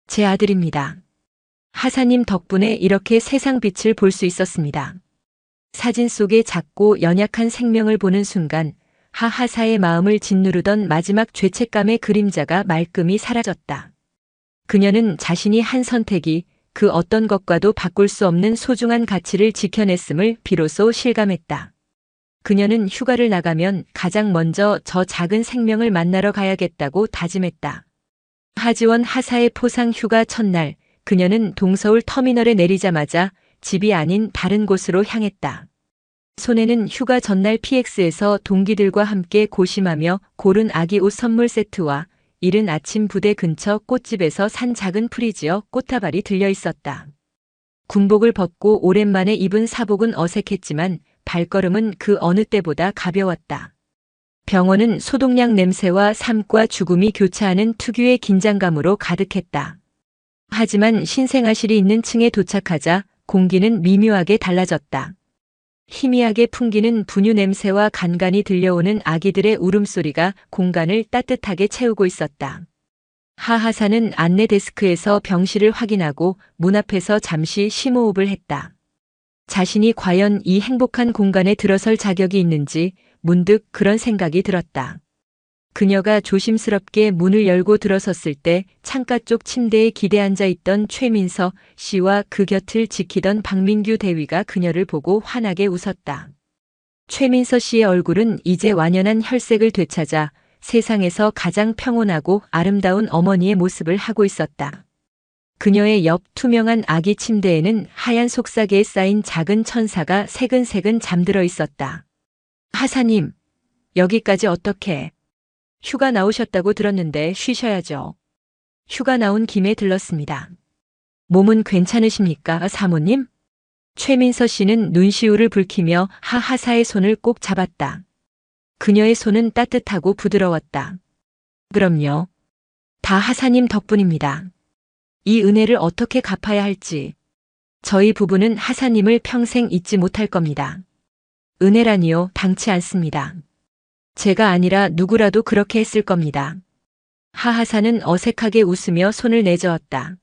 S1: 제 아들입니다. 하사님 덕분에 이렇게 세상 빛을 볼 수 있었습니다. 사진 속의 작고 연약한 생명을 보는 순간 하하사의 마음을 짓누르던 마지막 죄책감의 그림자가 말끔히 사라졌다. 그녀는 자신이 한 선택이 그 어떤 것과도 바꿀 수 없는 소중한 가치를 지켜냈음을 비로소 실감했다. 그녀는 휴가를 나가면 가장 먼저 저 작은 생명을 만나러 가야겠다고 다짐했다. 하지원 하사의 포상 휴가 첫날, 그녀는 동서울 터미널에 내리자마자 집이 아닌 다른 곳으로 향했다. 손에는 휴가 전날 PX에서 동기들과 함께 고심하며 고른 아기 옷 선물 세트와 이른 아침 부대 근처 꽃집에서 산 작은 프리지어 꽃다발이 들려 있었다. 군복을 벗고 오랜만에 입은 사복은 어색했지만 발걸음은 그 어느 때보다 가벼웠다. 병원은 소독약 냄새와 삶과 죽음이 교차하는 특유의 긴장감으로 가득했다. 하지만 신생아실이 있는 층에 도착하자 공기는 미묘하게 달라졌다. 희미하게 풍기는 분유 냄새와 간간히 들려오는 아기들의 울음소리가 공간을 따뜻하게 채우고 있었다. 하하사는 안내 데스크에서 병실을 확인하고 문 앞에서 잠시 심호흡을 했다. 자신이 과연 이 행복한 공간에 들어설 자격이 있는지 문득 그런 생각이 들었다. 그녀가 조심스럽게 문을 열고 들어섰을 때 창가 쪽 침대에 기대 앉아 있던 최민서 씨와 그 곁을 지키던 박민규 대위가 그녀를 보고 환하게 웃었다. 최민서 씨의 얼굴은 이제 완연한 혈색을 되찾아 세상에서 가장 평온하고 아름다운 어머니의 모습을 하고 있었다. 그녀의 옆 투명한 아기 침대에는 하얀 속삭이에 쌓인 작은 천사가 새근새근 잠들어 있었다. 하사님, 여기까지 어떻게? 휴가 나오셨다고 들었는데 쉬셔야죠. 휴가 나온 김에 들렀습니다. 몸은 괜찮으십니까, 사모님? 최민서 씨는 눈시울을 붉히며 하하사의 손을 꼭 잡았다. 그녀의 손은 따뜻하고 부드러웠다. 그럼요. 다 하사님 덕분입니다. 이 은혜를 어떻게 갚아야 할지. 저희 부부는 하사님을 평생 잊지 못할 겁니다. 은혜라니요, 당치 않습니다. 제가 아니라 누구라도 그렇게 했을 겁니다. 하하사는 어색하게 웃으며 손을 내저었다.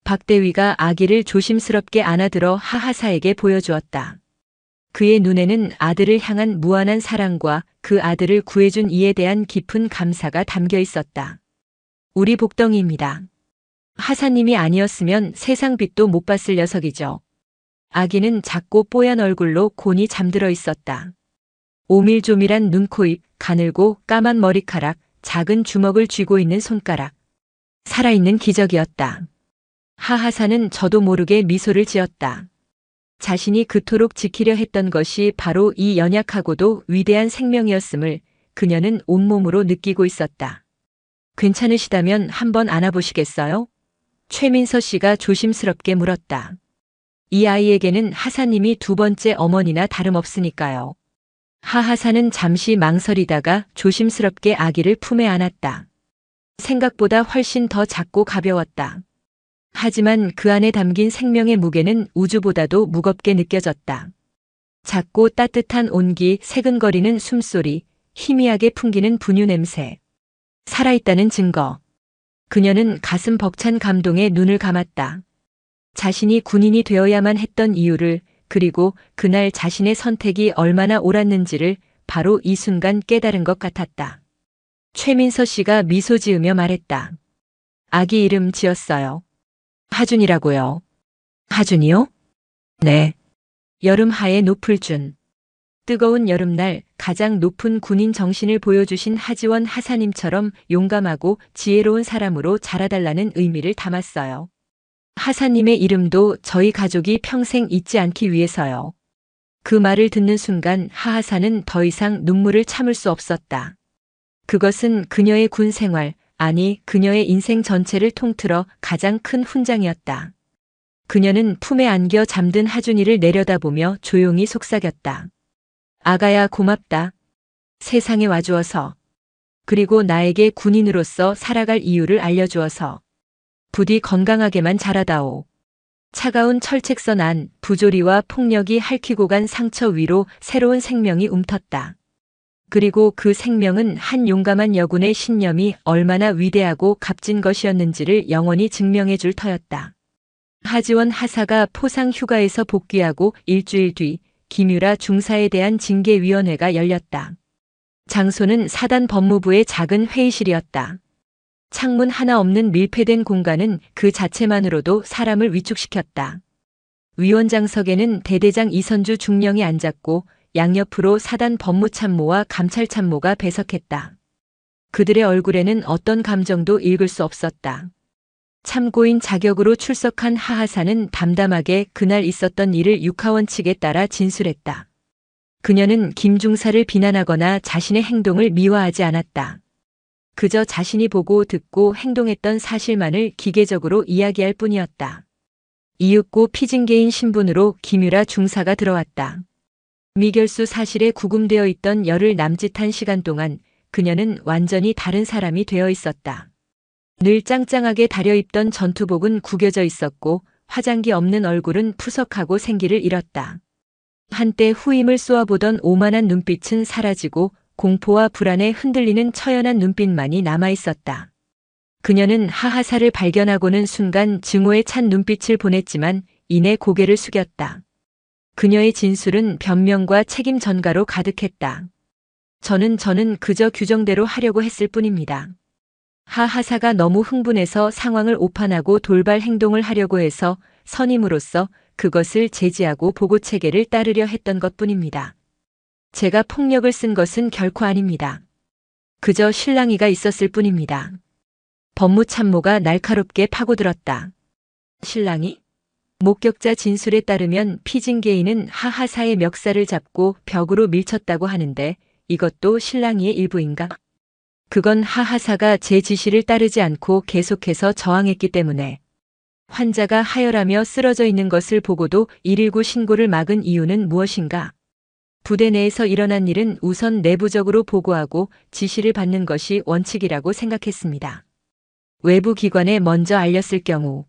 S1: 박대위가 아기를 조심스럽게 안아들어 하하사에게 보여주었다. 그의 눈에는 아들을 향한 무한한 사랑과 그 아들을 구해준 이에 대한 깊은 감사가 담겨 있었다. 우리 복덩이입니다. 하사님이 아니었으면 세상 빛도 못 봤을 녀석이죠. 아기는 작고 뽀얀 얼굴로 곤히 잠들어 있었다. 오밀조밀한 눈, 코, 입, 가늘고 까만 머리카락, 작은 주먹을 쥐고 있는 손가락. 살아있는 기적이었다. 하하사는 저도 모르게 미소를 지었다. 자신이 그토록 지키려 했던 것이 바로 이 연약하고도 위대한 생명이었음을 그녀는 온몸으로 느끼고 있었다. 괜찮으시다면 한번 안아보시겠어요? 최민서 씨가 조심스럽게 물었다. 이 아이에게는 하사님이 두 번째 어머니나 다름없으니까요. 하하사는 잠시 망설이다가 조심스럽게 아기를 품에 안았다. 생각보다 훨씬 더 작고 가벼웠다. 하지만 그 안에 담긴 생명의 무게는 우주보다도 무겁게 느껴졌다. 작고 따뜻한 온기, 새근거리는 숨소리, 희미하게 풍기는 분유 냄새. 살아있다는 증거. 그녀는 가슴 벅찬 감동에 눈을 감았다. 자신이 군인이 되어야만 했던 이유를, 그리고 그날 자신의 선택이 얼마나 옳았는지를 바로 이 순간 깨달은 것 같았다. 최민서 씨가 미소 지으며 말했다. 아기 이름 지었어요. 하준이라고요. 하준이요? 네. 여름하의 노풀준. 뜨거운 여름날 가장 높은 군인 정신을 보여주신 하지원 하사님처럼 용감하고 지혜로운 사람으로 자라달라는 의미를 담았어요. 하사님의 이름도 저희 가족이 평생 잊지 않기 위해서요. 그 말을 듣는 순간 하하사는 더 이상 눈물을 참을 수 없었다. 그것은 그녀의 군 생활, 아니 그녀의 인생 전체를 통틀어 가장 큰 훈장이었다. 그녀는 품에 안겨 잠든 하준이를 내려다보며 조용히 속삭였다. 아가야 고맙다. 세상에 와주어서. 그리고 나에게 군인으로서 살아갈 이유를 알려주어서. 부디 건강하게만 자라다오. 차가운 철책선 안 부조리와 폭력이 핥히고 간 상처 위로 새로운 생명이 움텄다. 그리고 그 생명은 한 용감한 여군의 신념이 얼마나 위대하고 값진 것이었는지를 영원히 증명해 줄 터였다. 하지원 하사가 포상 휴가에서 복귀하고 일주일 뒤 김유라 중사에 대한 징계위원회가 열렸다. 장소는 사단 법무부의 작은 회의실이었다. 창문 하나 없는 밀폐된 공간은 그 자체만으로도 사람을 위축시켰다. 위원장석에는 대대장 이선주 중령이 앉았고 양옆으로 사단 법무참모와 감찰참모가 배석했다. 그들의 얼굴에는 어떤 감정도 읽을 수 없었다. 참고인 자격으로 출석한 하하사는 담담하게 그날 있었던 일을 육하원 측에 따라 진술했다. 그녀는 김중사를 비난하거나 자신의 행동을 미화하지 않았다. 그저 자신이 보고 듣고 행동했던 사실만을 기계적으로 이야기할 뿐이었다. 이윽고 피징계인 신분으로 김유라 중사가 들어왔다. 미결수 사실에 구금되어 있던 열흘 남짓한 시간 동안 그녀는 완전히 다른 사람이 되어 있었다. 늘 짱짱하게 다려입던 전투복은 구겨져 있었고 화장기 없는 얼굴은 푸석하고 생기를 잃었다. 한때 후임을 쏘아보던 오만한 눈빛은 사라지고 공포와 불안에 흔들리는 처연한 눈빛만이 남아있었다. 그녀는 하하사를 발견하고는 순간 증오에 찬 눈빛을 보냈지만 이내 고개를 숙였다. 그녀의 진술은 변명과 책임 전가로 가득했다. 저는 그저 규정대로 하려고 했을 뿐입니다. 하하사가 너무 흥분해서 상황을 오판하고 돌발 행동을 하려고 해서 선임으로서 그것을 제지하고 보고 체계를 따르려 했던 것뿐입니다. 제가 폭력을 쓴 것은 결코 아닙니다. 그저 실랑이가 있었을 뿐입니다. 법무참모가 날카롭게 파고들었다. 실랑이? 목격자 진술에 따르면 피징계인은 하하사의 멱살을 잡고 벽으로 밀쳤다고 하는데 이것도 실랑이의 일부인가? 그건 하하사가 제 지시를 따르지 않고 계속해서 저항했기 때문에 환자가 하혈하며 쓰러져 있는 것을 보고도 119 신고를 막은 이유는 무엇인가? 부대 내에서 일어난 일은 우선 내부적으로 보고하고 지시를 받는 것이 원칙이라고 생각했습니다. 외부 기관에 먼저 알렸을 경우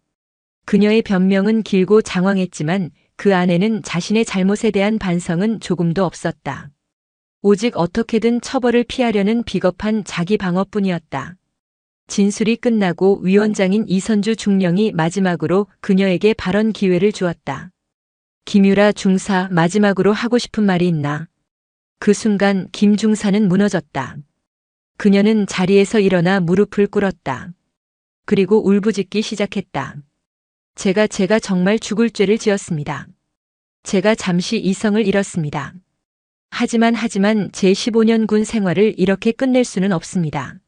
S1: 그녀의 변명은 길고 장황했지만 그 안에는 자신의 잘못에 대한 반성은 조금도 없었다. 오직 어떻게든 처벌을 피하려는 비겁한 자기 방어뿐이었다. 진술이 끝나고 위원장인 이선주 중령이 마지막으로 그녀에게 발언 기회를 주었다. 김유라 중사, 마지막으로 하고 싶은 말이 있나? 그 순간 김 중사는 무너졌다. 그녀는 자리에서 일어나 무릎을 꿇었다. 그리고 울부짖기 시작했다. 제가 정말 죽을 죄를 지었습니다. 제가 잠시 이성을 잃었습니다. 하지만 제 15년 군 생활을 이렇게 끝낼 수는 없습니다.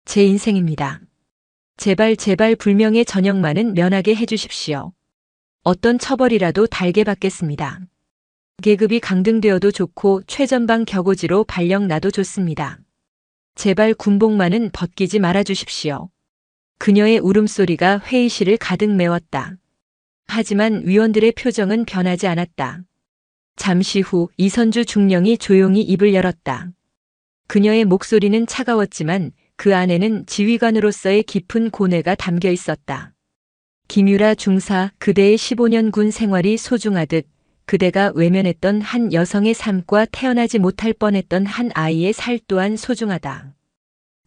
S1: 제 인생입니다. 제발 불명예 전역만은 면하게 해주십시오. 어떤 처벌이라도 달게 받겠습니다. 계급이 강등되어도 좋고 최전방 격오지로 발령 나도 좋습니다. 제발 군복만은 벗기지 말아주십시오. 그녀의 울음소리가 회의실을 가득 메웠다. 하지만 위원들의 표정은 변하지 않았다. 잠시 후 이선주 중령이 조용히 입을 열었다. 그녀의 목소리는 차가웠지만 그 안에는 지휘관으로서의 깊은 고뇌가 담겨 있었다. 김유라 중사, 그대의 15년 군 생활이 소중하듯 그대가 외면했던 한 여성의 삶과 태어나지 못할 뻔했던 한 아이의 살 또한 소중하다.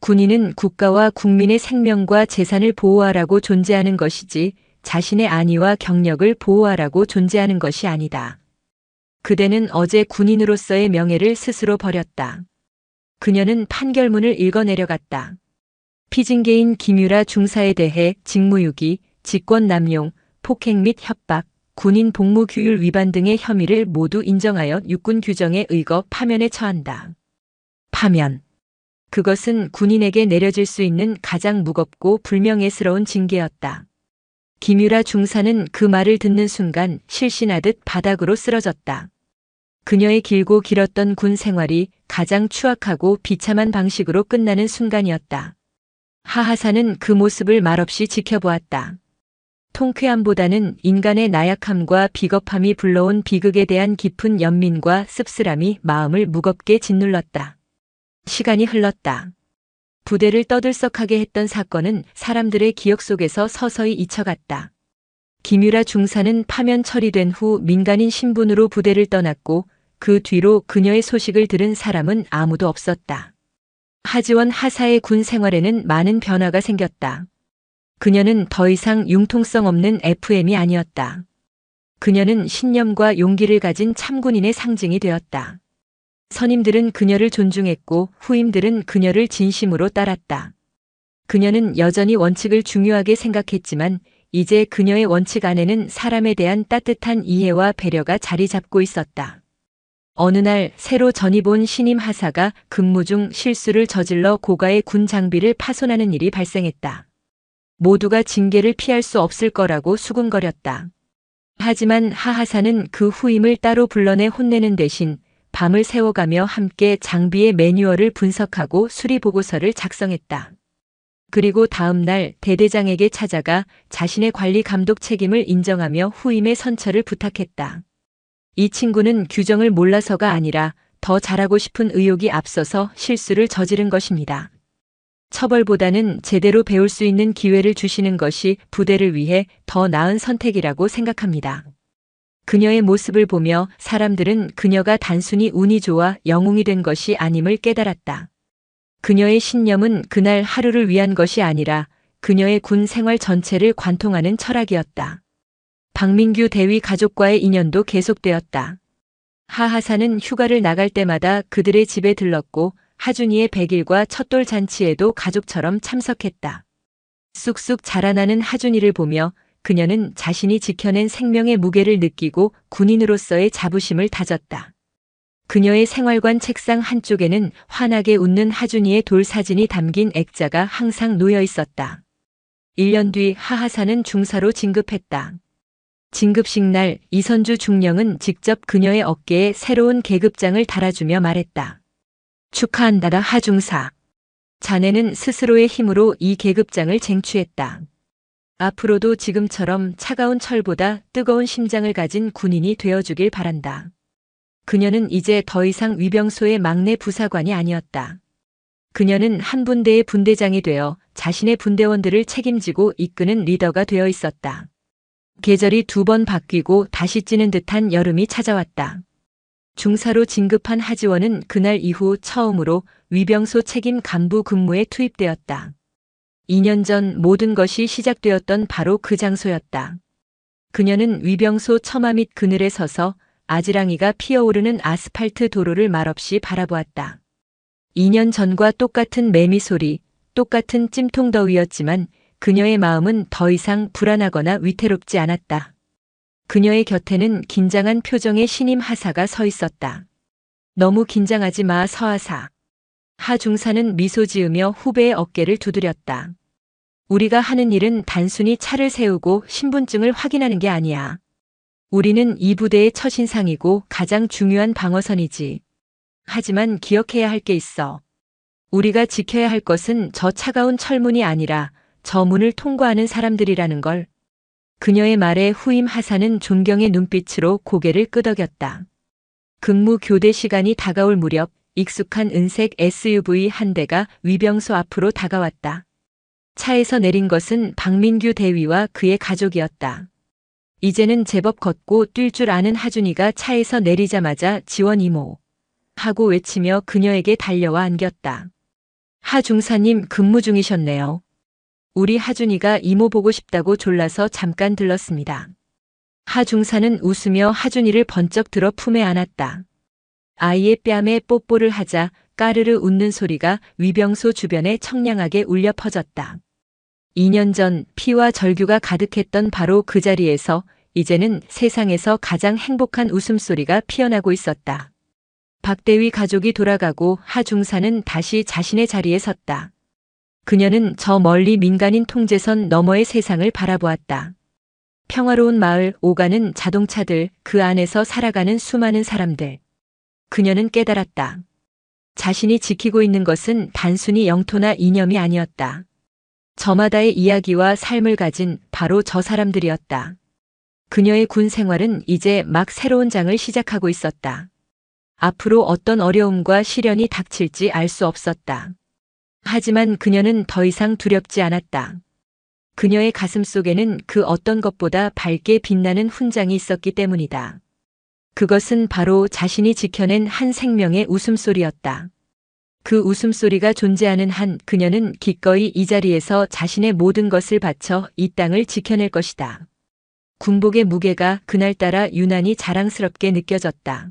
S1: 군인은 국가와 국민의 생명과 재산을 보호하라고 존재하는 것이지 자신의 안위와 경력을 보호하라고 존재하는 것이 아니다. 그대는 어제 군인으로서의 명예를 스스로 버렸다. 그녀는 판결문을 읽어내려갔다. 피징계인 김유라 중사에 대해 직무유기, 직권남용, 폭행 및 협박, 군인 복무규율 위반 등의 혐의를 모두 인정하여 육군 규정에 의거 파면에 처한다. 파면. 그것은 군인에게 내려질 수 있는 가장 무겁고 불명예스러운 징계였다. 김유라 중사는 그 말을 듣는 순간 실신하듯 바닥으로 쓰러졌다. 그녀의 길고 길었던 군 생활이 가장 추악하고 비참한 방식으로 끝나는 순간이었다. 하하사는 그 모습을 말없이 지켜보았다. 통쾌함보다는 인간의 나약함과 비겁함이 불러온 비극에 대한 깊은 연민과 씁쓸함이 마음을 무겁게 짓눌렀다. 시간이 흘렀다. 부대를 떠들썩하게 했던 사건은 사람들의 기억 속에서 서서히 잊혀갔다. 김유라 중사는 파면 처리된 후 민간인 신분으로 부대를 떠났고 그 뒤로 그녀의 소식을 들은 사람은 아무도 없었다. 하지원 하사의 군 생활에는 많은 변화가 생겼다. 그녀는 더 이상 융통성 없는 FM이 아니었다. 그녀는 신념과 용기를 가진 참군인의 상징이 되었다. 선임들은 그녀를 존중했고 후임들은 그녀를 진심으로 따랐다. 그녀는 여전히 원칙을 중요하게 생각했지만 이제 그녀의 원칙 안에는 사람에 대한 따뜻한 이해와 배려가 자리 잡고 있었다. 어느 날 새로 전입 온 신임 하사가 근무 중 실수를 저질러 고가의 군 장비를 파손하는 일이 발생했다. 모두가 징계를 피할 수 없을 거라고 수군거렸다. 하지만 하 하사는 그 후임을 따로 불러내 혼내는 대신 밤을 새워가며 함께 장비의 매뉴얼을 분석하고 수리 보고서를 작성했다. 그리고 다음 날 대대장에게 찾아가 자신의 관리 감독 책임을 인정하며 후임의 선처를 부탁했다. 이 친구는 규정을 몰라서가 아니라 더 잘하고 싶은 의욕이 앞서서 실수를 저지른 것입니다. 처벌보다는 제대로 배울 수 있는 기회를 주시는 것이 부대를 위해 더 나은 선택이라고 생각합니다. 그녀의 모습을 보며 사람들은 그녀가 단순히 운이 좋아 영웅이 된 것이 아님을 깨달았다. 그녀의 신념은 그날 하루를 위한 것이 아니라 그녀의 군 생활 전체를 관통하는 철학이었다. 박민규 대위 가족과의 인연도 계속되었다. 하 하사는 휴가를 나갈 때마다 그들의 집에 들렀고 하준이의 100일과 첫돌 잔치에도 가족처럼 참석했다. 쑥쑥 자라나는 하준이를 보며 그녀는 자신이 지켜낸 생명의 무게를 느끼고 군인으로서의 자부심을 다졌다. 그녀의 생활관 책상 한쪽에는 환하게 웃는 하준이의 돌 사진이 담긴 액자가 항상 놓여 있었다. 1년 뒤 하하사는 중사로 진급했다. 진급식 날 이선주 중령은 직접 그녀의 어깨에 새로운 계급장을 달아주며 말했다. 축하한다 하중사. 자네는 스스로의 힘으로 이 계급장을 쟁취했다. 앞으로도 지금처럼 차가운 철보다 뜨거운 심장을 가진 군인이 되어주길 바란다. 그녀는 이제 더 이상 위병소의 막내 부사관이 아니었다. 그녀는 한 분대의 분대장이 되어 자신의 분대원들을 책임지고 이끄는 리더가 되어 있었다. 계절이 2번 바뀌고 다시 찌는 듯한 여름이 찾아왔다. 중사로 진급한 하지원은 그날 이후 처음으로 위병소 책임 간부 근무에 투입되었다. 2년 전 모든 것이 시작되었던 바로 그 장소였다. 그녀는 위병소 처마 밑 그늘에 서서 아지랑이가 피어오르는 아스팔트 도로를 말없이 바라보았다. 2년 전과 똑같은 매미 소리, 똑같은 찜통더위였지만 그녀의 마음은 더 이상 불안하거나 위태롭지 않았다. 그녀의 곁에는 긴장한 표정의 신임 하사가 서 있었다. 너무 긴장하지 마, 서하사. 하 중사는 미소 지으며 후배의 어깨를 두드렸다. 우리가 하는 일은 단순히 차를 세우고 신분증을 확인하는 게 아니야. 우리는 이 부대의 첫인상이고 가장 중요한 방어선이지. 하지만 기억해야 할 게 있어. 우리가 지켜야 할 것은 저 차가운 철문이 아니라 저 문을 통과하는 사람들이라는 걸. 그녀의 말에 후임 하사는 존경의 눈빛으로 고개를 끄덕였다. 근무 교대 시간이 다가올 무렵 익숙한 은색 SUV 한 대가 위병소 앞으로 다가왔다. 차에서 내린 것은 박민규 대위와 그의 가족이었다. 이제는 제법 걷고 뛸 줄 아는 하준이가 차에서 내리자마자 지원 이모 하고 외치며 그녀에게 달려와 안겼다. 하 중사님 근무 중이셨네요. 우리 하준이가 이모 보고 싶다고 졸라서 잠깐 들렀습니다. 하 중사는 웃으며 하준이를 번쩍 들어 품에 안았다. 아이의 뺨에 뽀뽀를 하자 까르르 웃는 소리가 위병소 주변에 청량하게 울려 퍼졌다. 2년 전 피와 절규가 가득했던 바로 그 자리에서 이제는 세상에서 가장 행복한 웃음소리가 피어나고 있었다. 박대위 가족이 돌아가고 하 중사는 다시 자신의 자리에 섰다. 그녀는 저 멀리 민간인 통제선 너머의 세상을 바라보았다. 평화로운 마을, 오가는 자동차들, 그 안에서 살아가는 수많은 사람들. 그녀는 깨달았다. 자신이 지키고 있는 것은 단순히 영토나 이념이 아니었다. 저마다의 이야기와 삶을 가진 바로 저 사람들이었다. 그녀의 군 생활은 이제 막 새로운 장을 시작하고 있었다. 앞으로 어떤 어려움과 시련이 닥칠지 알 수 없었다. 하지만 그녀는 더 이상 두렵지 않았다. 그녀의 가슴 속에는 그 어떤 것보다 밝게 빛나는 훈장이 있었기 때문이다. 그것은 바로 자신이 지켜낸 한 생명의 웃음소리였다. 그 웃음소리가 존재하는 한 그녀는 기꺼이 이 자리에서 자신의 모든 것을 바쳐 이 땅을 지켜낼 것이다. 군복의 무게가 그날따라 유난히 자랑스럽게 느껴졌다.